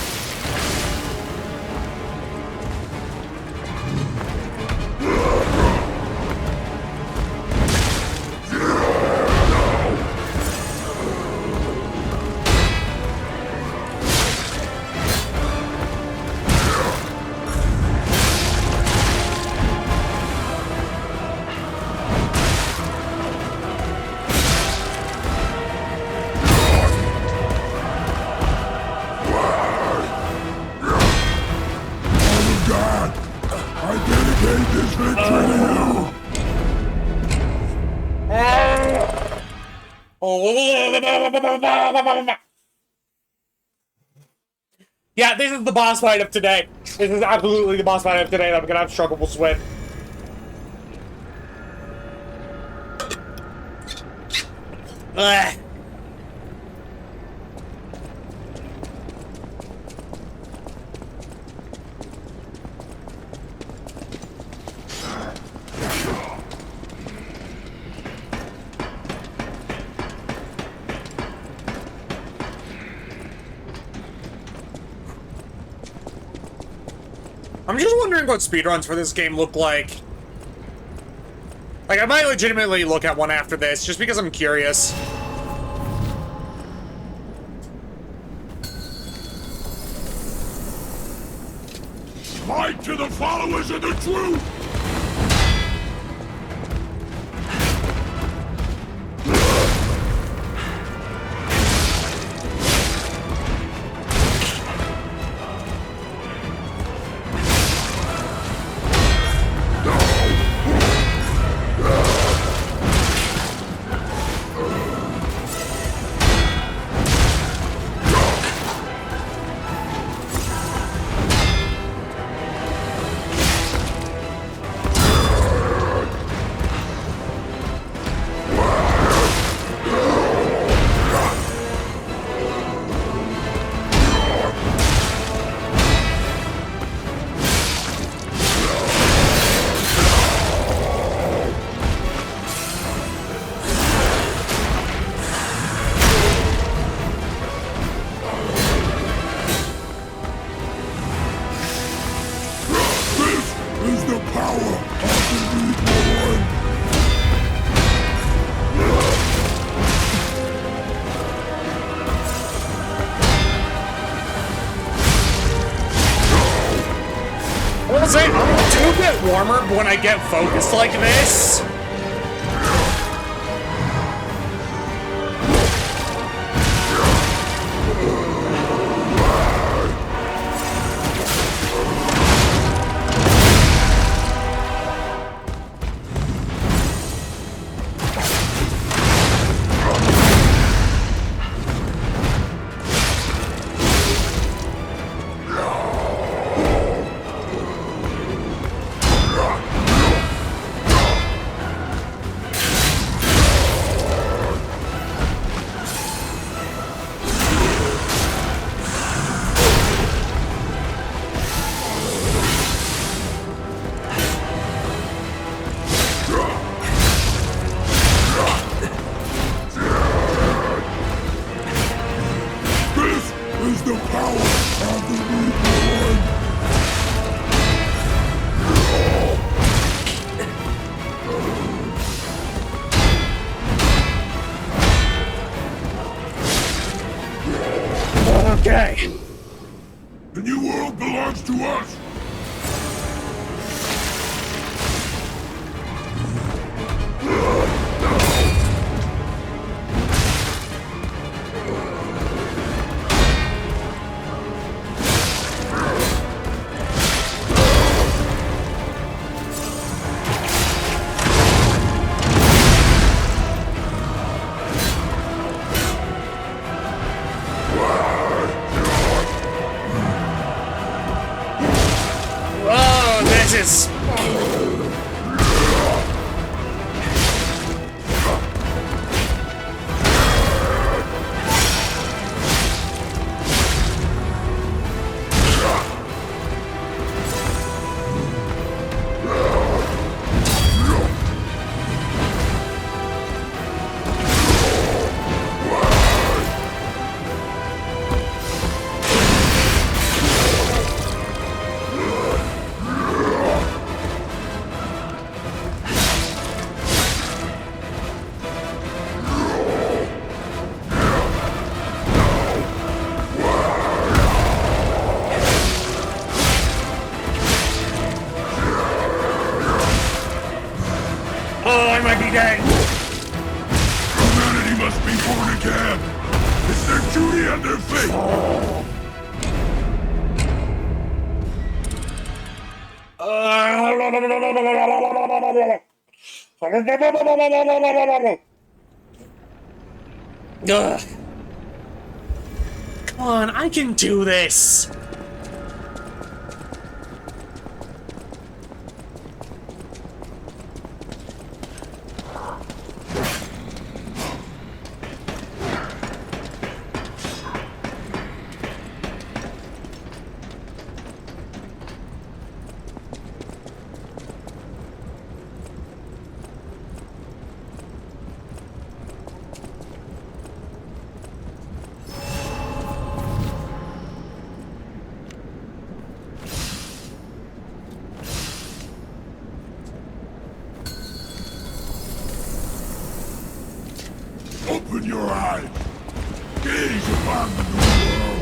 Yeah, this is the boss fight of today. This is absolutely the boss fight of today that I'm gonna have struggles with. Ugh. I'm just wondering what speedruns for this game look like. Like, I might legitimately look at one after this, just because I'm curious. Fight to the followers of the truth! Do get warmer when I get focused like this. Okay. The new world belongs to us. Oh, I might be dead. Humanity must be born again. It's their duty and their fate. Ugh. Come on, I can do this. Open your eyes. Gaze upon the new world.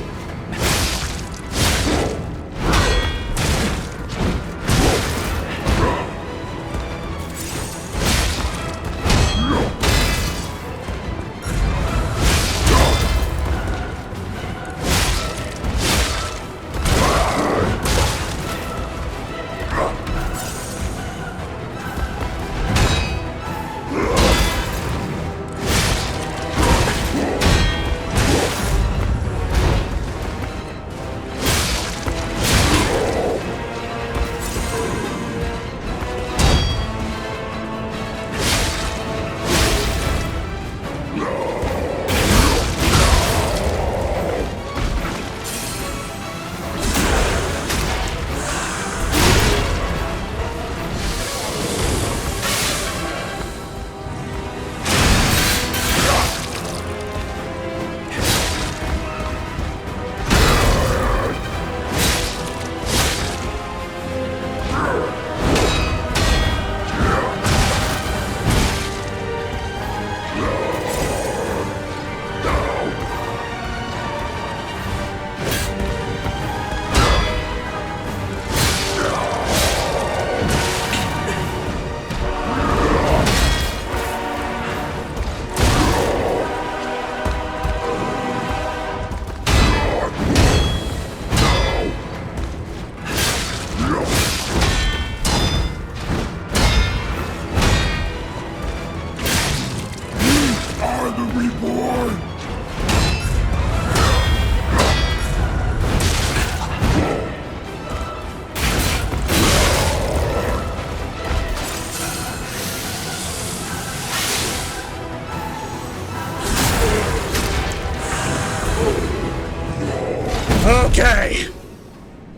Okay.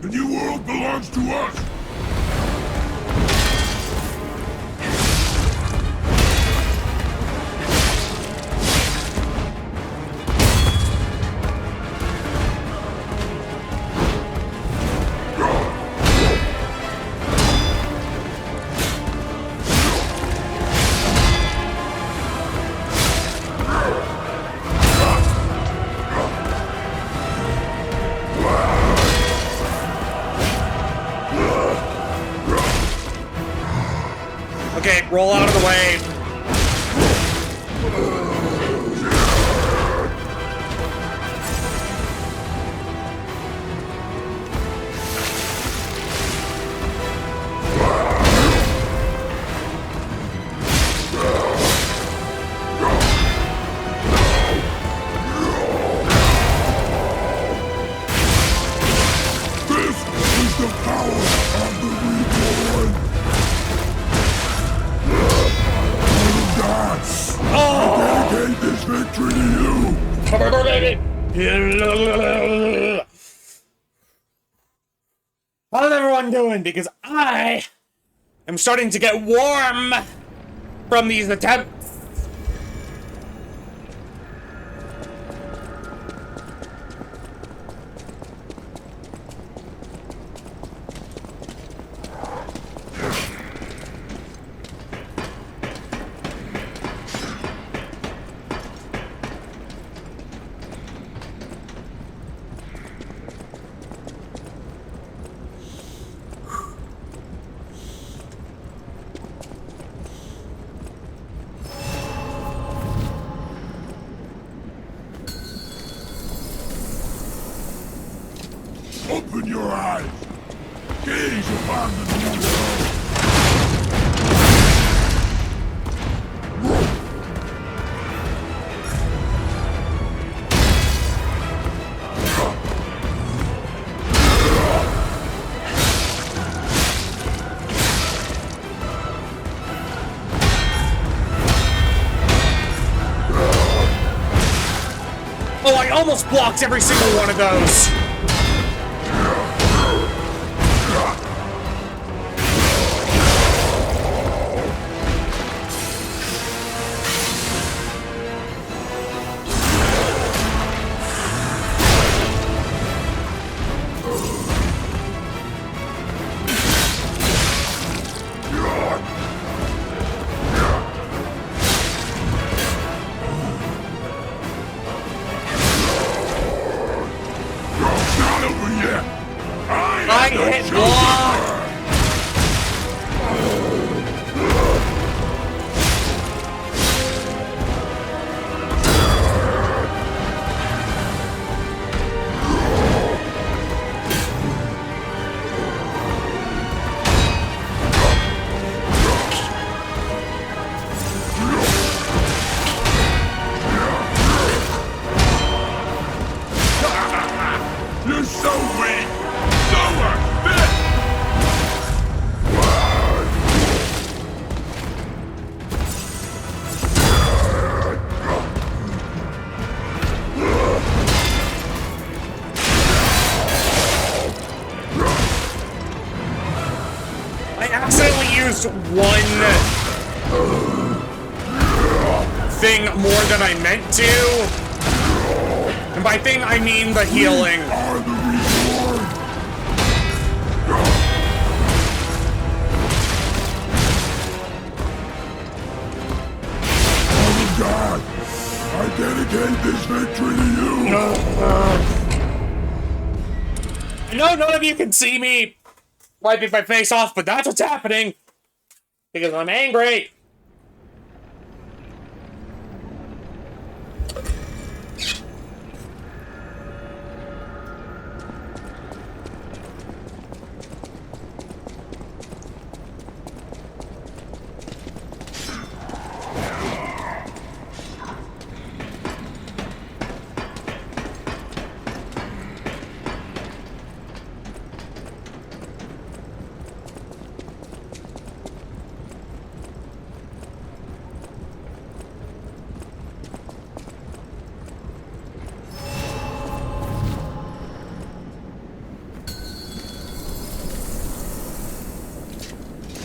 The new world belongs to us. Okay, roll out of the way. This is the power of the reborn. Gods, I dedicate this victory to you. How's everyone doing? Because I am starting to get warm from these attempts. upon the new world. Oh, I almost blocked every single one of those. I hit block! You're so weak! Lower! This! I accidentally used one thing more than I meant to. And by thing, I mean the healing. Father God, I dedicate this victory to you. I know none of you can see me wiping my face off, but that's what's happening. Because I'm angry.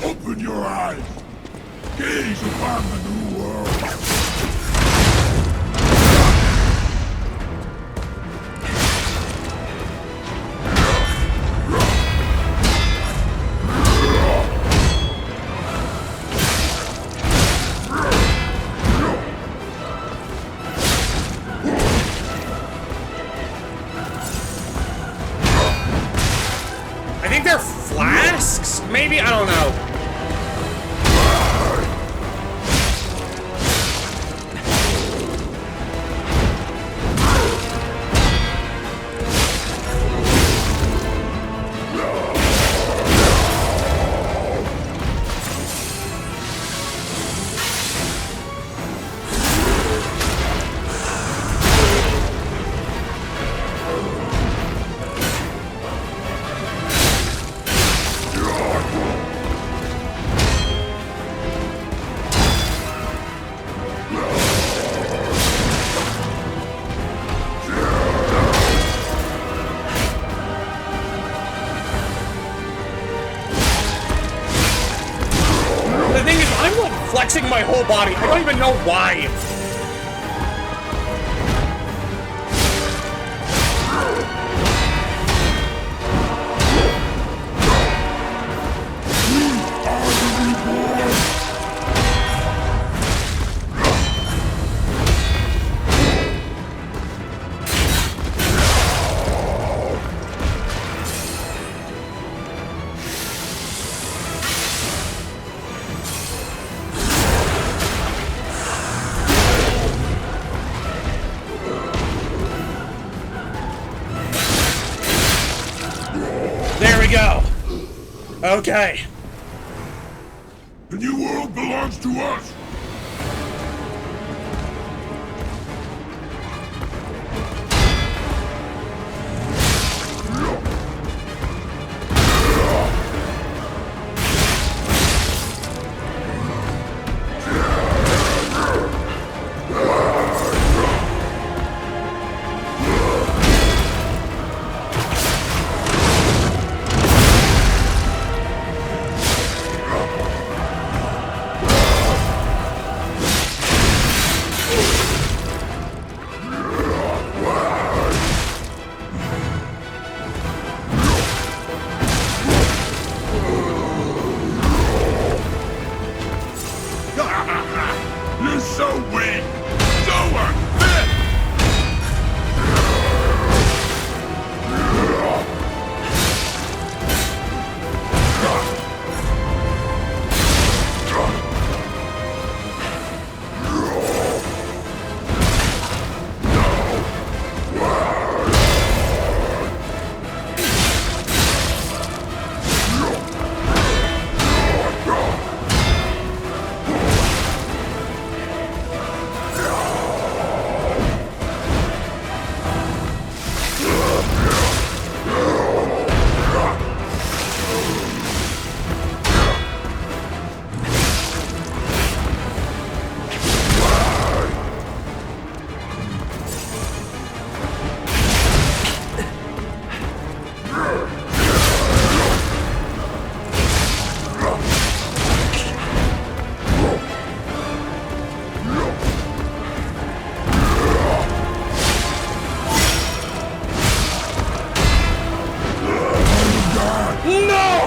Open your eyes. Gaze upon the new world. I think they're flasks? Maybe? I don't know. The thing is, I'm like flexing my whole body. I don't even know why. Okay. The new world belongs to us. You're so weak, so unfit.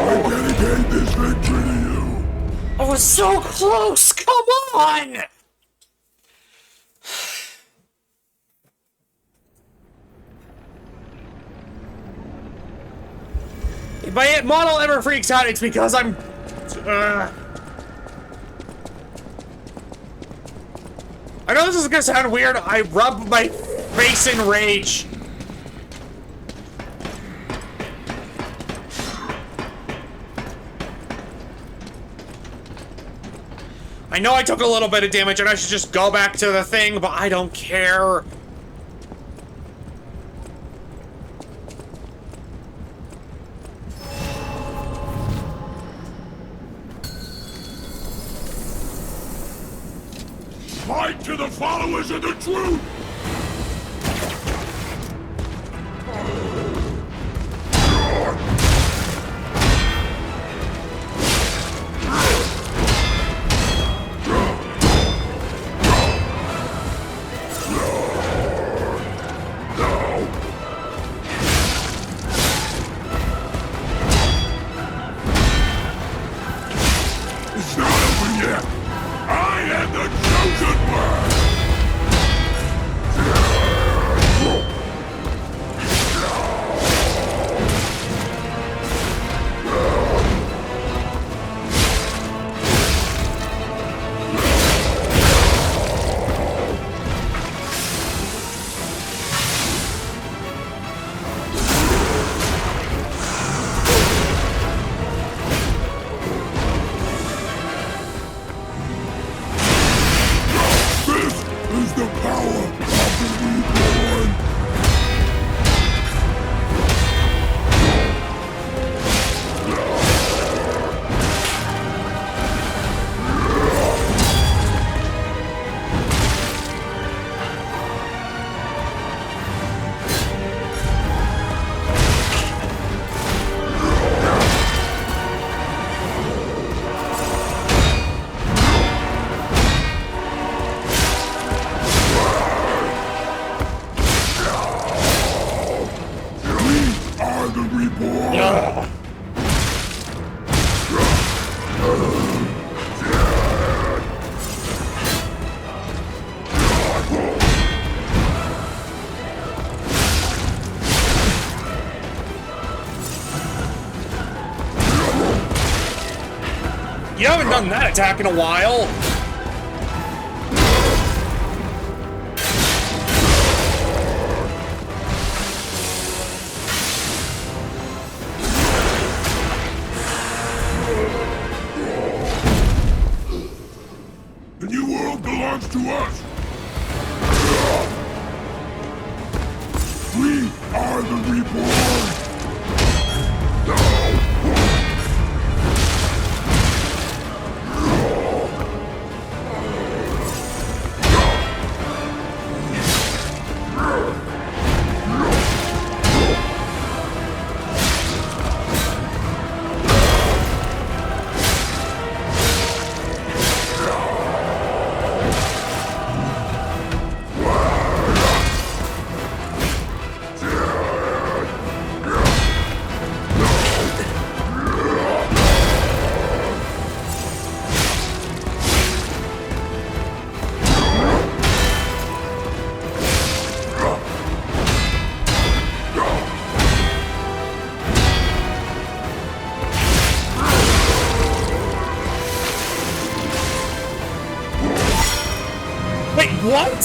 I dedicate this victory to you. I was so close! Come on! If my model ever freaks out, it's because I'm... I know this is gonna sound weird. I rub my face in rage. I know I took a little bit of damage and I should just go back to the thing, but I don't care. Fight to the followers of the truth! It's not over yet! I am the chosen one! Is the power of the reborn! Are the reborn! You haven't done that attack in a while. The new world belongs to us. We are the reborn. Wait, what?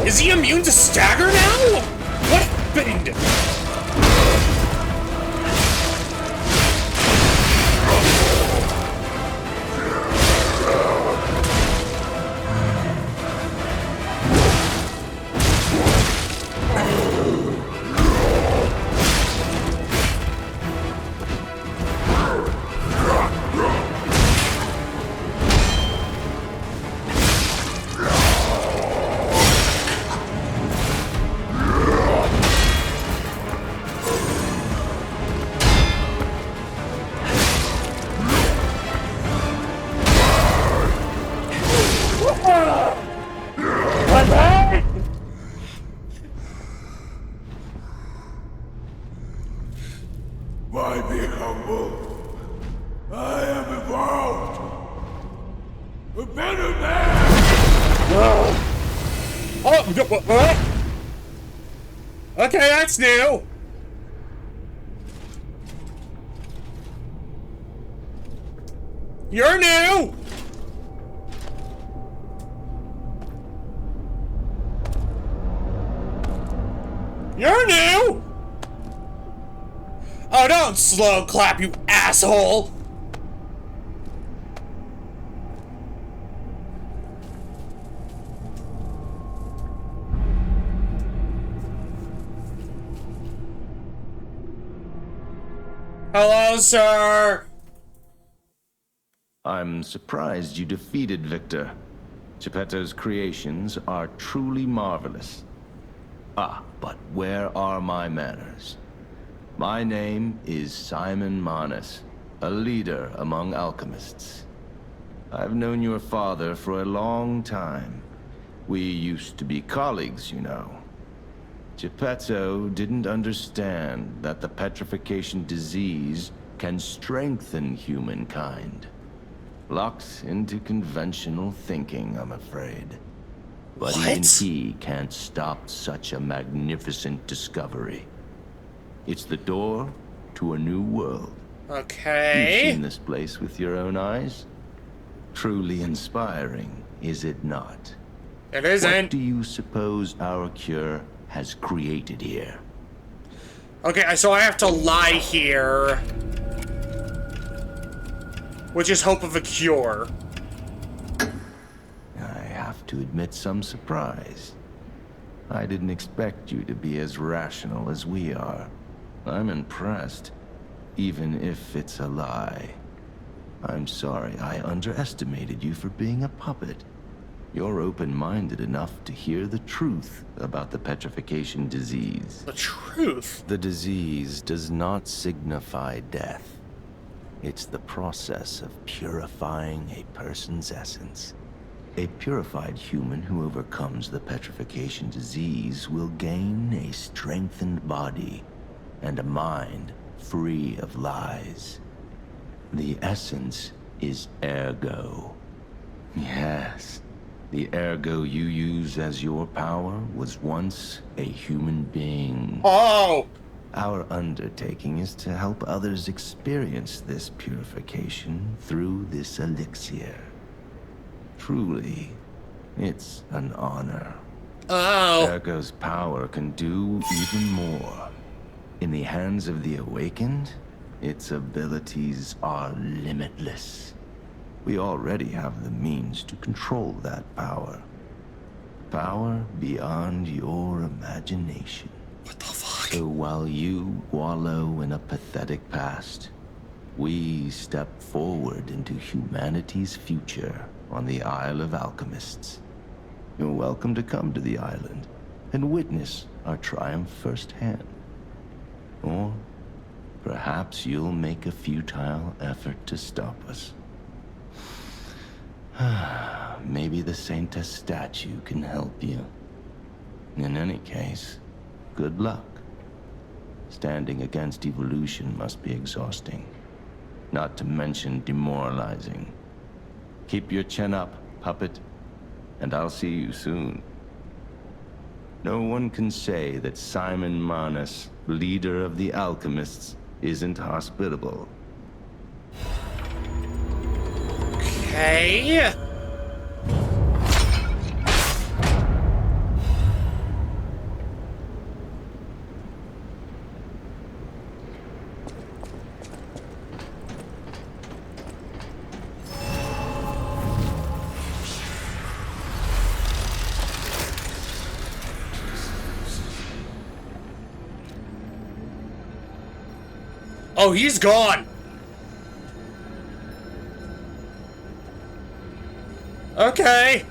Is he immune to stagger now? What happened? Why be humble? I am evolved. A better man. Oh, what? Okay, that's new. You're new. You're new. Oh, don't slow clap, you asshole. Hello, sir. I'm surprised you defeated Victor. Geppetto's creations are truly marvelous. Ah, but where are my manners? My name is Simon Manus, a leader among alchemists. I've known your father for a long time. We used to be colleagues, you know. Geppetto didn't understand that the petrification disease can strengthen humankind. Locked into conventional thinking, I'm afraid. But even he can't stop such a magnificent discovery. It's the door to a new world. Okay. You've seen this place with your own eyes. Truly inspiring, is it not? It isn't. What do you suppose our cure has created here? Okay, so I have to lie here. Which is hope of a cure. I have to admit some surprise. I didn't expect you to be as rational as we are. I'm impressed, even if it's a lie. I'm sorry I underestimated you for being a puppet. You're open-minded enough to hear the truth about the petrification disease. The truth? The disease does not signify death. It's the process of purifying a person's essence. A purified human who overcomes the petrification disease will gain a strengthened body and a mind free of lies. The essence is Ergo. Yes, the Ergo you use as your power was once a human being. Oh! Our undertaking is to help others experience this purification through this elixir. Truly, it's an honor. Oh. Ergo's power can do even more. In the hands of the awakened, Its abilities are limitless. We already have the means to control that power. Power beyond your imagination. What the fuck? So while you wallow in a pathetic past, we step forward into humanity's future on the Isle of Alchemists. You're welcome to come to the island and witness our triumph firsthand. Or perhaps you'll make a futile effort to stop us. Maybe the Saintess statue can help you. In any case, good luck. Standing against evolution must be exhausting, not to mention demoralizing. Keep your chin up, puppet, and I'll see you soon. No one can say that Simon Manus, leader of the alchemists, isn't hospitable. Okay. Oh, he's gone. Okay.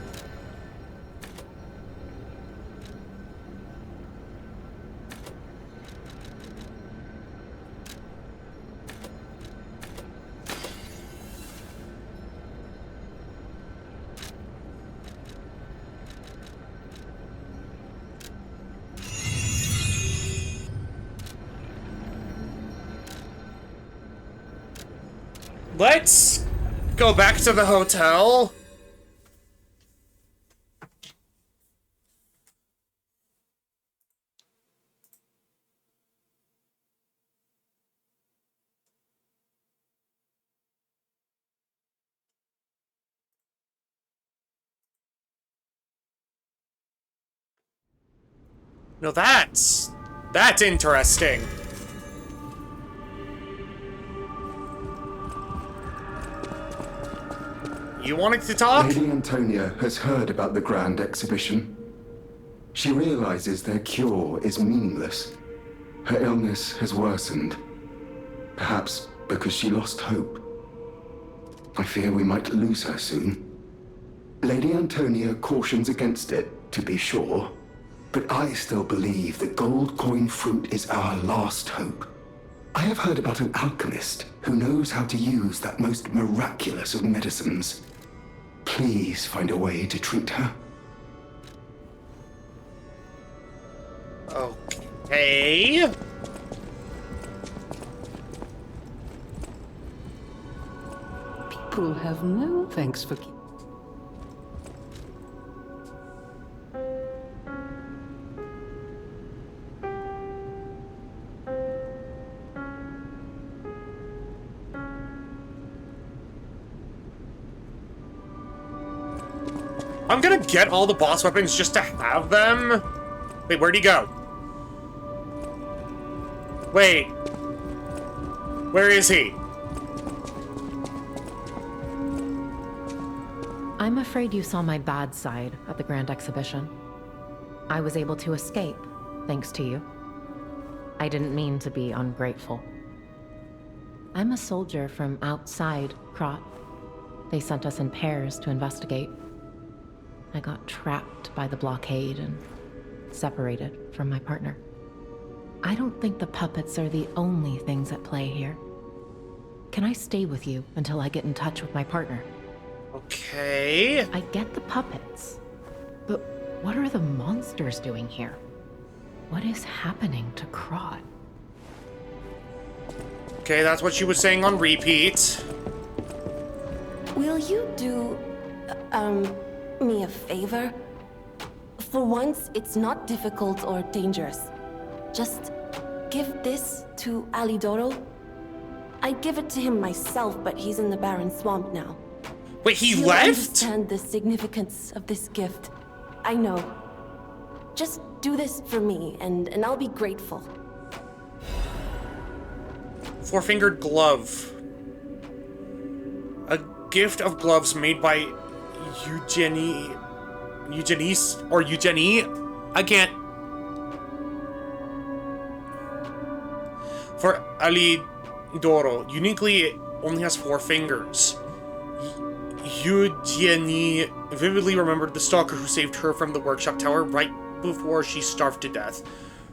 Let's go back to the hotel. No, that's interesting. You wanted to talk? Lady Antonia has heard about the Grand Exhibition. She realizes their cure is meaningless. Her illness has worsened. Perhaps because she lost hope. I fear we might lose her soon. Lady Antonia cautions against it, to be sure. But I still believe the gold coin fruit is our last hope. I have heard about an alchemist who knows how to use that most miraculous of medicines. Please find a way to treat her. Okay. People have no thanks for keeping. I'm gonna get all the boss weapons just to have them. Wait, where'd he go? Wait. Where is he? I'm afraid you saw my bad side at the Grand Exhibition. I was able to escape, thanks to you. I didn't mean to be ungrateful. I'm a soldier from outside Krot. They sent us in pairs to investigate. I got trapped by the blockade and separated from my partner. I don't think the puppets are the only things at play here. Can I stay with you until I get in touch with my partner? Okay. I get the puppets, but what are the monsters doing here? What is happening to Krot? Okay, that's what she was saying on repeat. Will you do, me a favor? For once, it's not difficult or dangerous. Just give this to Alidoro. I'd give it to him myself, but he's in the barren swamp now. Wait, he He'll left? understand the significance of this gift. I know. Just do this for me, and I'll be grateful. Four-fingered glove. A gift of gloves made by Eugenie... I can't... For Alidoro. Uniquely, it only has 4 fingers. Eugenie vividly remembered the stalker who saved her from the workshop tower right before she starved to death.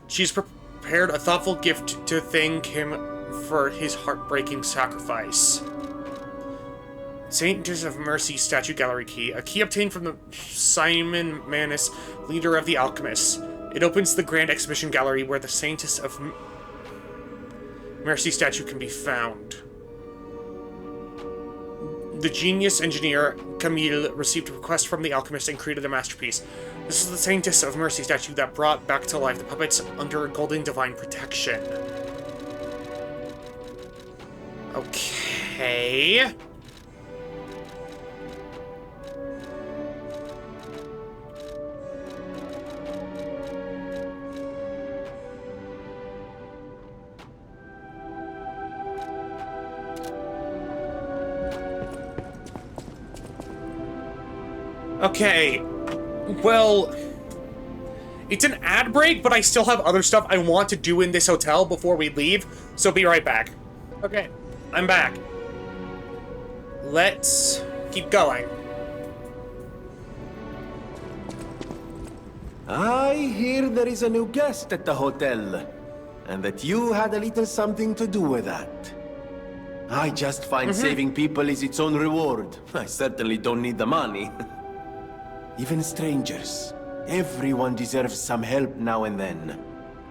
She's prepared a thoughtful gift to thank him for his heartbreaking sacrifice. Saint Joseph of Mercy statue gallery key. A key obtained from the Simon Manus, leader of the alchemists. It opens the Grand Exhibition Gallery where the Saintess of Mercy statue can be found. The genius engineer Camille received a request from the alchemist and created a masterpiece. This is the Saintess of Mercy statue that brought back to life the puppets under golden divine protection. Okay. Okay, well, it's an ad break, but I still have other stuff I want to do in this hotel before we leave, so be right back. Okay, I'm back. Let's keep going. I hear there is a new guest at the hotel, and that you had a little something to do with that. I just find saving people is its own reward. I certainly don't need the money. Even strangers. Everyone deserves some help now and then.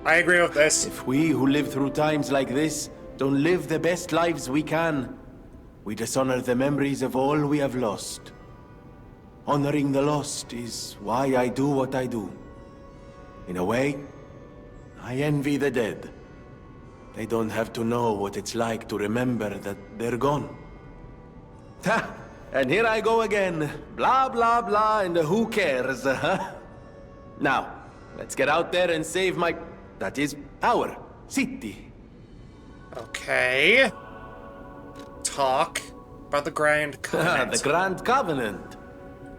I agree with this. If we who live through times like this don't live the best lives we can, we dishonor the memories of all we have lost. Honoring the lost is why I do what I do. In a way, I envy the dead. They don't have to know what it's like to remember that they're gone. Ha! And here I go again. Blah, blah, blah, and who cares, huh? Now, let's get out there and save my... that is, our city. Okay. Talk about the Grand Covenant. The Grand Covenant.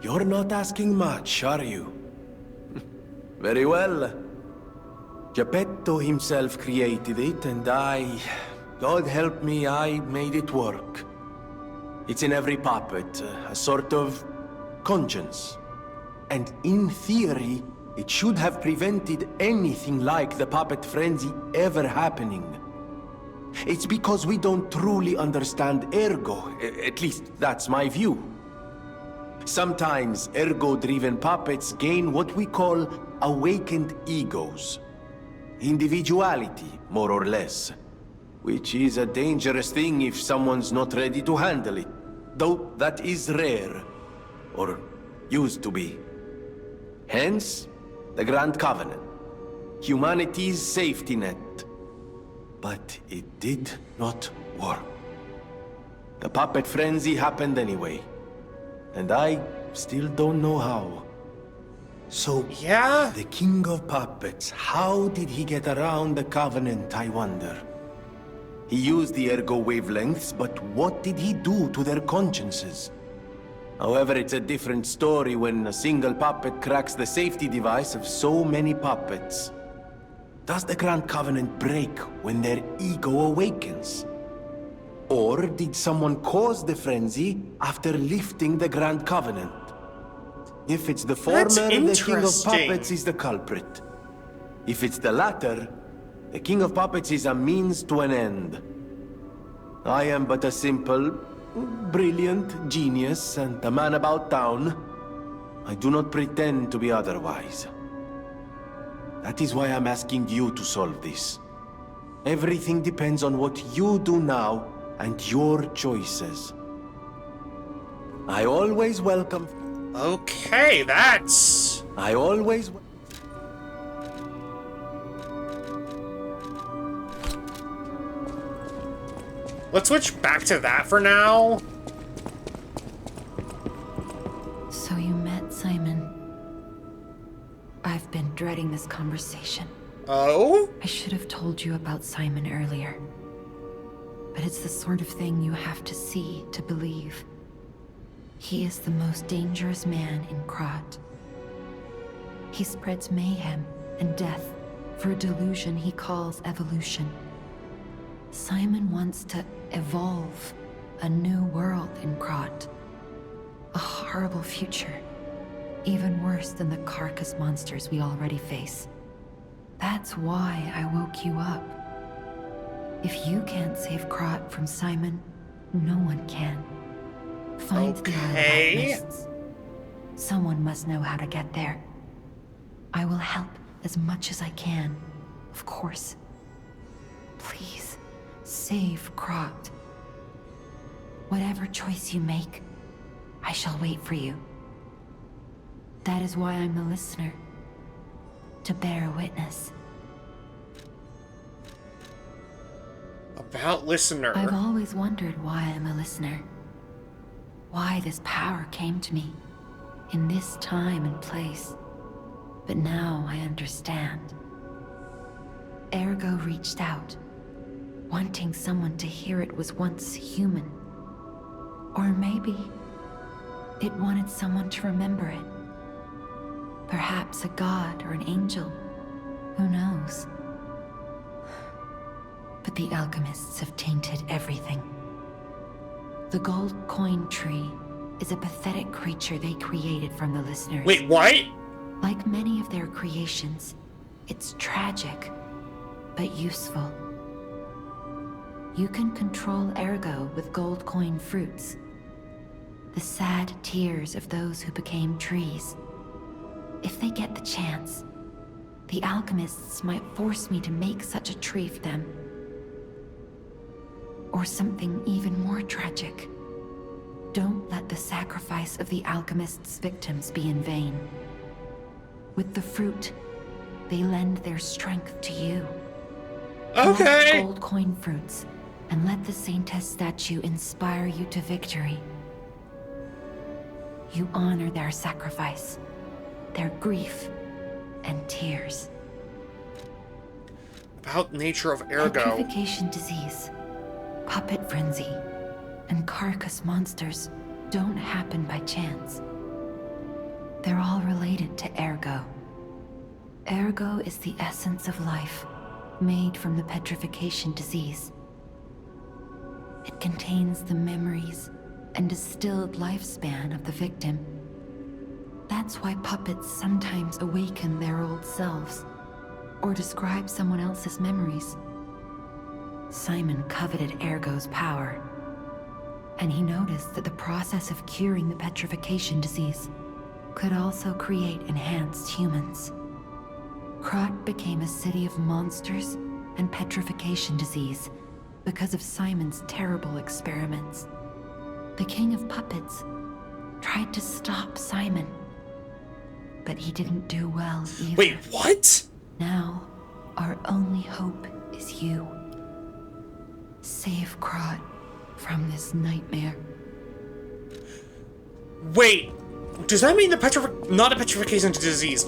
You're not asking much, are you? Very well. Geppetto himself created it, and God help me, I made it work. It's in every puppet, a sort of conscience. And in theory, it should have prevented anything like the puppet frenzy ever happening. It's because we don't truly understand Ergo, at least that's my view. Sometimes Ergo-driven puppets gain what we call awakened egos. Individuality, more or less. Which is a dangerous thing if someone's not ready to handle it. Though that is rare. Or used to be. Hence, the Grand Covenant. Humanity's safety net. But it did not work. The puppet frenzy happened anyway. And I still don't know how. So, yeah? The King of Puppets, how did he get around the Covenant, I wonder? He used the Ergo wavelengths, but what did he do to their consciences? However, it's a different story when a single puppet cracks the safety device of so many puppets. Does the Grand Covenant break when their ego awakens? Or did someone cause the frenzy after lifting the Grand Covenant? If it's the former, the King of Puppets is the culprit. If it's the latter, the King of Puppets is a means to an end. I am but a simple, brilliant genius and a man about town. I do not pretend to be otherwise. That is why I'm asking you to solve this. Everything depends on what you do now and your choices. I always welcome... Okay, that's... I always... Let's switch back to that for now. So you met Simon. I've been dreading this conversation. Oh? I should have told you about Simon earlier. but it's the sort of thing you have to see to believe. He is the most dangerous man in Krat. He spreads mayhem and death for a delusion he calls evolution. Simon wants to evolve a new world in Krat. A horrible future, even worse than the carcass monsters we already face. That's why I woke you up. If you can't save Krat from Simon, no one can. Find the Isle of Mists. Someone must know how to get there. I will help as much as I can, of course. Please, save Krat. Whatever choice you make, I shall wait for you. That is why I'm the listener, to bear witness. About listener. I've always wondered why I'm a listener. Why this power came to me, in this time and place. But now I understand. Ergo reached out, wanting someone to hear it was once human. Or maybe it wanted someone to remember it. Perhaps a god or an angel. Who knows? But the alchemists have tainted everything. The gold coin tree is a pathetic creature they created from the listeners. Wait, what? Like many of their creations, it's tragic, but useful. You can control Ergo with gold coin fruits. The sad tears of those who became trees. If they get the chance, the alchemists might force me to make such a tree for them. Or something even more tragic. Don't let the sacrifice of the alchemists' victims be in vain. With the fruit, they lend their strength to you. Okay. Collect gold coin fruits, and let the Saintess statue inspire you to victory. You honor their sacrifice, their grief, and tears. About nature of Ergo. Petrification disease, puppet frenzy, and carcass monsters don't happen by chance. They're all related to Ergo. Ergo is the essence of life, made from the petrification disease. It contains the memories and distilled lifespan of the victim. That's why puppets sometimes awaken their old selves, or describe someone else's memories. Simon coveted Ergo's power, and he noticed that the process of curing the petrification disease could also create enhanced humans. Krat became a city of monsters and petrification disease because of Simon's terrible experiments. The King of Puppets tried to stop Simon, but he didn't do well either. Wait, what? Now, our only hope is you. Save Krat from this nightmare. Wait, does that mean not a petrification disease?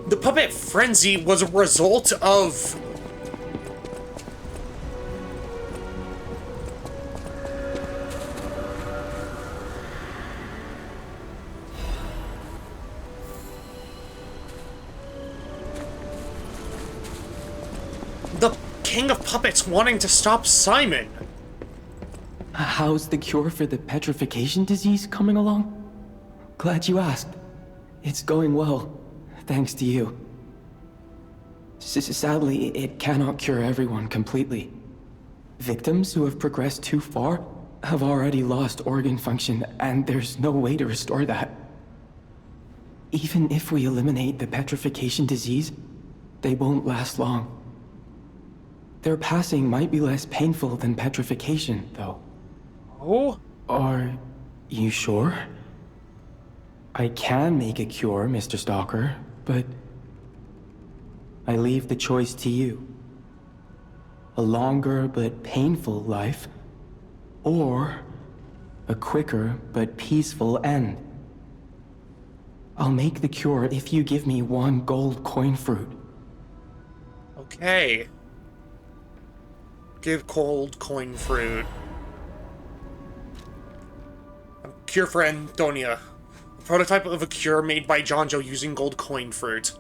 The puppet frenzy was a result of... the King of Puppets wanting to stop Simon. How's the cure for the petrification disease coming along? Glad you asked. It's going well, thanks to you. Sadly, it cannot cure everyone completely. Victims who have progressed too far have already lost organ function, and there's no way to restore that. Even if we eliminate the petrification disease, they won't last long. Their passing might be less painful than petrification, though. Oh? Are you sure? I can make a cure, Mr. Stalker, but I leave the choice to you. A longer but painful life, or a quicker but peaceful end. I'll make the cure if you give me one gold coin fruit. Okay. Give cold coin fruit. A cure for Antonia. A prototype of a cure made by Jonjo using gold coin fruit.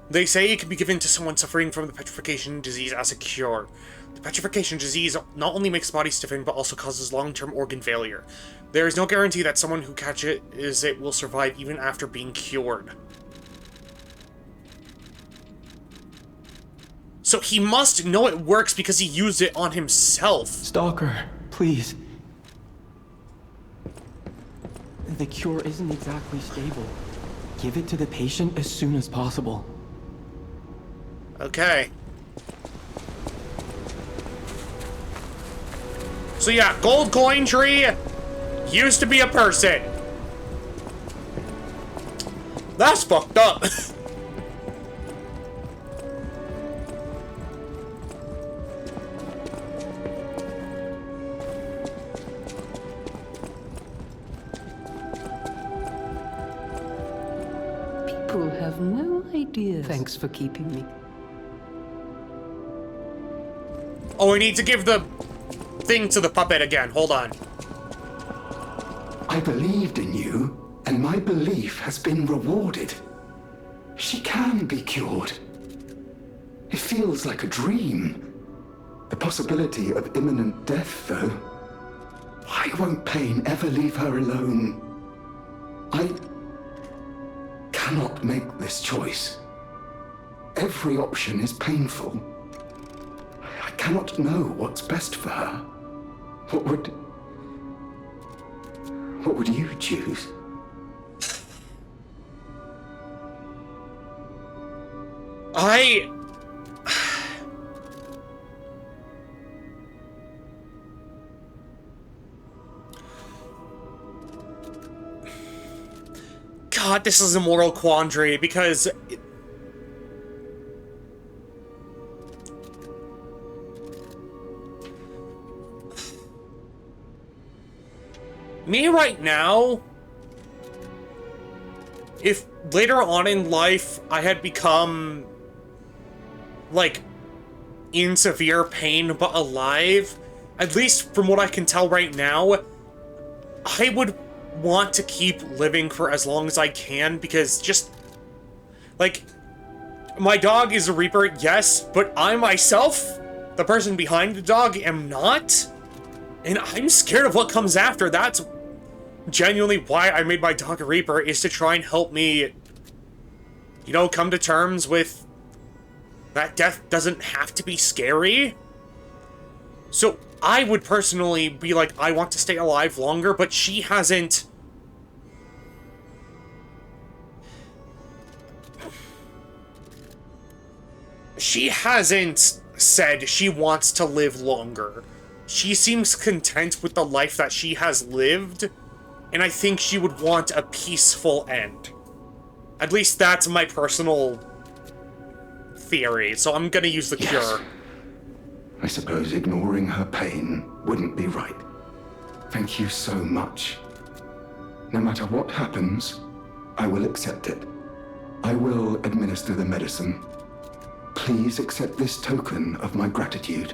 They say it can be given to someone suffering from the petrification disease as a cure. The petrification disease not only makes the body stiffen, but also causes long-term organ failure. There is no guarantee that someone who catches it will survive even after being cured. So he must know it works because he used it on himself. Stalker, please. The cure isn't exactly stable. Give it to the patient as soon as possible. Okay. So yeah, gold coin tree used to be a person. That's fucked up. People have no idea. Thanks for keeping me. Oh, we need to give the thing to the puppet again. Hold on. I believed in you, and my belief has been rewarded. She can be cured. It feels like a dream. The possibility of imminent death, though. Why won't pain ever leave her alone? I cannot make this choice. Every option is painful. I cannot know what's best for her. What would you choose? God, this is a moral quandary because me right now, if later on in life I had become, like, in severe pain but alive, at least from what I can tell right now, I would want to keep living for as long as I can, because just, like, my dog is a Reaper, yes, but I myself, the person behind the dog, am not, and I'm scared of what comes after. That's genuinely why I made my dog a Reaper, is to try and help me, you know, come to terms with that death doesn't have to be scary. So I would personally be like, I want to stay alive longer, but she hasn't. She hasn't said she wants to live longer. She seems content with the life that she has lived, and I think she would want a peaceful end. At least that's my personal theory, so I'm gonna use the cure. I suppose ignoring her pain wouldn't be right. Thank you so much. No matter what happens, I will accept it. I will administer the medicine. Please accept this token of my gratitude.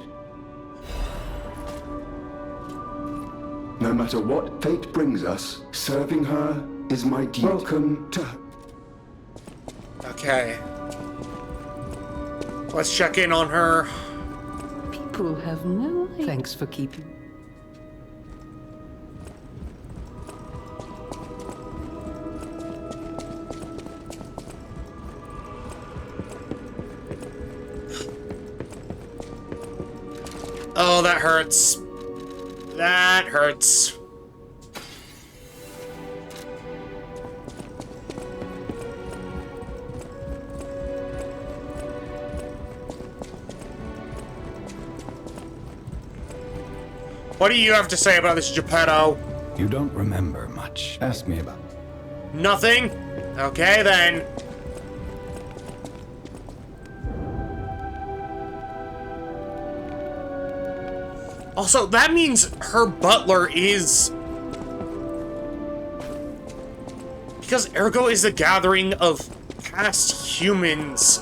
No matter what fate brings us, serving her is my duty. Welcome to her. Okay. Let's check in on her. People have no idea. Thanks for keeping. Oh, that hurts. That hurts. What do you have to say about this, Geppetto? You don't remember much. Ask me about it. Nothing? Okay, then. Also, that means her butler is... Because Ergo is a gathering of past humans.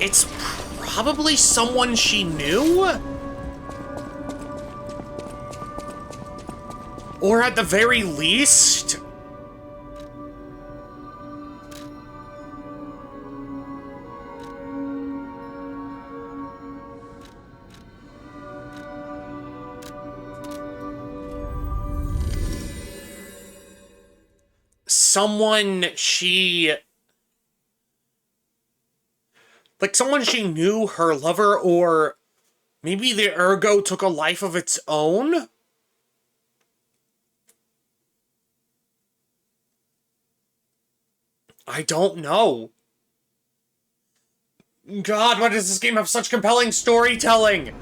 It's probably someone she knew? Or at the very least... someone she... like, someone she knew, her lover, or maybe the Ergo took a life of its own? I don't know. God, why does this game have such compelling storytelling?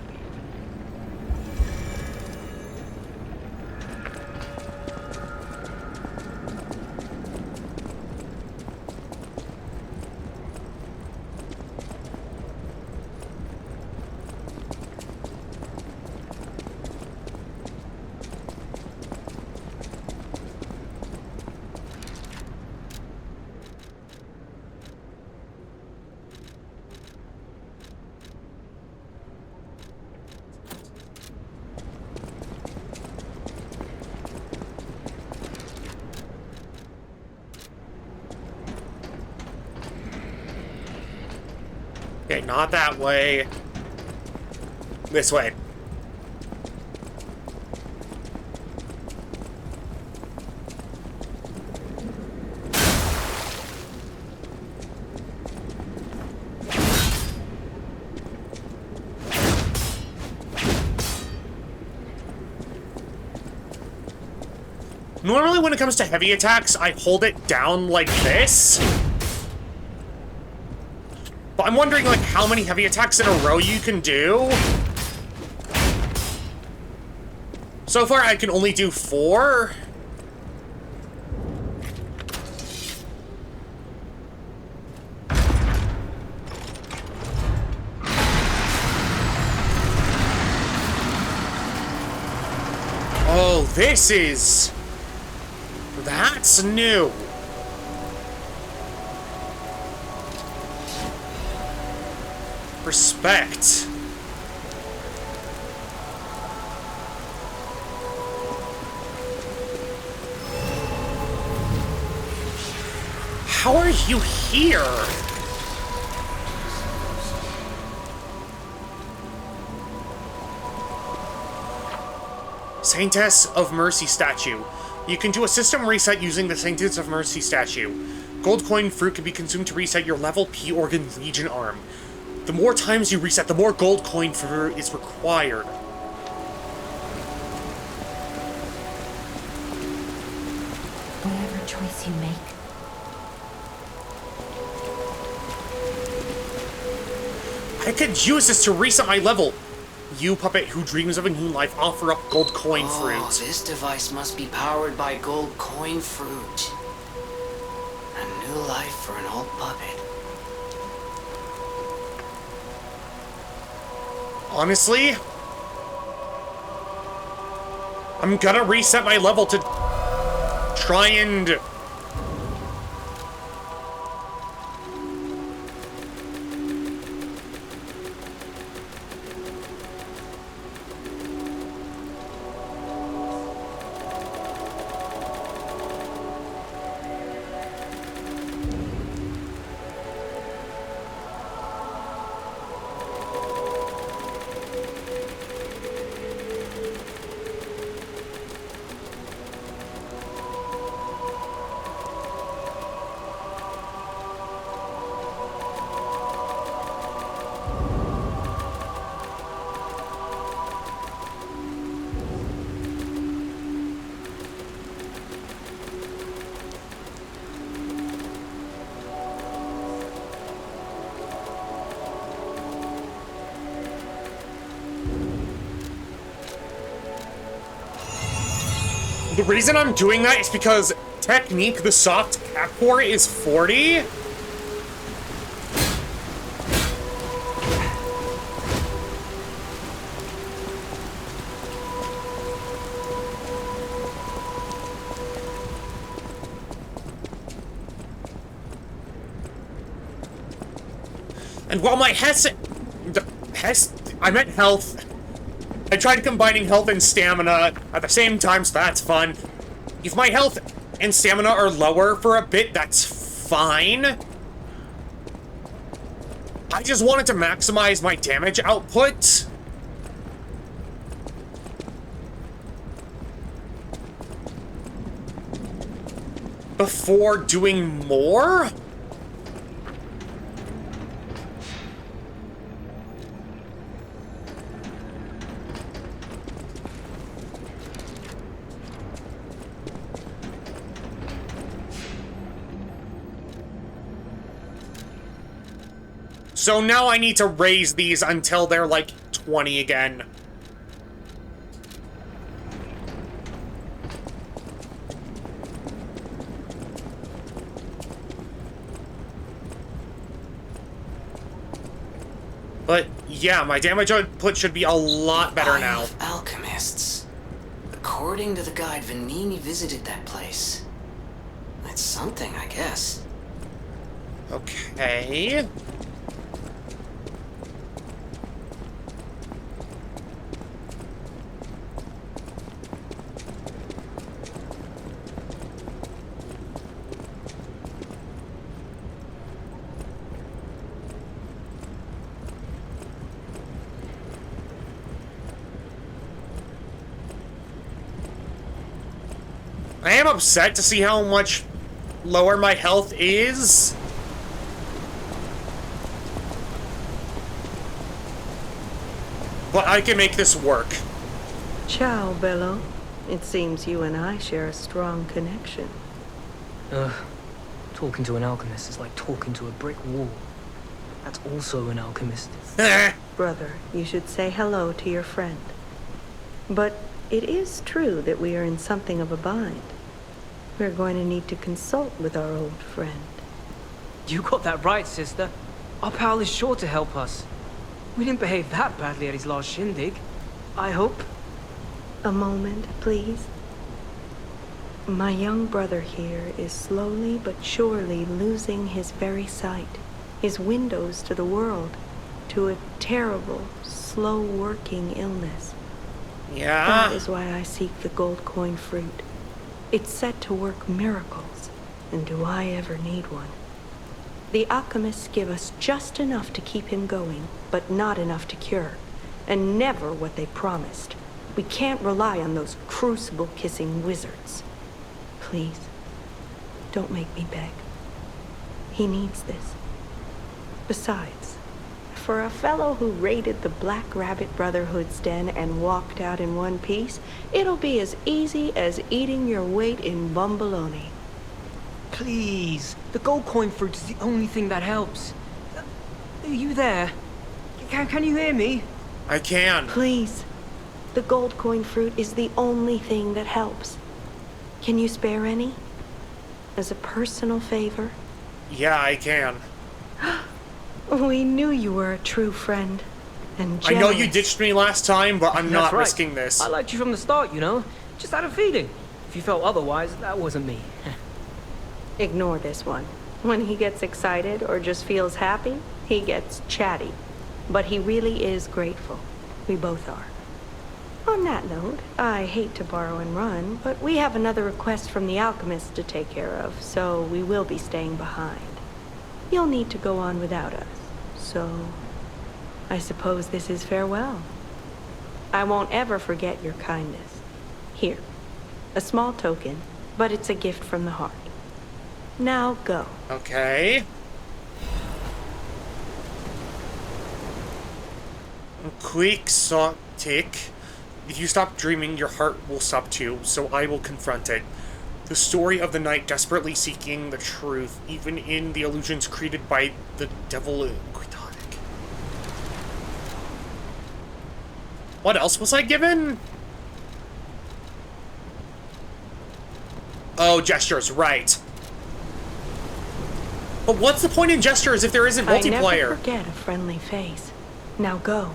Okay, not that way. This way. Normally when it comes to heavy attacks, I hold it down like this. But I'm wondering, like, how many heavy attacks in a row you can do? So far, I can only do 4. Oh, this is... that's new. Respect. How are you here? Saintess of Mercy statue. You can do a system reset using the Saintess of Mercy statue. Gold coin fruit can be consumed to reset your level P organ legion arm. The more times you reset, the more gold coin fruit is required. Whatever choice you make. I could use this to reset my level. You, puppet who dreams of a new life, offer up gold coin fruit. Oh, this device must be powered by gold coin fruit. A new life for an old puppet. Honestly, I'm gonna reset my level to try and... The reason I'm doing that is because technique, the soft cap core is 40. And while my I meant health. I tried combining health and stamina at the same time, so that's fun. If my health and stamina are lower for a bit, that's fine. I just wanted to maximize my damage output. Before doing more? So now I need to raise these until they're like 20 again. But yeah, my damage output should be a lot better now. Isle of Alchemists. According to the guide, Vanini visited that place. That's something, I guess. Okay. I am upset to see how much lower my health is. But I can make this work. Ciao, Bello. It seems you and I share a strong connection. Talking to an alchemist is like talking to a brick wall. That's also an alchemist. Brother, you should say hello to your friend. But it is true that we are in something of a bind. We're going to need to consult with our old friend. You got that right, sister. Our pal is sure to help us. We didn't behave that badly at his last shindig. I hope. A moment, please. My young brother here is slowly but surely losing his very sight, his windows to the world, to a terrible, slow-working illness. Yeah? That is why I seek the gold coin fruit. It's set to work miracles, and do I ever need one? The alchemists give us just enough to keep him going, but not enough to cure, and never what they promised. We can't rely on those crucible-kissing wizards. Please, don't make me beg. He needs this. Besides, for a fellow who raided the Black Rabbit Brotherhood's den and walked out in one piece, it'll be as easy as eating your weight in bumbaloni. Please, the gold coin fruit is the only thing that helps. Are you there? Can you hear me? I can. Please, the gold coin fruit is the only thing that helps. Can you spare any? As a personal favor? Yeah, I can. We knew you were a true friend. And I know you ditched me last time, but I'm not right. risking this. I liked you from the start, you know? Just had a feeling. If you felt otherwise, that wasn't me. Ignore this one. When he gets excited or just feels happy, he gets chatty. But he really is grateful. We both are. On that note, I hate to borrow and run, but we have another request from the alchemist to take care of, so we will be staying behind. You'll need to go on without us, so I suppose this is farewell. I won't ever forget your kindness. Here, a small token, but it's a gift from the heart. Now go. Okay. Quick, soft tick. If you stop dreaming, your heart will stop too, so I will confront it. The story of the night desperately seeking the truth, even in the illusions created by the devil. What else was I given? Oh, gestures, right. But what's the point in gestures if there isn't multiplayer? I never forget a friendly face. Now go.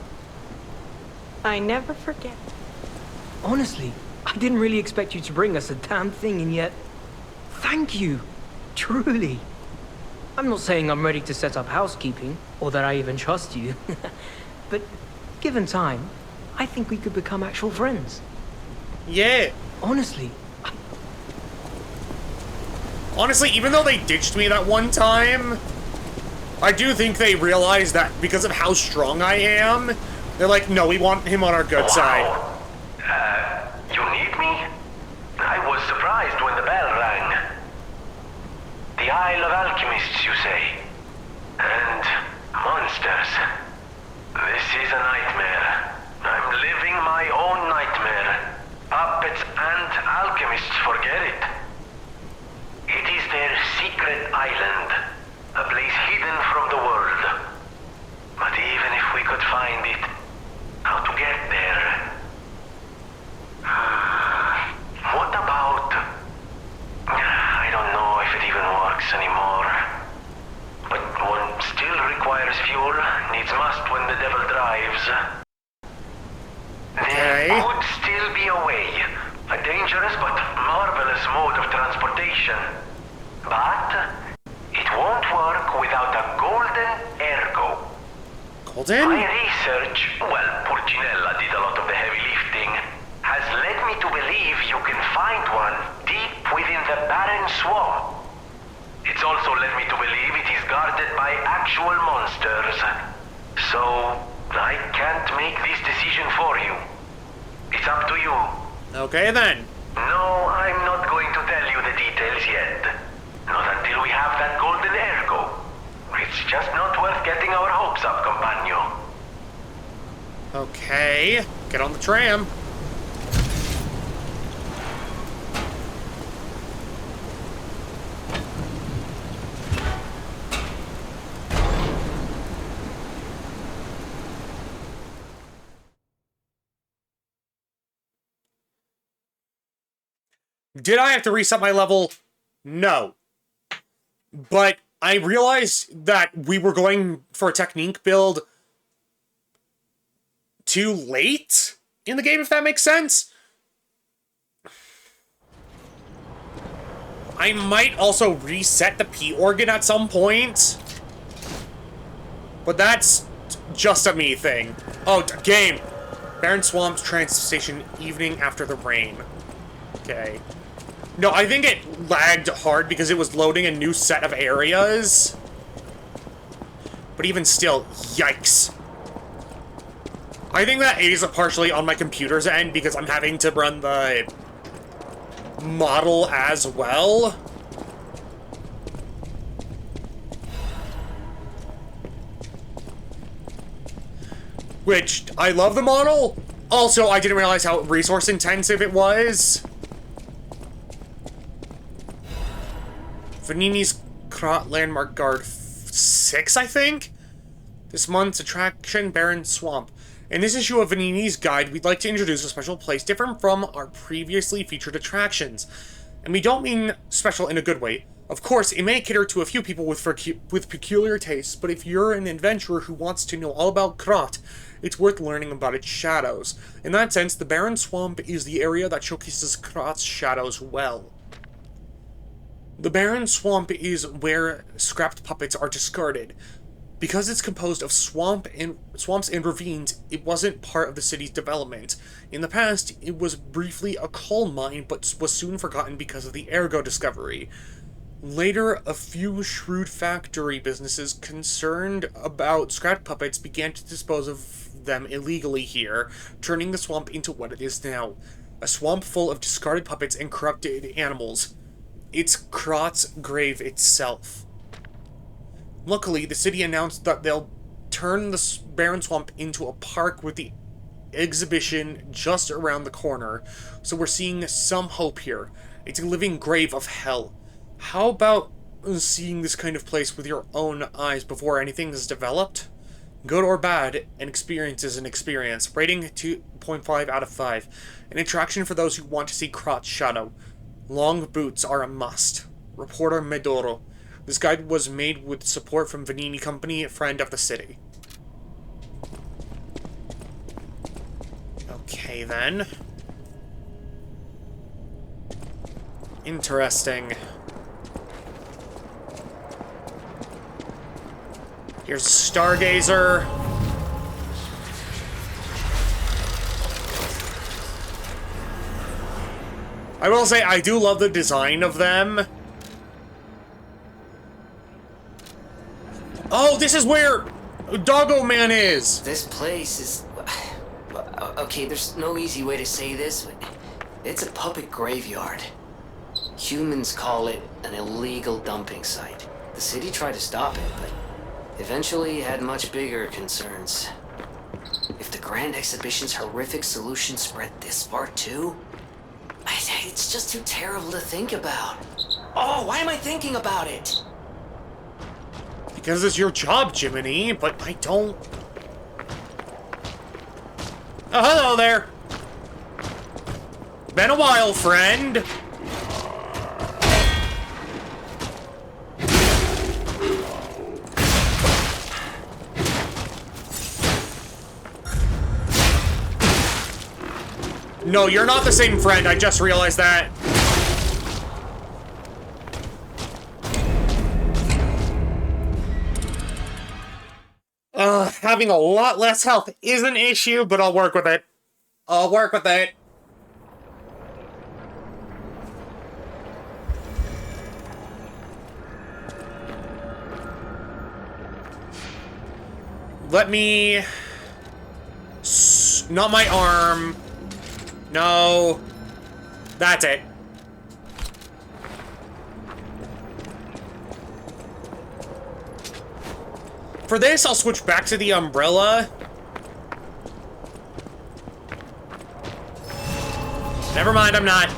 I never forget. Honestly, I didn't really expect you to bring us a damn thing, and yet... Thank you. Truly. I'm not saying I'm ready to set up housekeeping, or that I even trust you. But given time, I think we could become actual friends. Yeah. Honestly. Honestly, even though they ditched me that one time, I do think they realized that because of how strong I am, they're like, no, we want him on our good side. You need me? I was surprised when the bell rang. The Isle of Alchemists, you say? And monsters. This is a nightmare. I'm living my own nightmare. Puppets and alchemists forget it. It is their secret island, a place hidden from the world. But even if we could find it, how to get there? What about... I don't know if it even works anymore. But one still requires fuel, needs must when the devil drives. There could still be a way. A dangerous but marvelous mode of transportation. But it won't work without a golden Ergo. Golden? My research, well, Pulcinella did a lot of the heavy lifting, has led me to believe you can find one deep within the barren swamp. It's also led me to believe it is guarded by actual monsters. So, I can't make this decision for you. It's up to you. Okay, then. No, I'm not going to tell you the details yet. Not until we have that golden Ergo. It's just not worth getting our hopes up, compagno. Okay, get on the tram. Did I have to reset my level? No. But I realized that we were going for a technique build too late in the game, if that makes sense. I might also reset the P organ at some point. But that's just a me thing. Oh, game. Barren Swamp's train station evening after the rain. Okay. No, I think it lagged hard because it was loading a new set of areas. But even still, yikes. I think that is partially on my computer's end because I'm having to run the model as well. Which, I love the model. Also, I didn't realize how resource intensive it was. Vanini's Krot Landmark Guard 6, I think? This month's attraction, Barren Swamp. In this issue of Vanini's Guide, we'd like to introduce a special place different from our previously featured attractions. And we don't mean special in a good way. Of course, it may cater to a few people with peculiar tastes, but if you're an adventurer who wants to know all about Krot, it's worth learning about its shadows. In that sense, the Barren Swamp is the area that showcases Krot's shadows well. The Barren Swamp is where scrapped puppets are discarded. Because it's composed of swamps and ravines, it wasn't part of the city's development. In the past, it was briefly a coal mine, but was soon forgotten because of the Ergo discovery. Later, a few shrewd factory businesses concerned about scrapped puppets began to dispose of them illegally here, turning the swamp into what it is now. A swamp full of discarded puppets and corrupted animals. It's Krot's grave itself. Luckily, the city announced that they'll turn the Barren Swamp into a park with the exhibition just around the corner, so we're seeing some hope here. It's a living grave of hell. How about seeing this kind of place with your own eyes before anything is developed? Good or bad, an experience is an experience. Rating 2.5 out of 5. An attraction for those who want to see Krot's shadow. Long boots are a must. Reporter Medoro. This guide was made with support from Vanini Company, a friend of the city. Okay, then. Interesting. Here's a Stargazer. I will say, I do love the design of them. Oh, this is where Doggo Man is! This place is... Okay, there's no easy way to say this, but it's a puppet graveyard. Humans call it an illegal dumping site. The city tried to stop it, but eventually had much bigger concerns. If the Grand Exhibition's horrific solution spread this far too, it's just too terrible to think about. Oh, why am I thinking about it? Because it's your job, Jiminy, but I don't... Oh, hello there. Been a while, friend. No, you're not the same friend. I just realized that. Having a lot less health is an issue, but I'll work with it. I'll work with it. Let me... Not my arm. No. That's it. For this, I'll switch back to the umbrella. Never mind, I'm not.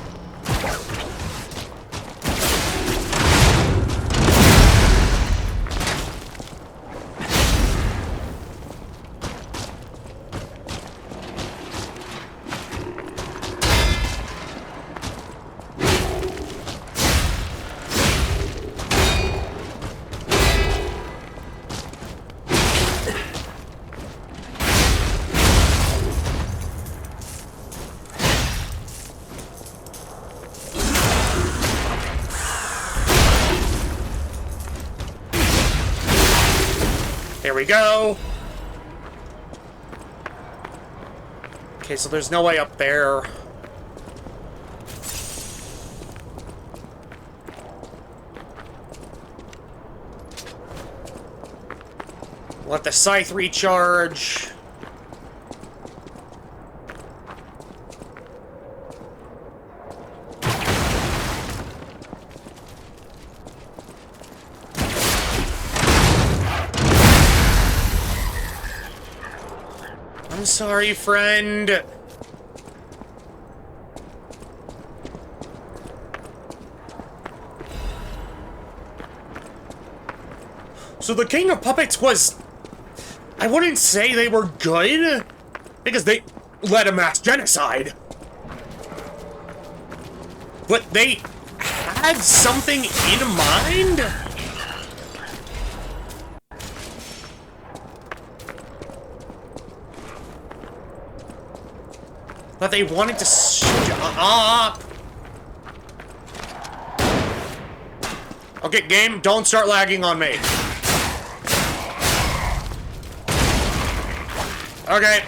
Here we go. Okay, so there's no way up there. Let the scythe recharge. I'm sorry, friend. So the King of Puppets was... I wouldn't say they were good, because they led a mass genocide. But they had something in mind? That they wanted to stop. Okay, game, don't start lagging on me. Okay.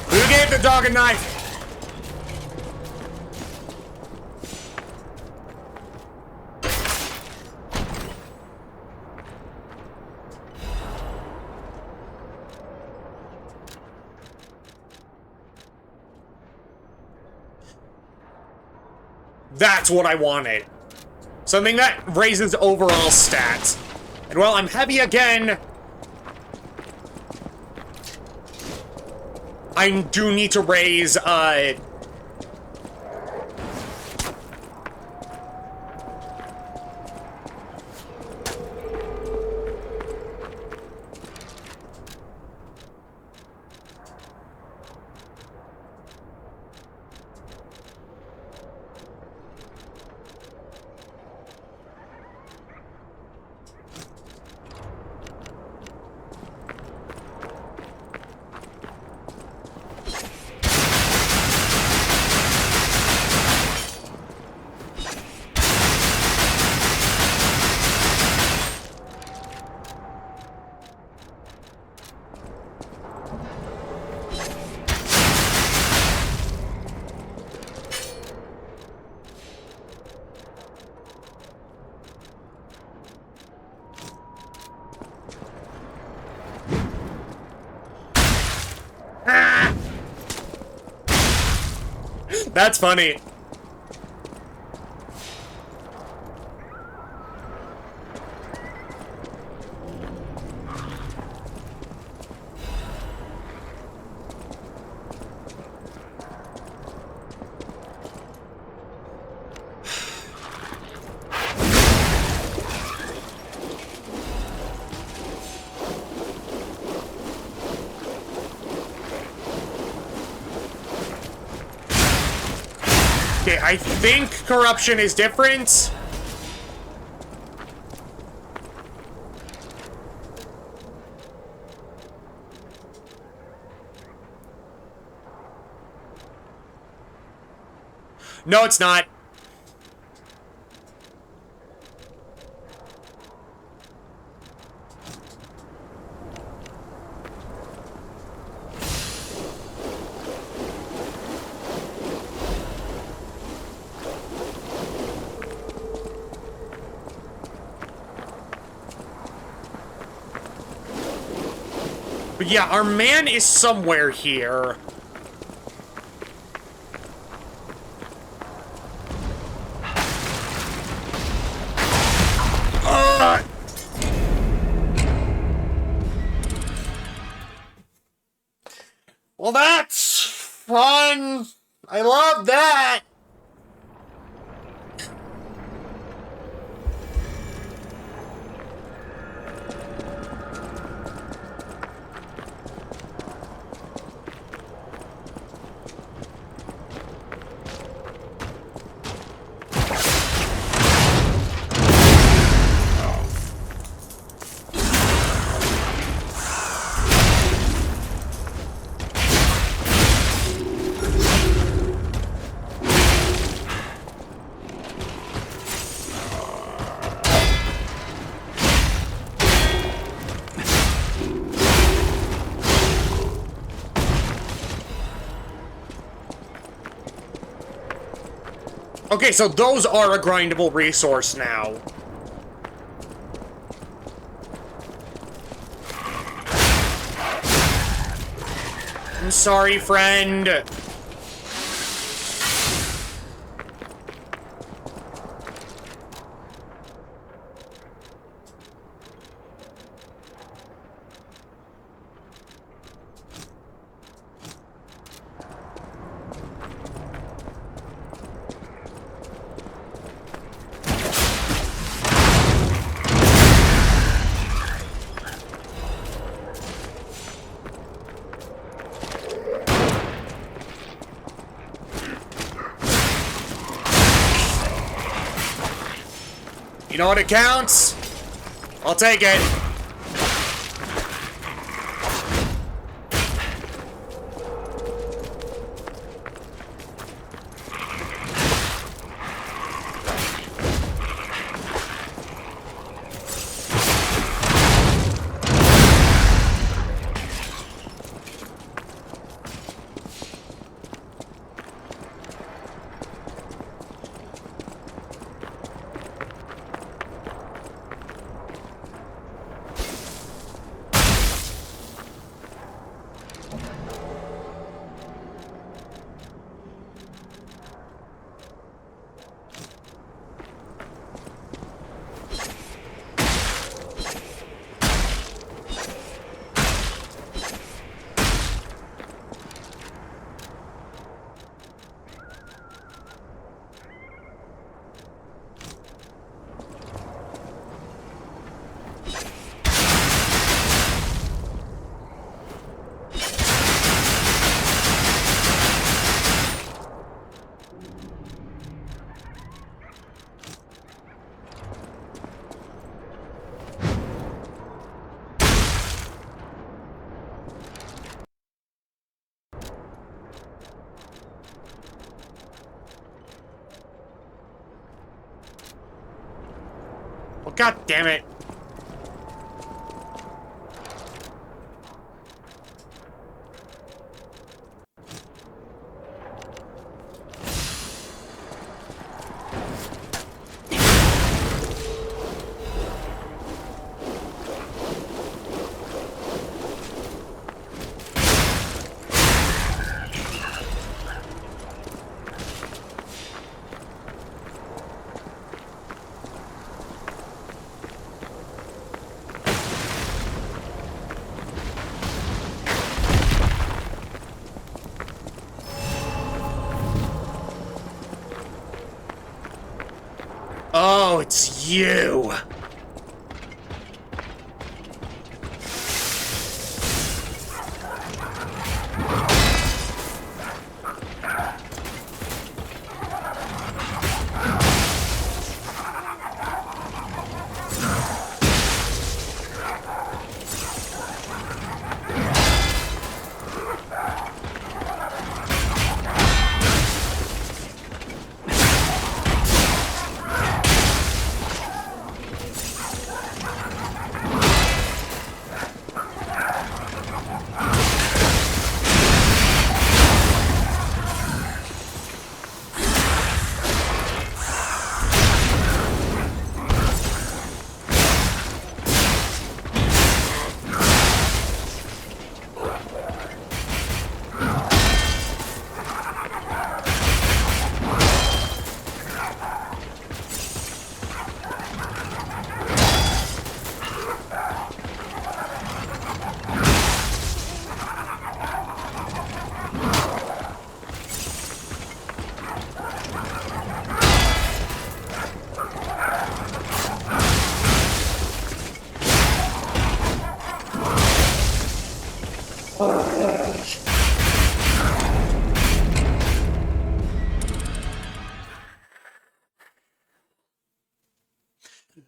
Who gave the dog a knife? That's what I wanted. Something that raises overall stats. And well, I'm heavy again. I do need to raise, That's funny. Okay, I think corruption is different. No, it's not. But yeah, our man is somewhere here. Well, that's fun. I love that. Okay, so those are a grindable resource now. I'm sorry, friend. You know what it counts? I'll take it. Well, God damn it. Oh, it's you.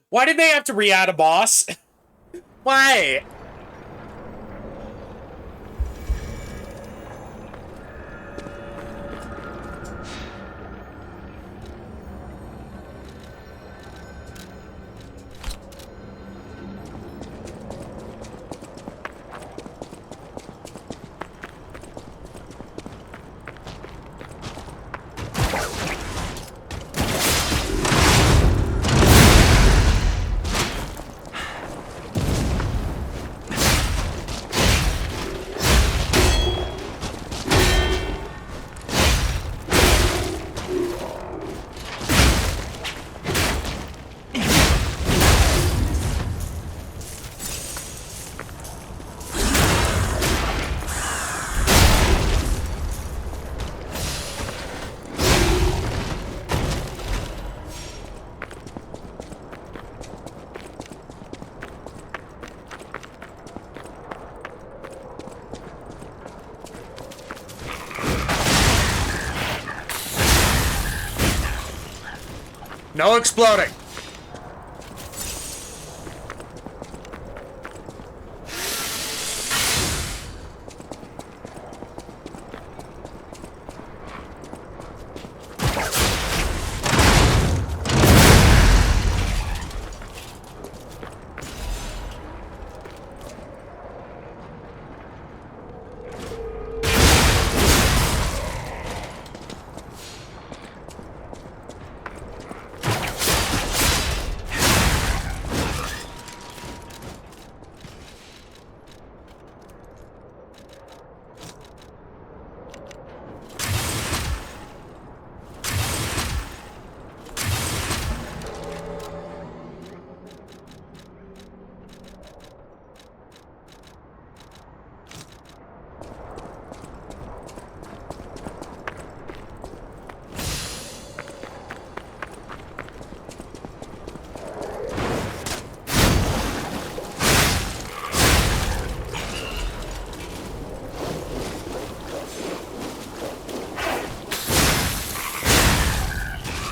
Why did they have to re-add a boss? Why? No exploding.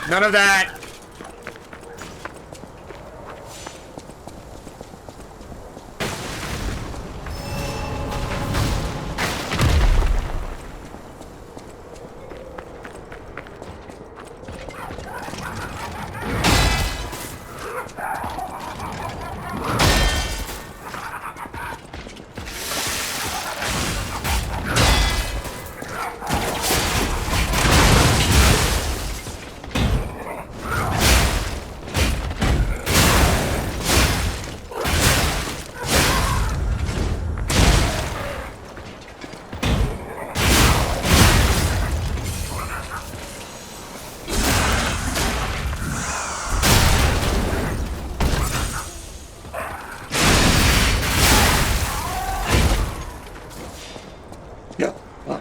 None of that.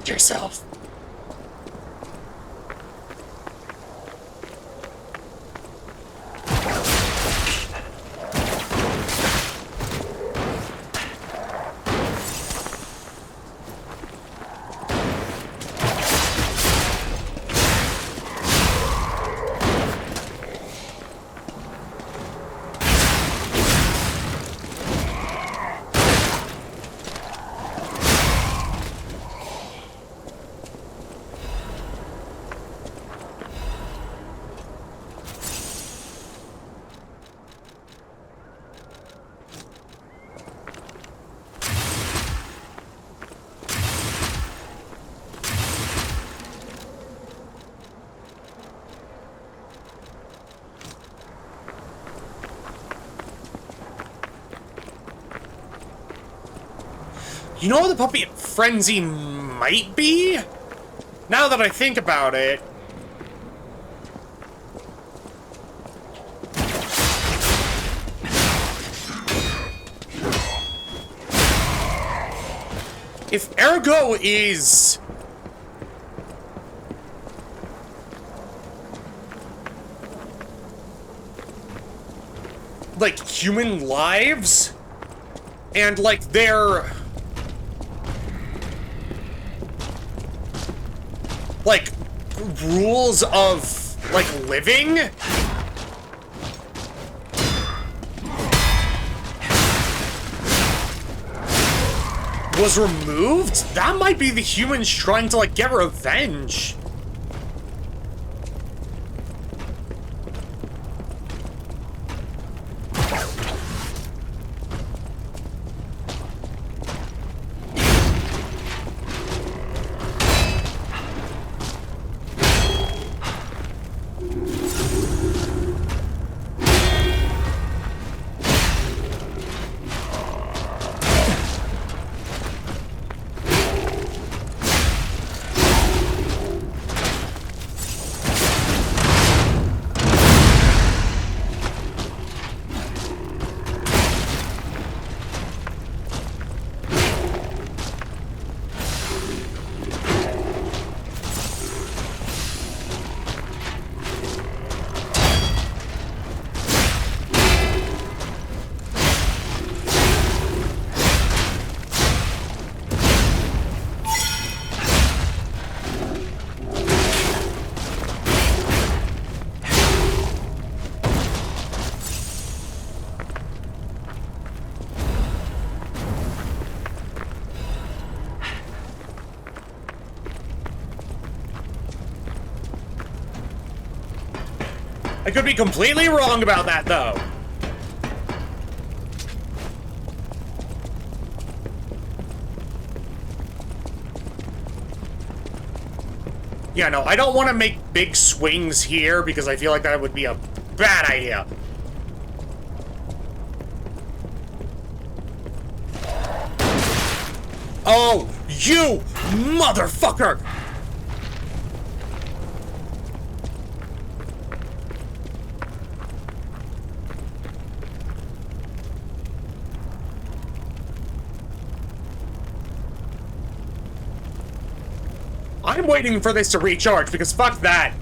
Yourself. You know what the puppy frenzy might be? Now that I think about it. If Ergo is... like, human lives, and, like, their... like, rules of, like, living... was removed, that might be the humans trying to, like, get revenge. I could be completely wrong about that, though. Yeah, no, I don't want to make big swings here because I feel like that would be a bad idea. Oh, you motherfucker! I'm waiting for this to recharge, because fuck that.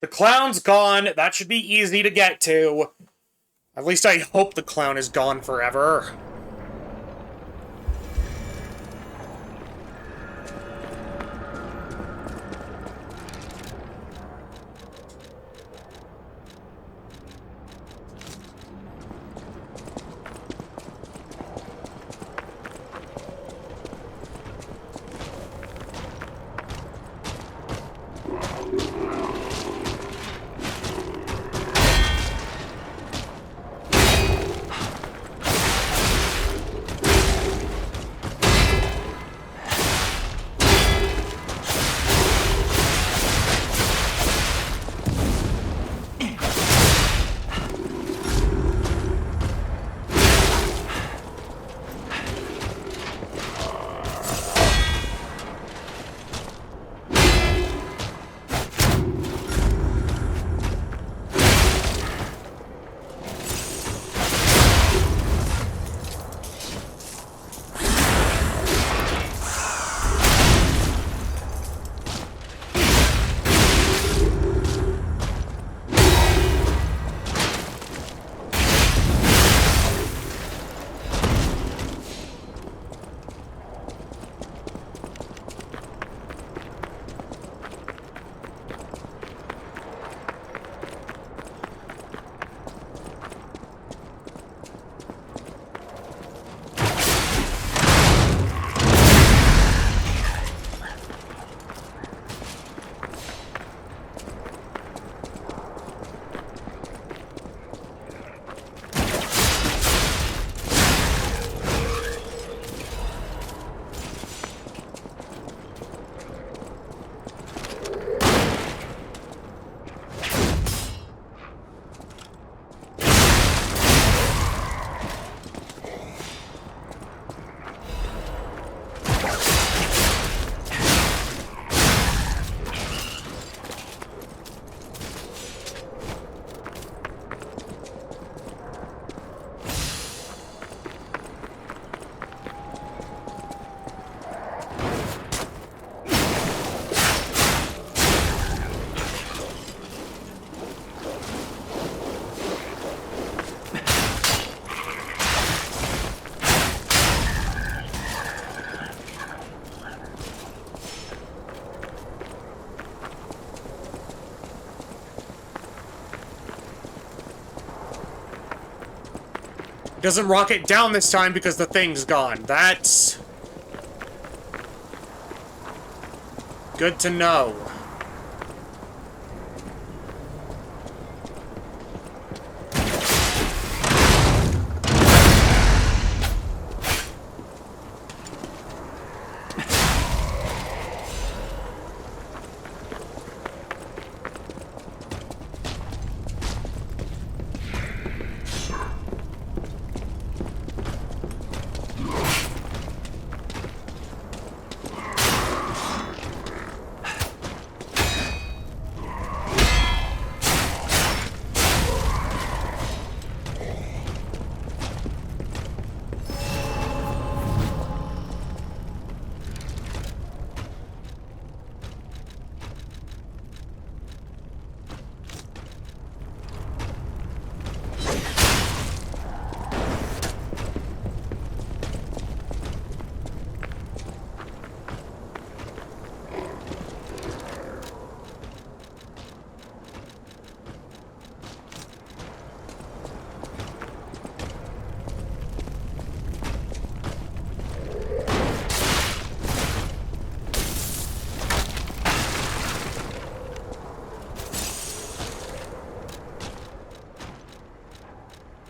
The clown's gone. That should be easy to get to. At least I hope the clown is gone forever. doesn't rocket down this time because the thing's gone. That's good to know.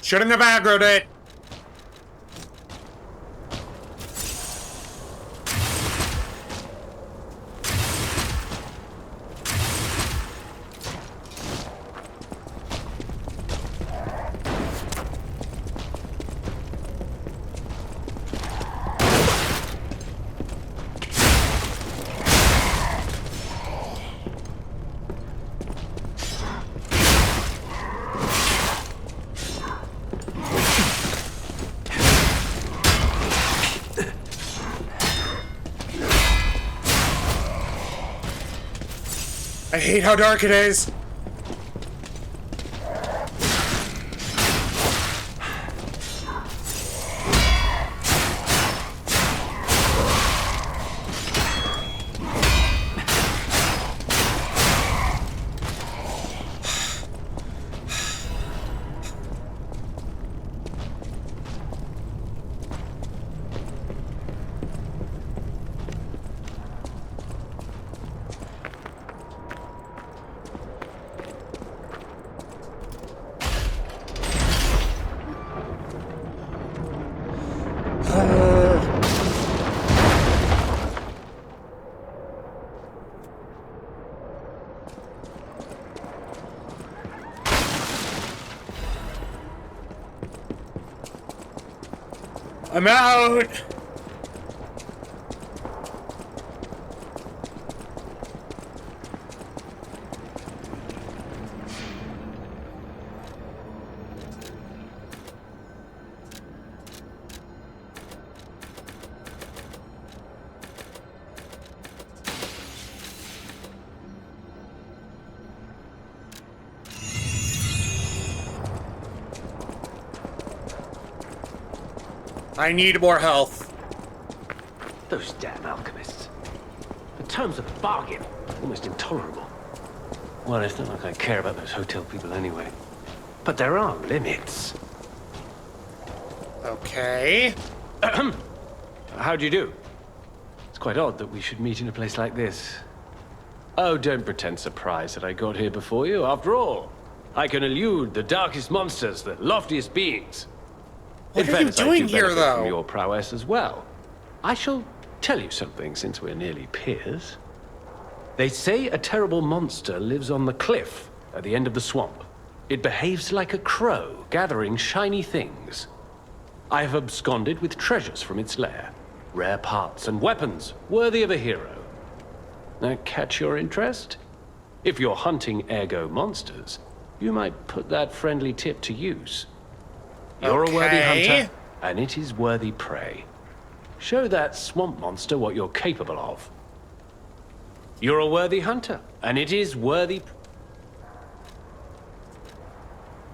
Shouldn't have aggroed it. I hate how dark it is. I'm out! I need more health. Those damn alchemists. The terms of the bargain, almost intolerable. Well, it's not like I care about those hotel people anyway. But there are limits. Okay. How do you do? It's quite odd that we should meet in a place like this. Oh, don't pretend surprised that I got here before you. After all, I can elude the darkest monsters, the loftiest beings. What are you doing here, though? From your prowess as well. I shall tell you something since we're nearly peers. They say a terrible monster lives on the cliff at the end of the swamp. It behaves like a crow, gathering shiny things. I have absconded with treasures from its lair, rare parts and weapons worthy of a hero. That catch your interest? If you're hunting Ergo monsters, you might put that friendly tip to use. You're a worthy hunter, and it is worthy prey. Show that swamp monster what you're capable of. You're a worthy hunter, and it is worthy...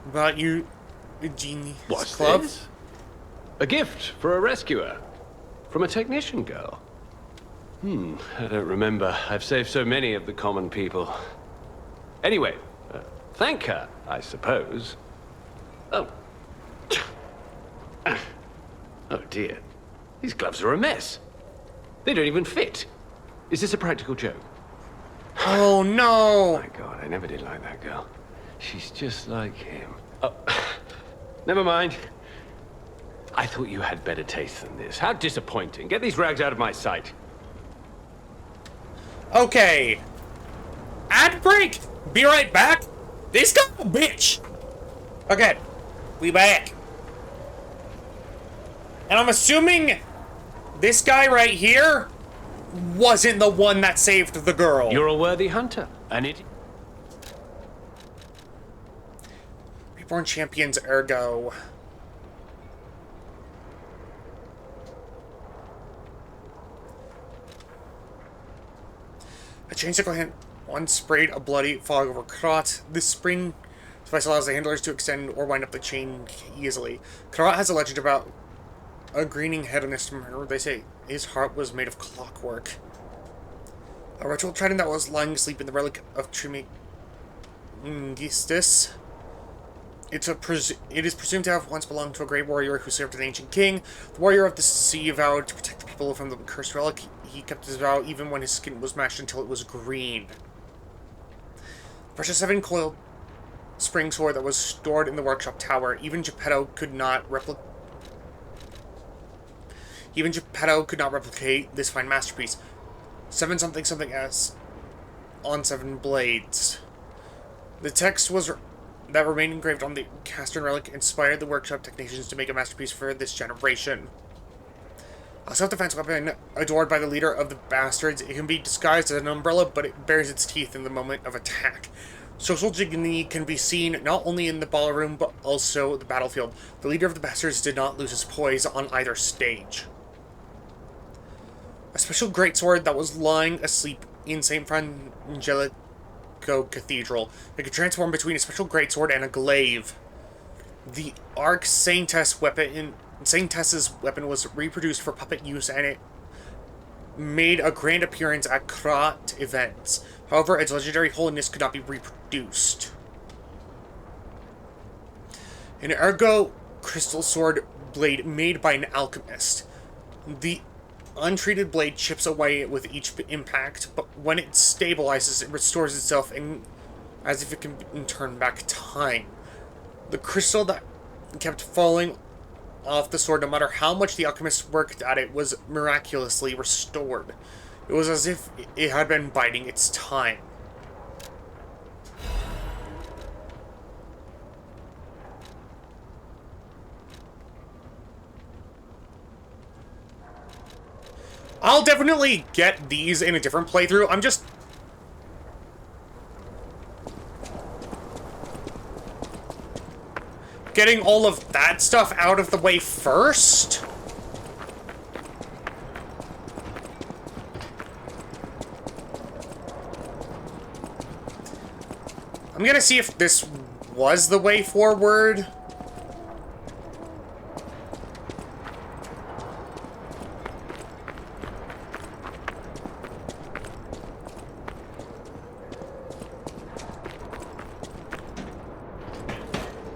About you, Genie. What's Club? this? A gift for a rescuer. From a technician girl. I don't remember. I've saved so many of the common people. Anyway, thank her, I suppose. Oh. Oh dear. These gloves are a mess. They don't even fit. Is this a practical joke? Oh no! My God, I never did like that girl. She's just like him. Oh, never mind. I thought you had better taste than this. How disappointing. Get these rags out of my sight. Okay. Ad break! Be right back. This guy a bitch! Okay. We back. And I'm assuming this guy right here wasn't the one that saved the girl. You're a worthy hunter, and it... Reborn Champions, Ergo. A chainsaw hand once sprayed a bloody fog over Karat. This spring device allows the handlers to extend or wind up the chain easily. Karat has a legend about a greening hedonist murderer. They say his heart was made of clockwork. A ritual trident that was lying asleep in the relic of Trismegistus. It is presumed to have once belonged to a great warrior who served an ancient king. The warrior of the sea vowed to protect the people from the cursed relic. He kept his vow even when his skin was mashed until it was green. Precious 7-coiled spring sword that was stored in the workshop tower. Even Geppetto could not replicate this fine masterpiece. 7 something something S on 7 blades. The text was that remained engraved on the Castern relic inspired the workshop technicians to make a masterpiece for this generation. A self-defense weapon adored by the leader of the bastards, it can be disguised as an umbrella, but it bares its teeth in the moment of attack. Social dignity can be seen not only in the ballroom, but also the battlefield. The leader of the bastards did not lose his poise on either stage. A special greatsword that was lying asleep in St. Frangelico Cathedral. It could transform between a special greatsword and a glaive. The Arc Saintess's weapon was reproduced for puppet use, and it made a grand appearance at Krat events. However, its legendary holiness could not be reproduced. An Ergo crystal sword blade made by an alchemist. The untreated blade chips away with each impact, but when it stabilizes, it restores itself as if it can turn back time. The crystal that kept falling off the sword, no matter how much the alchemist worked at it, was miraculously restored. It was as if it had been biding its time. I'll definitely get these in a different playthrough. I'm just... getting all of that stuff out of the way first. I'm gonna see if this was the way forward.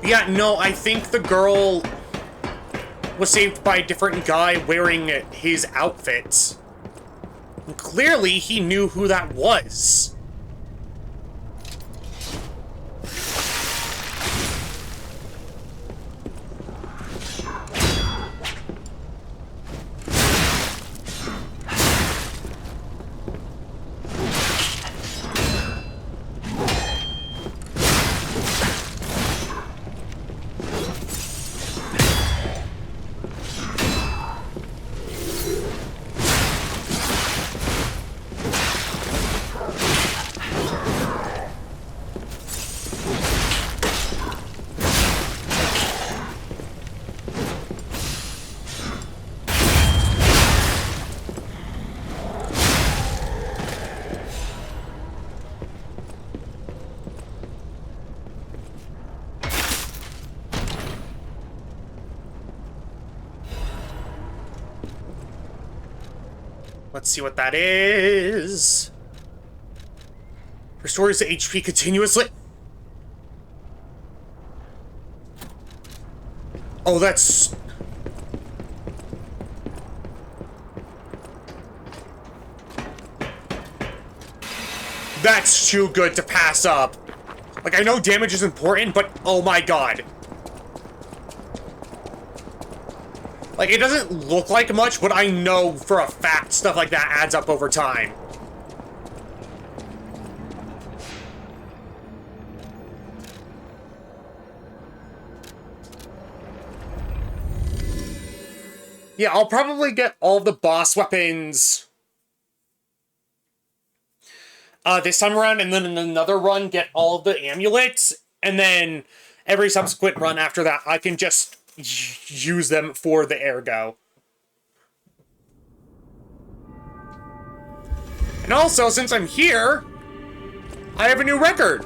Yeah, no, I think the girl was saved by a different guy wearing his outfits. And clearly, he knew who that was. Let's see what that is. Restores the HP continuously. Oh, that's... That's too good to pass up. Like, I know damage is important, but oh my god. Like, it doesn't look like much, but I know for a fact stuff like that adds up over time. Yeah, I'll probably get all the boss weapons this time around, and then in another run get all of the amulets, and then every subsequent run after that I can just use them for the Ergo. And also, since I'm here, I have a new record.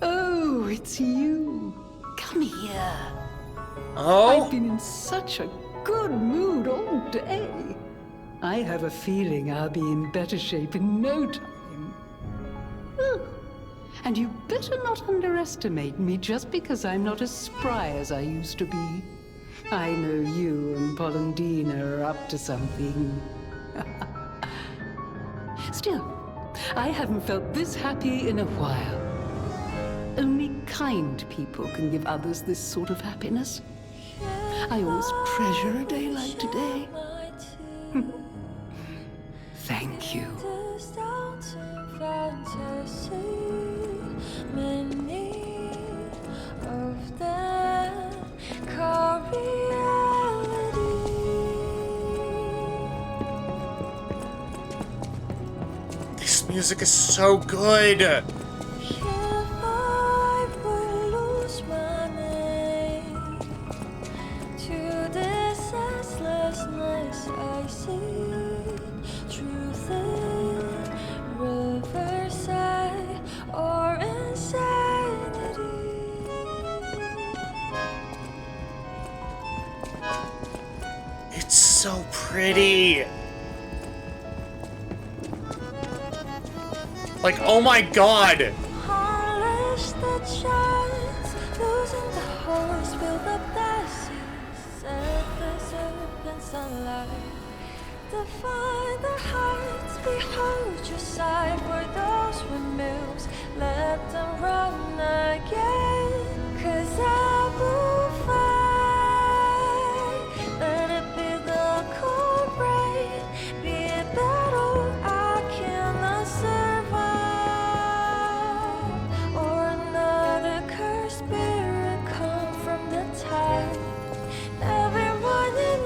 Oh, it's you. Come here. Oh? I've been in such a good mood all day. I have a feeling I'll be in better shape in no time. Oh, and you better not underestimate me just because I'm not as spry as I used to be. I know you and Polendina are up to something. Still, I haven't felt this happy in a while. Only kind people can give others this sort of happiness. I always treasure a day like today. Thank you. This music is so good. It's so pretty. Like, oh my god. Define their hearts, behold your side for those windmills. Let them run again, 'cause I will fight. Let it be the cold rain, be it battle I cannot survive, or another cursed spirit come from the tide. Every morning,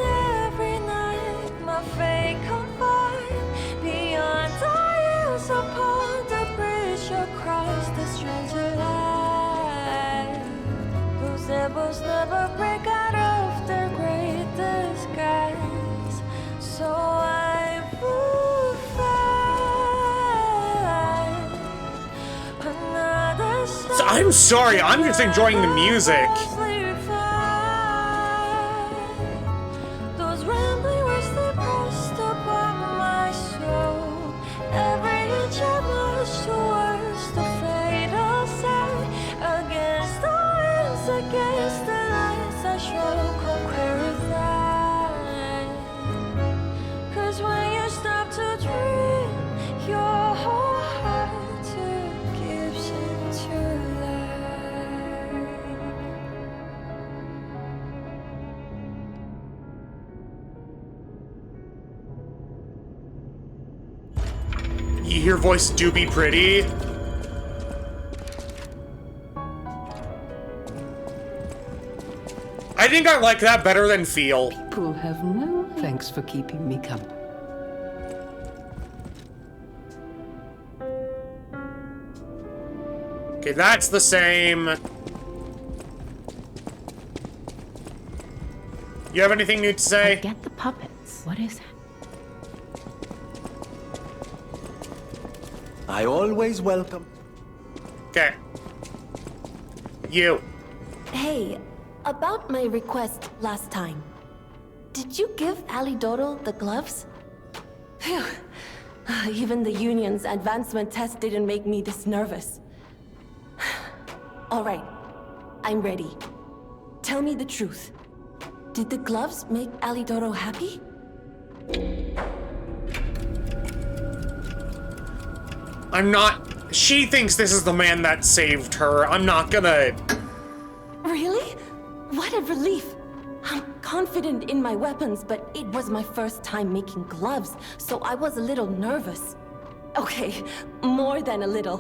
every night, my fate confide. Beyond our years upon the bridge across the stranger light, whose devils never break out of their great disguise. So I will fight another. So, I'm sorry, I'm just enjoying the music. Those rambling words they pressed upon my soul. Every inch I marched towards the fatal side. Against the winds, against the lights, I shall conquer that. 'Cause when you stop to dream, your whole heart gives into life. You hear voice do be pretty. I think I like that better than feel. People have no thanks for keeping me company. Okay, that's the same. You have anything new to say? Get the puppets. What is it? I always welcome. Okay. You. Hey, about my request last time. Did you give Alidoro the gloves? Phew. Even the Union's advancement test didn't make me this nervous. All right, I'm ready. Tell me the truth. Did the gloves make Alidoro happy? I'm not... She thinks this is the man that saved her. I'm not gonna... Really? What a relief. I'm confident in my weapons, but it was my first time making gloves, so I was a little nervous. Okay, more than a little.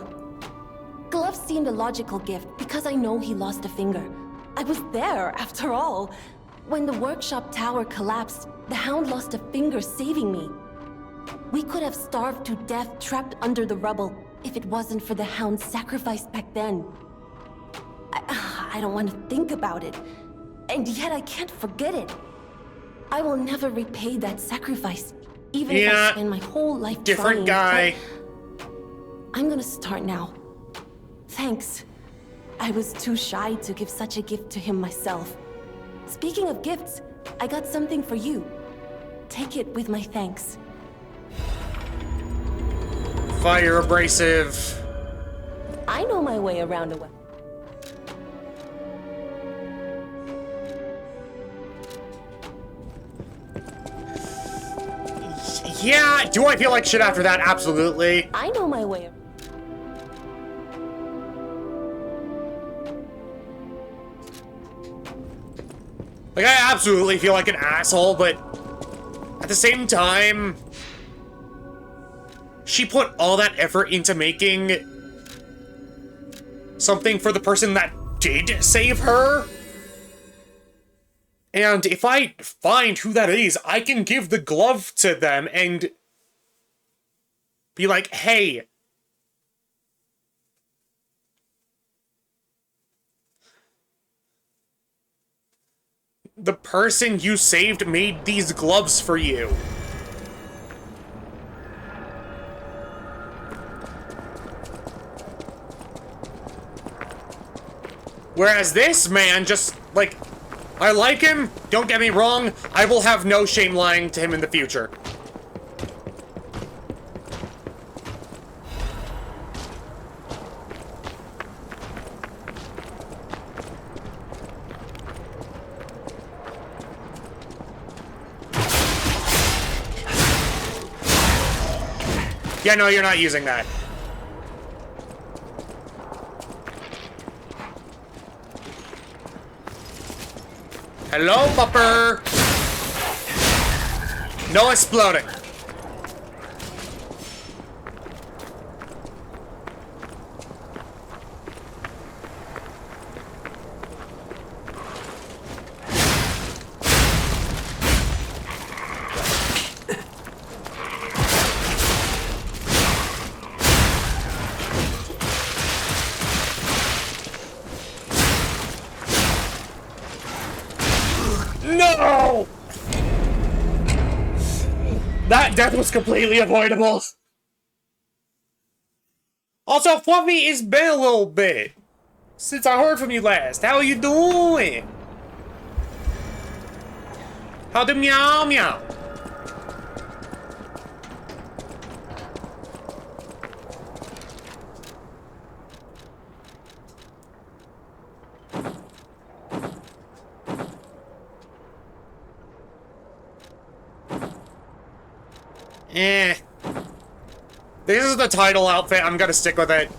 Gloves seemed a logical gift because I know he lost a finger. I was there, after all. When the workshop tower collapsed, the Hound lost a finger saving me. We could have starved to death trapped under the rubble if it wasn't for the Hound's sacrifice back then. I don't want to think about it, and yet I can't forget it. I will never repay that sacrifice, even if I spend my whole life different trying. guy. I'm gonna start now. Thanks. I was too shy to give such a gift to him myself. Speaking of gifts, I got something for you. Take it with my thanks. Fire abrasive. I know my way around a weapon. Yeah, do I feel like shit after that? Absolutely. I know my way. Like, I absolutely feel like an asshole, but at the same time, she put all that effort into making something for the person that did save her. And if I find who that is, I can give the glove to them and be like, hey, the person you saved made these gloves for you. Whereas this man just, like, I like him, don't get me wrong, I will have no shame lying to him in the future. Yeah, no, you're not using that. Hello, pupper! No exploding. No! That death was completely avoidable. Also, Fluffy, it's been a little bit since I heard from you last. How are you doing? How the meow meow? Eh. This is the title outfit, I'm gonna stick with it.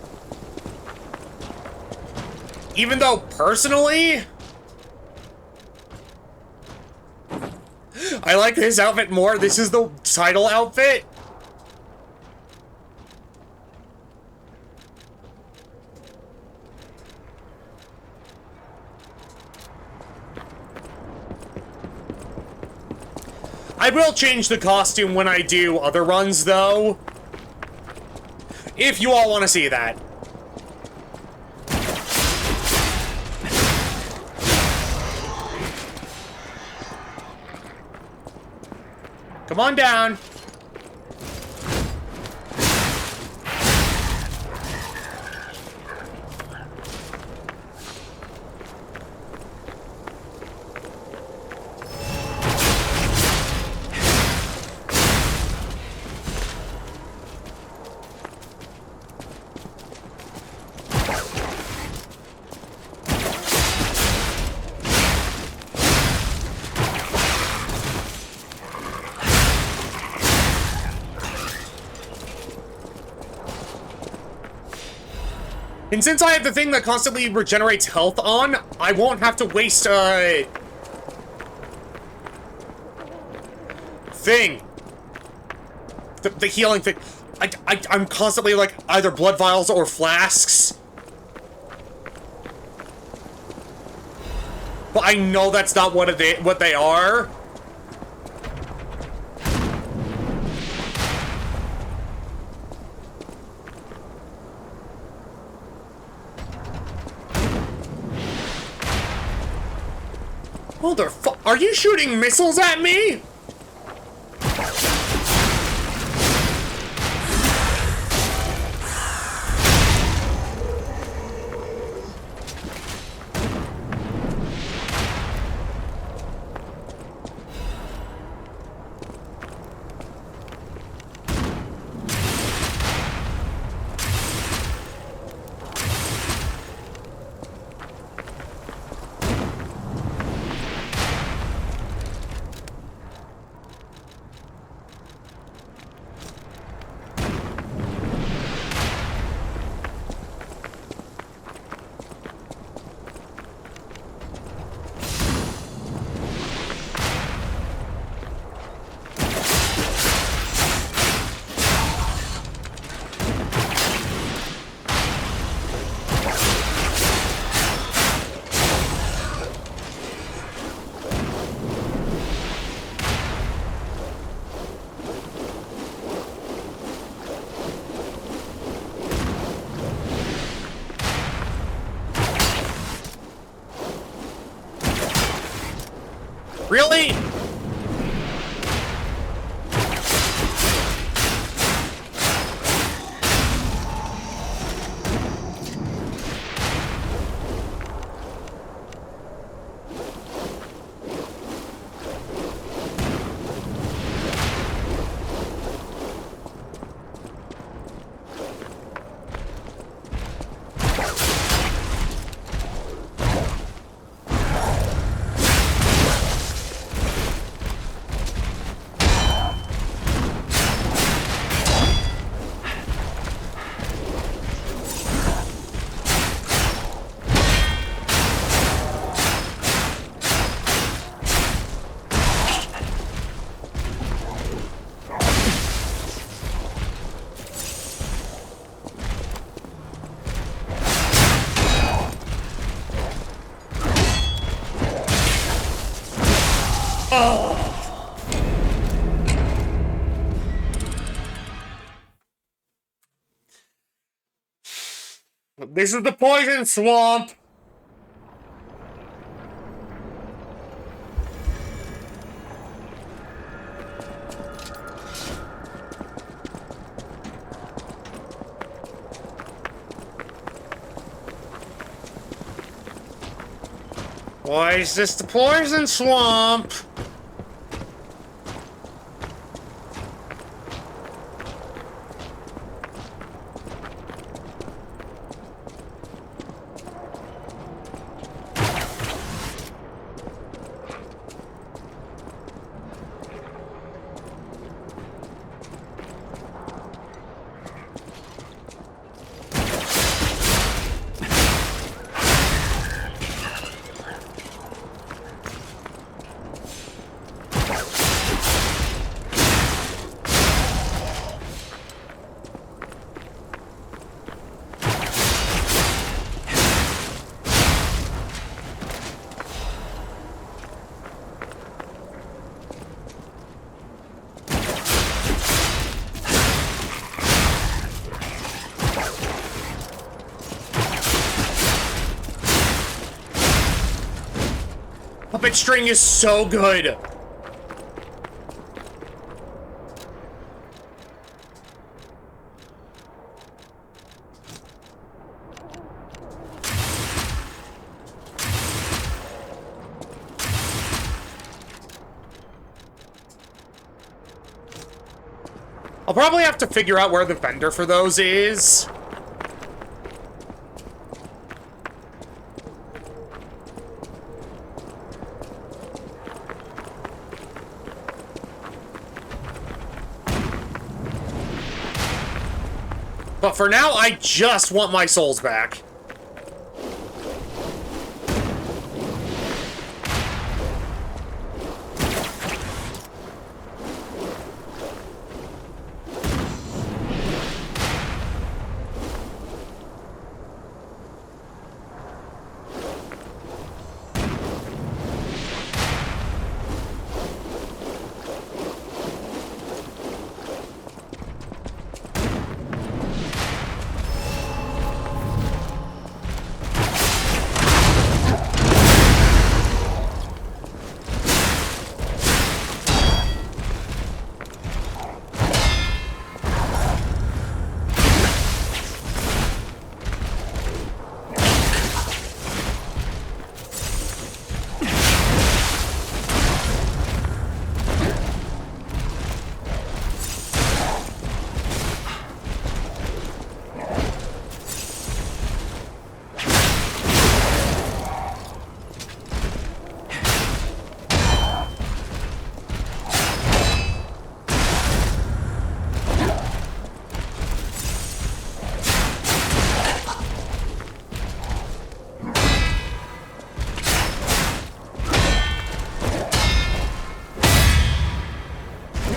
Even though, personally, I like this outfit more. This is the title outfit. I will change the costume when I do other runs, though. If you all want to see that. Come on down. And since I have the thing that constantly regenerates health on, I won't have to waste, thing. The healing thing. I'm constantly, like, either blood vials or flasks. But I know that's not what they are. Are you shooting missiles at me? Really? This is the poison swamp! Why is this the poison swamp? Puppet string is so good. I'll probably have to figure out where the vendor for those is. But for now, I just want my souls back.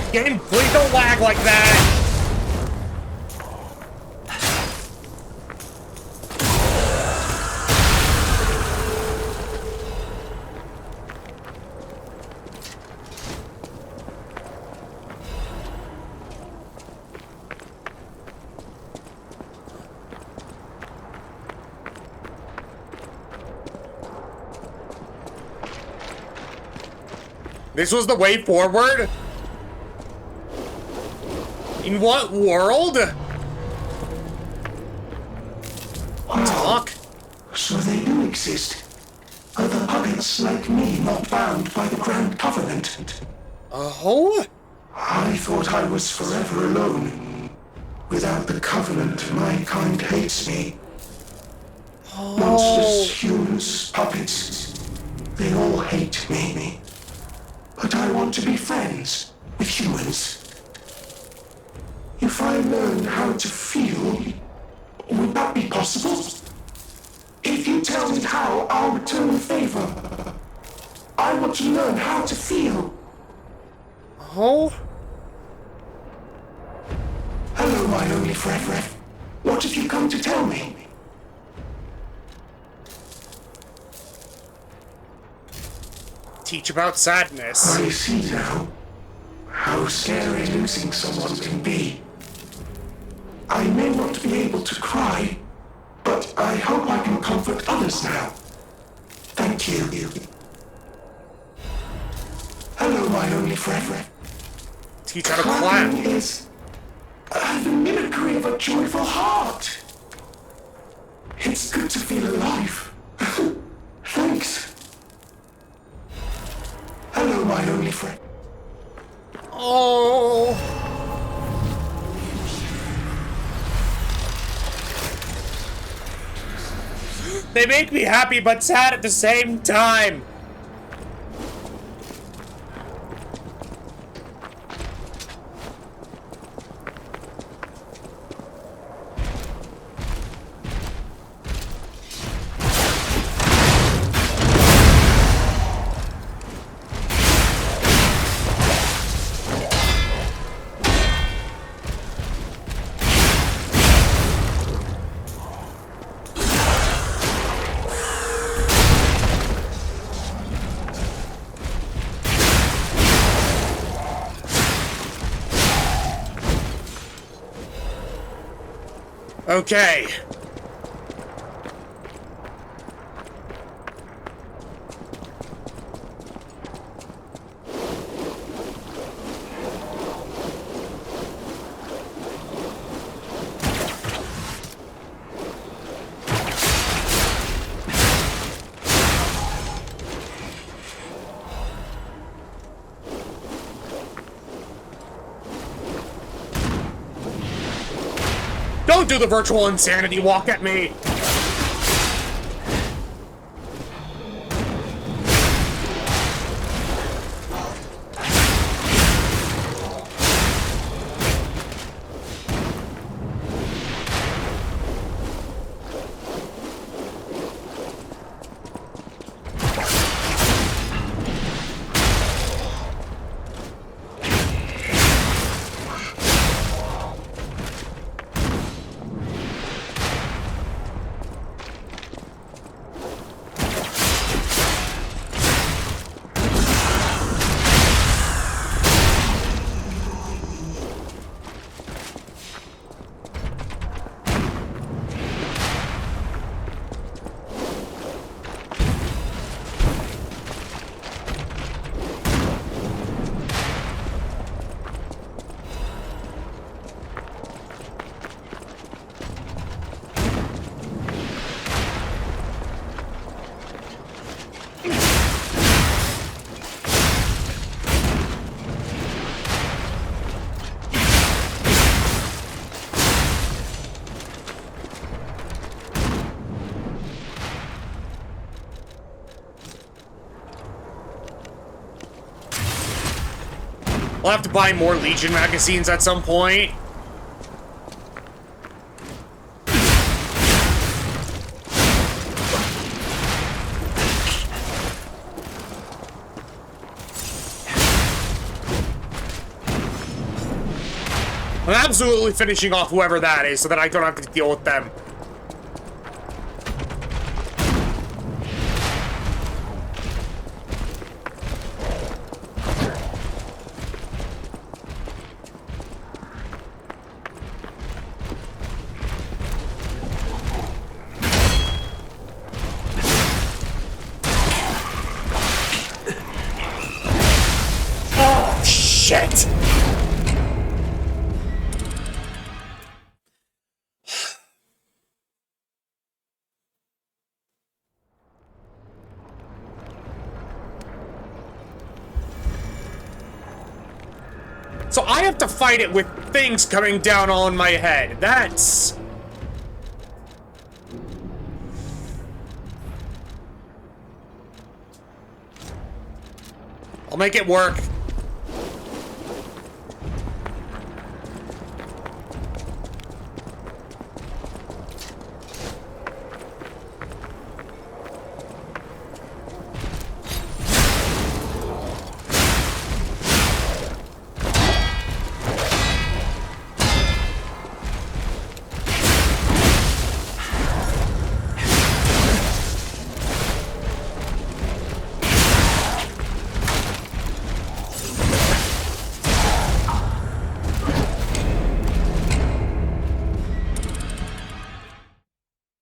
Again, please don't lag like that. This was the way forward? In what world? Talk. So they do exist. Other puppets like me not bound by the Grand Covenant. Oh? I thought I was forever alone. Without the Covenant, my kind hates me. Monsters, humans, puppets. They all hate me. But I want to be friends with humans. If I learn how to feel, would that be possible? If you tell me how, I'll return the favor. I want to learn how to feel. Oh? Hello, my only friend. What have you come to tell me? Teach about sadness. I see now how scary losing someone can be. I may not be able to cry, but I hope I can comfort others now. Thank you. Hello, my only friend. Teach how to clap. Is the mimicry of a joyful heart. It's good to feel alive. Thanks. Hello, my only friend. Oh. They make me happy but sad at the same time. Okay. Don't do the virtual insanity walk at me! I'll have to buy more Legion magazines at some point. I'm absolutely finishing off whoever that is so that I don't have to deal with them. Oh, shit! So I have to fight it with things coming down on my head. That's... I'll make it work.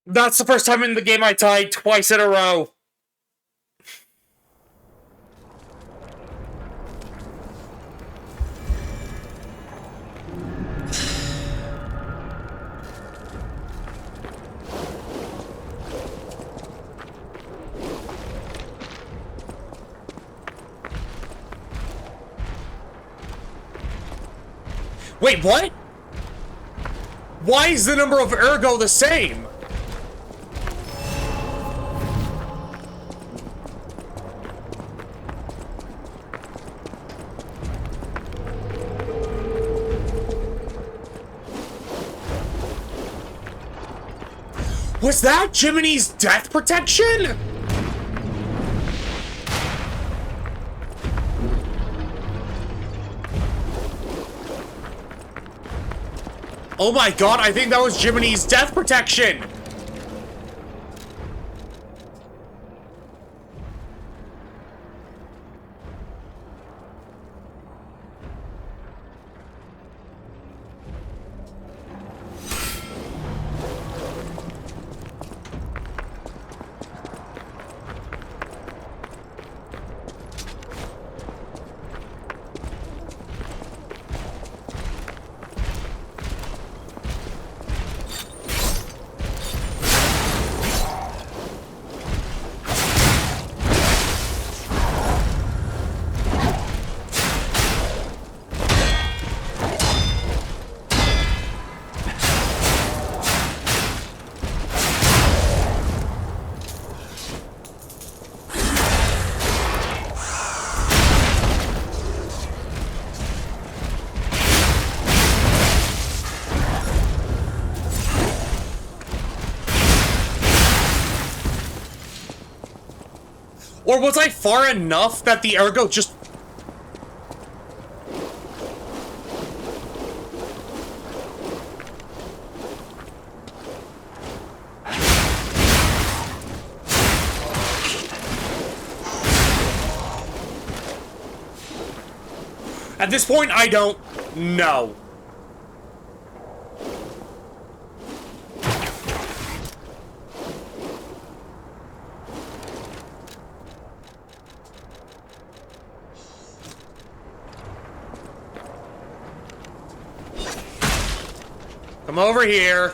That's the first time in the game I died twice in a row. Wait, what? Why is the number of Ergo the same? Was that Jiminy's death protection? Oh my god, I think that was Jiminy's death protection! Or was I far enough that the Ergo just... At this point, I don't know. Come over here.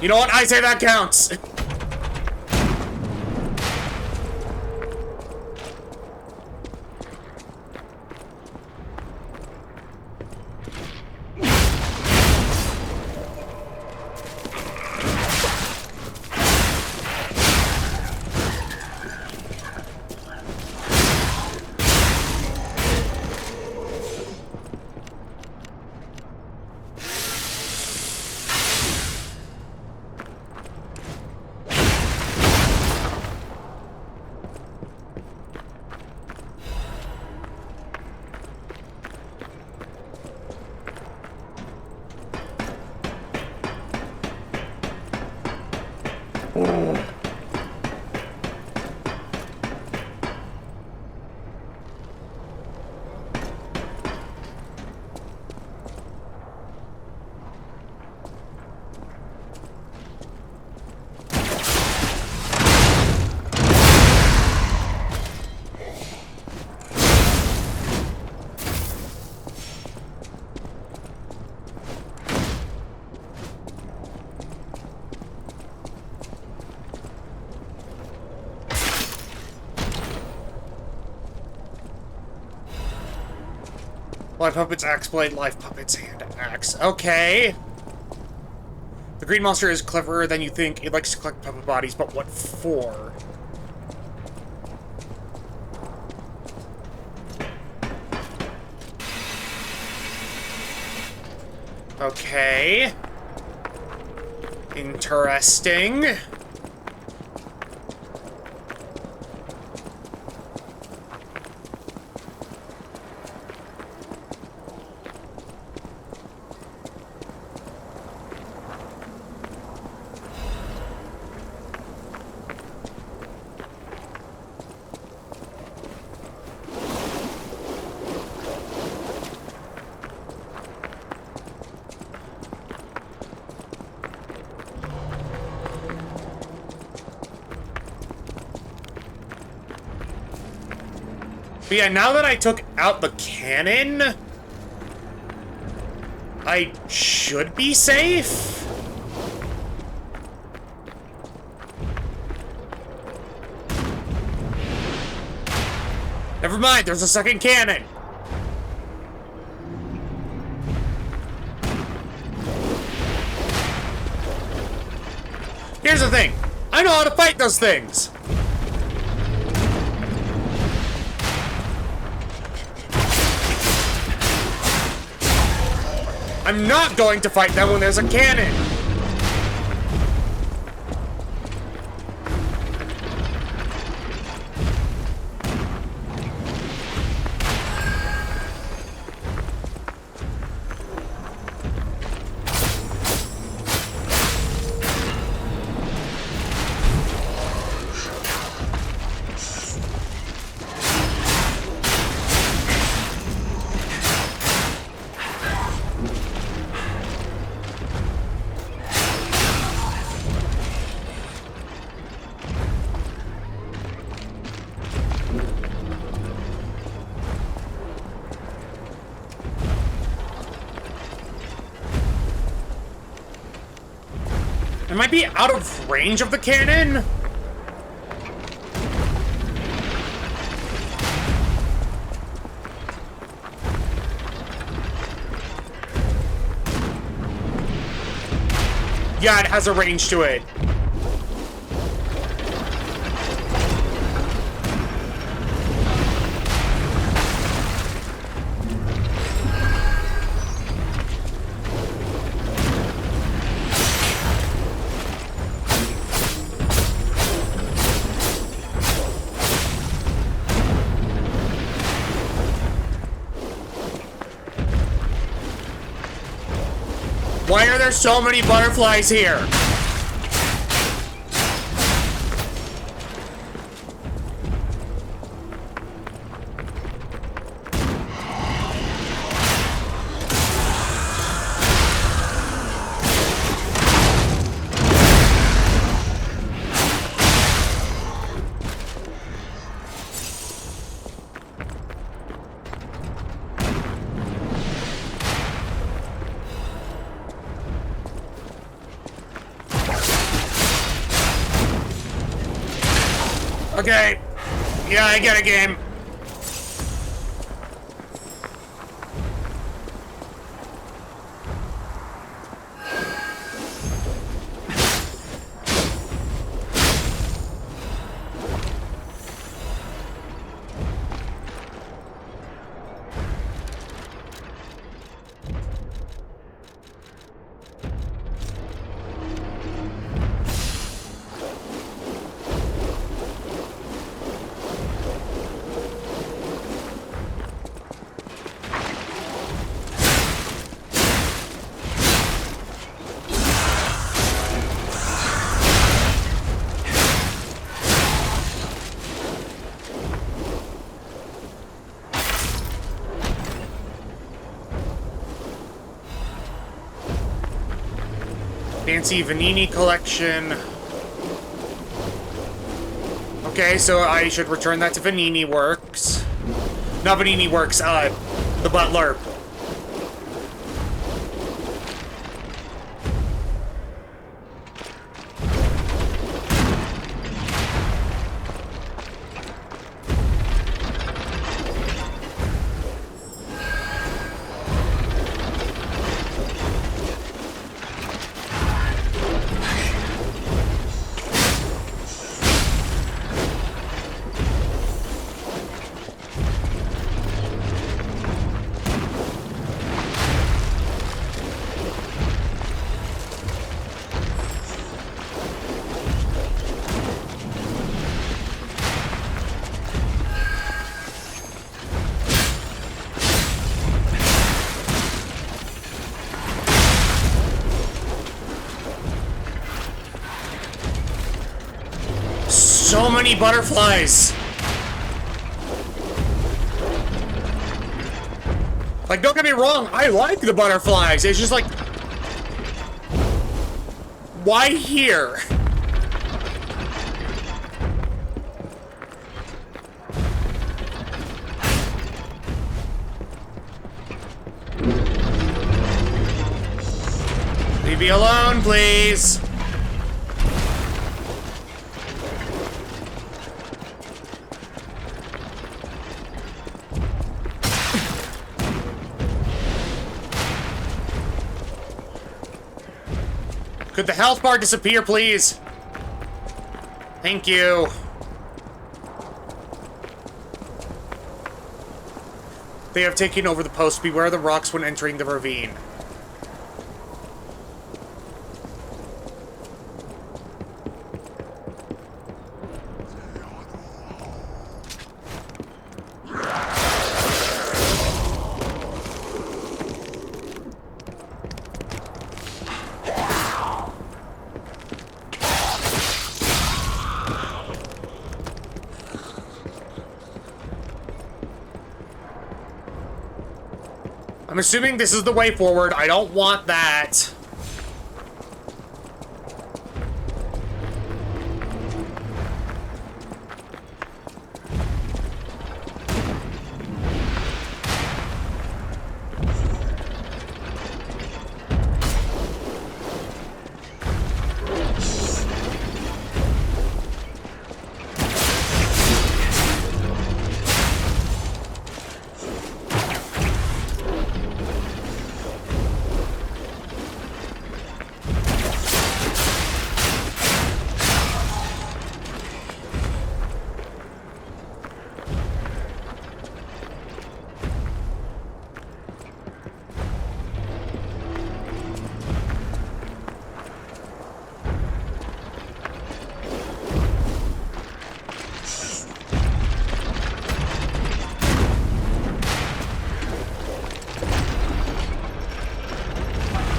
You know what? I say that counts. Live puppets, axe blade, live puppets, hand axe. Okay. The green monster is cleverer than you think. It likes to collect puppet bodies, but what for? Okay. Interesting. But yeah, now that I took out the cannon, I should be safe. Never mind, there's a second cannon. Here's the thing. I know how to fight those things. I'm not going to fight them when there's a cannon. It might be out of range of the cannon. Yeah, it has a range to it. Why are there so many butterflies here? Okay. Yeah, I get a game. Fancy Vanini collection. Okay, so I should return that to Vanini Works. Not Vanini Works, the butler. So many butterflies. Like, don't get me wrong, I like the butterflies. It's just like, why here? Leave me alone, please. Could the health bar disappear, please? Thank you. They have taken over the post. Beware the rocks when entering the ravine. I'm assuming this is the way forward. I don't want that.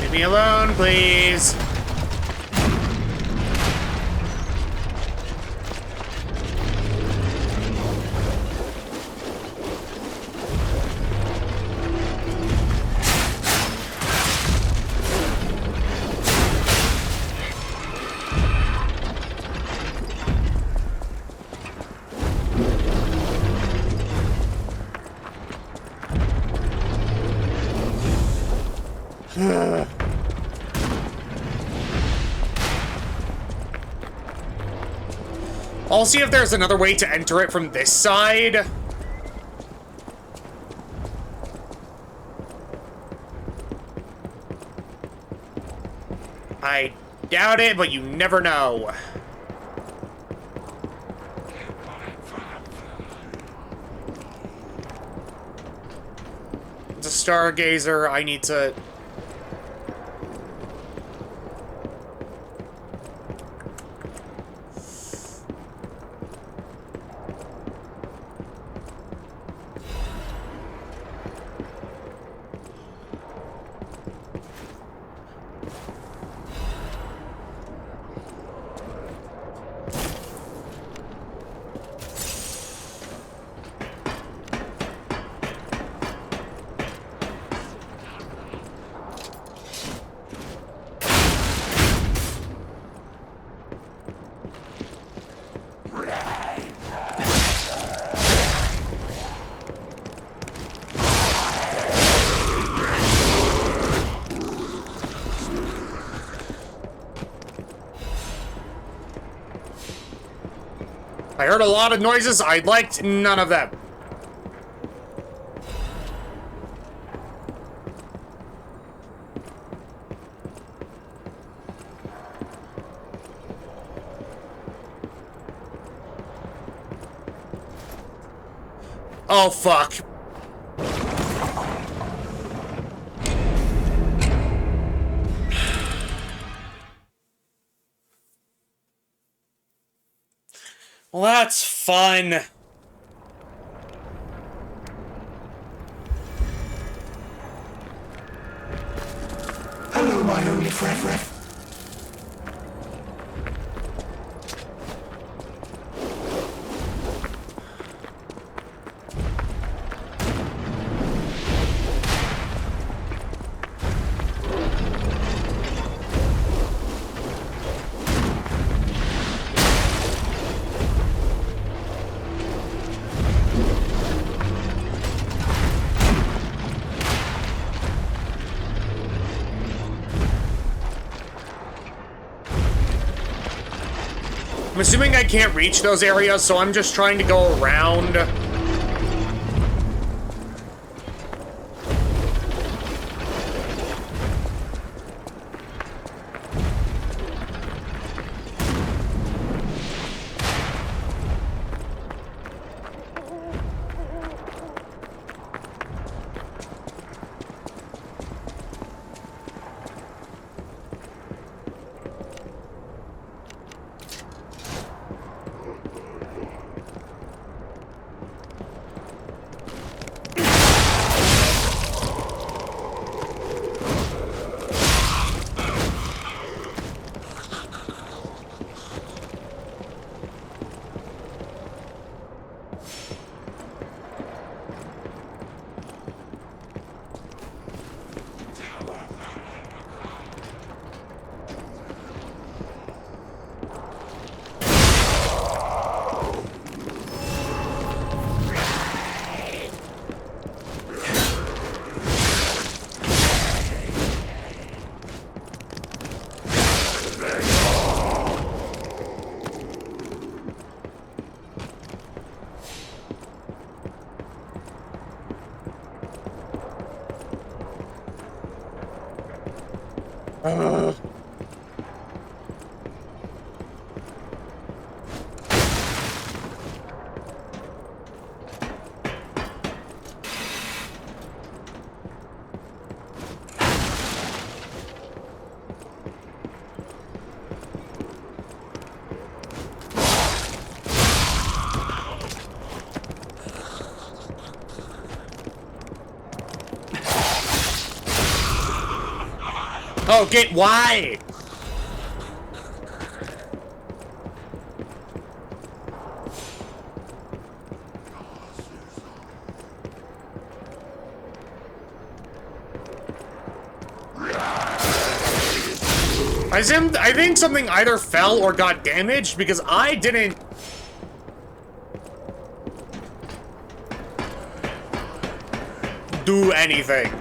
Leave me alone, please. I'll see if there's another way to enter it from this side. I doubt it, but you never know. It's a stargazer. I need to... I heard a lot of noises. I liked none of them. Oh, fuck. Well, that's fun. Hello, my only friend. I'm assuming I can't reach those areas, so I'm just trying to go around. Oh, get why? I think something either fell or got damaged because I didn't. Do anything.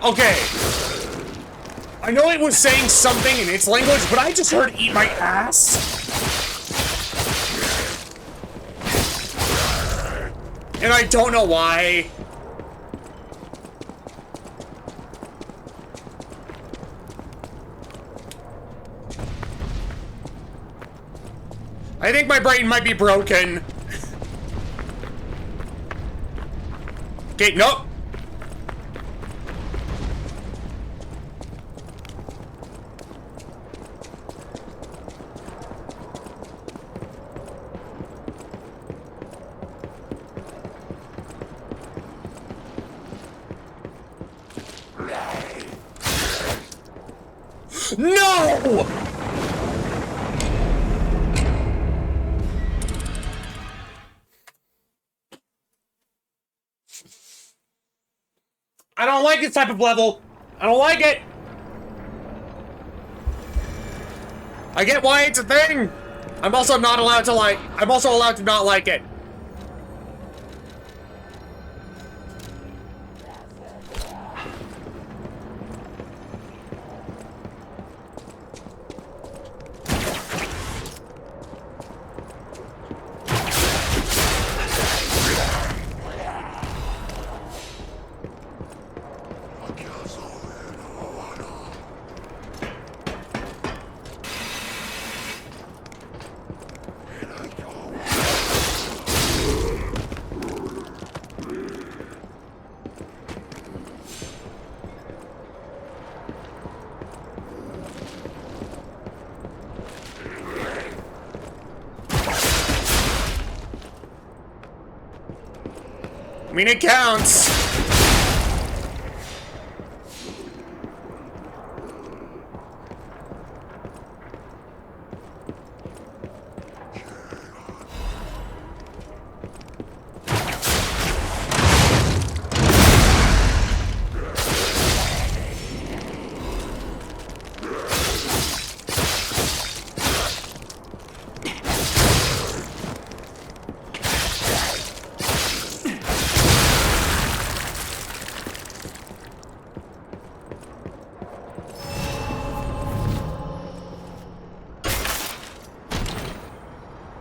Okay. I know it was saying something in its language, but I just heard eat my ass. And I don't know why. I think my brain might be broken. Okay, nope. No! I don't like this type of level. I don't like it. I get why it's a thing. I'm also not allowed to like. I'm also allowed to not like it. I mean, it counts.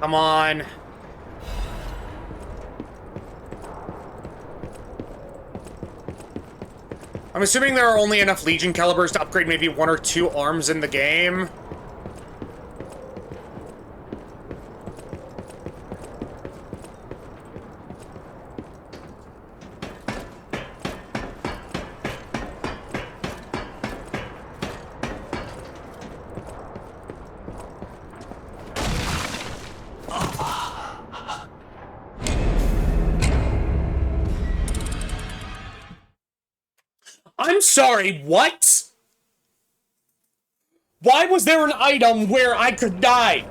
Come on. I'm assuming there are only enough Legion calibers to upgrade maybe 1 or 2 arms in the game. I'm sorry, what? Why was there an item where I could die?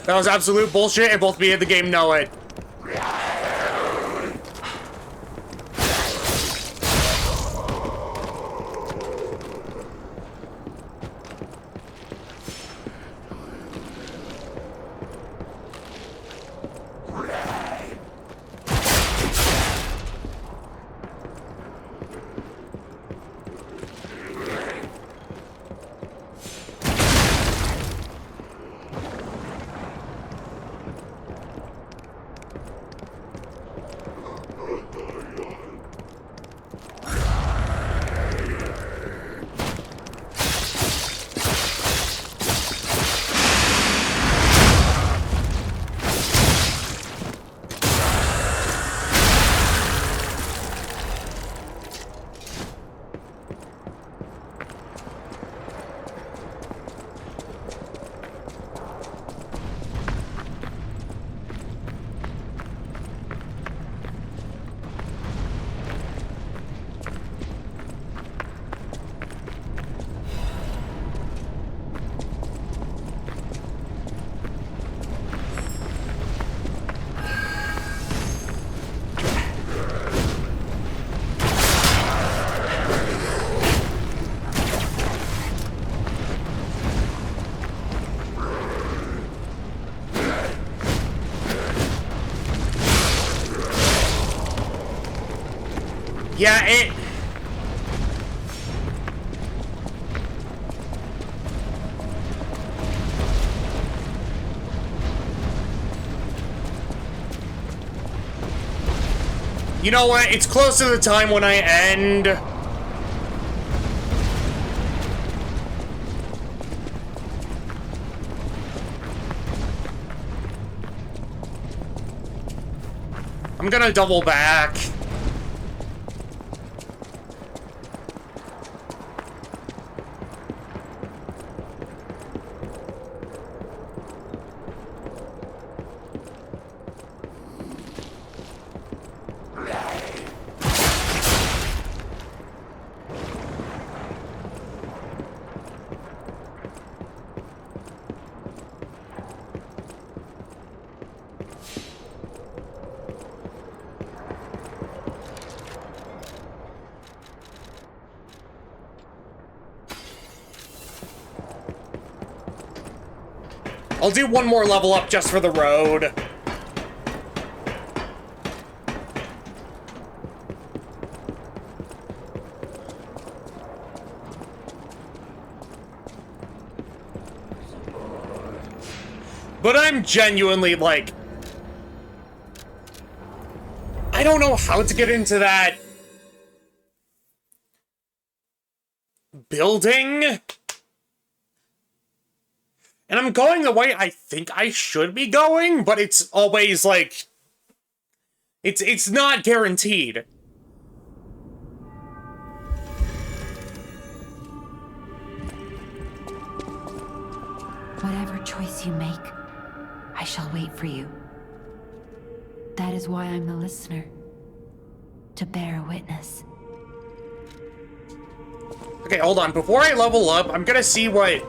That was absolute bullshit, and both me and the game know it. Yeah, it... You know what? It's close to the time when I end. I'm gonna double back. I'll do one more level up just for the road. But I'm genuinely, like... I don't know how to get into that... building? And I'm going the way I think I should be going, but it's always, like... It's not guaranteed. Whatever choice you make, I shall wait for you. That is why I'm the listener. To bear witness. Okay, hold on. Before I level up, I'm gonna see what...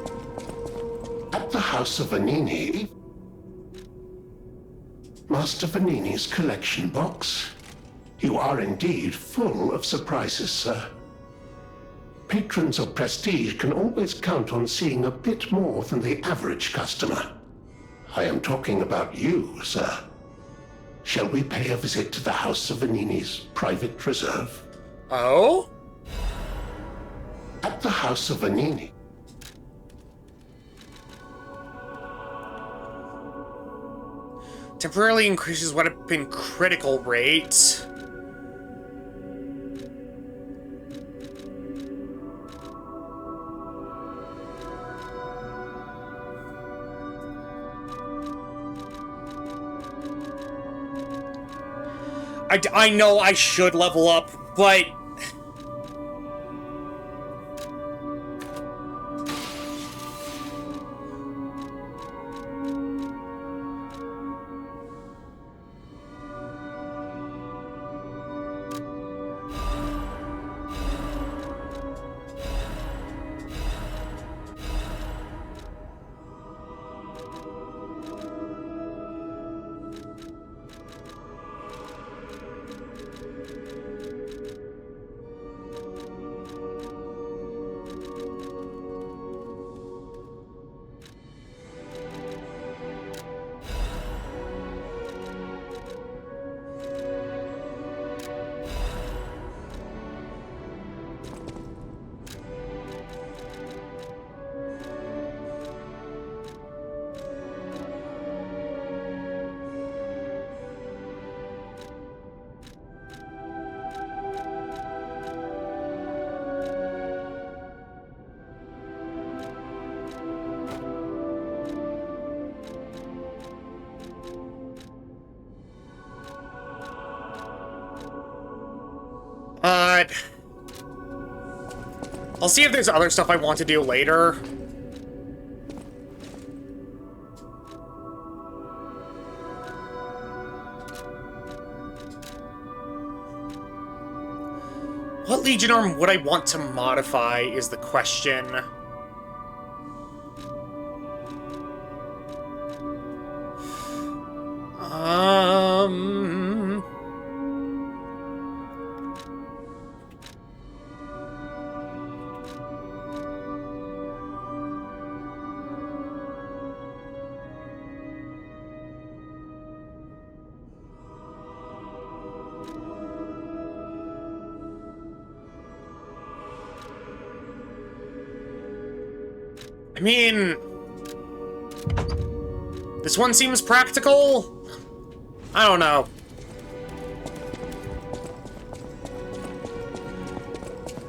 At the House of Vanini... Master Vanini's collection box. You are indeed full of surprises, sir. Patrons of prestige can always count on seeing a bit more than the average customer. I am talking about you, sir. Shall we pay a visit to the House of Vanini's private reserve? Oh? At the House of Vanini. Temporarily increases weapon critical rate. I know I should level up, but... I'll see if there's other stuff I want to do later. What Legion arm would I want to modify is the question. I mean, this one seems practical. I don't know.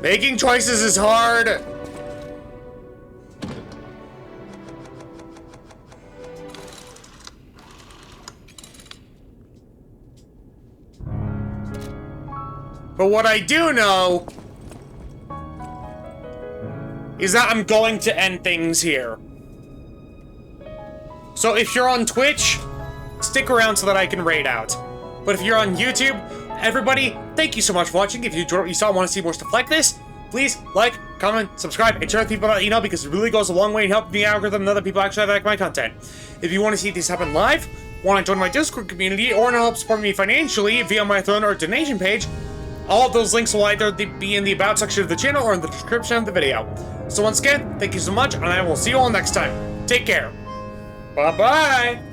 Making choices is hard. But what I do know is that I'm going to end things here. So if you're on Twitch, stick around so that I can raid out. But if you're on YouTube, everybody, thank you so much for watching. If you enjoyed what you saw and want to see more stuff like this, please like, comment, subscribe, and share with people that you know, because it really goes a long way in helping the algorithm and other people actually like my content. If you want to see this happen live, want to join my Discord community, or want to help support me financially via my Throne or donation page, all of those links will either be in the About section of the channel or in the description of the video. So once again, thank you so much, and I will see you all next time. Take care. Bye-bye!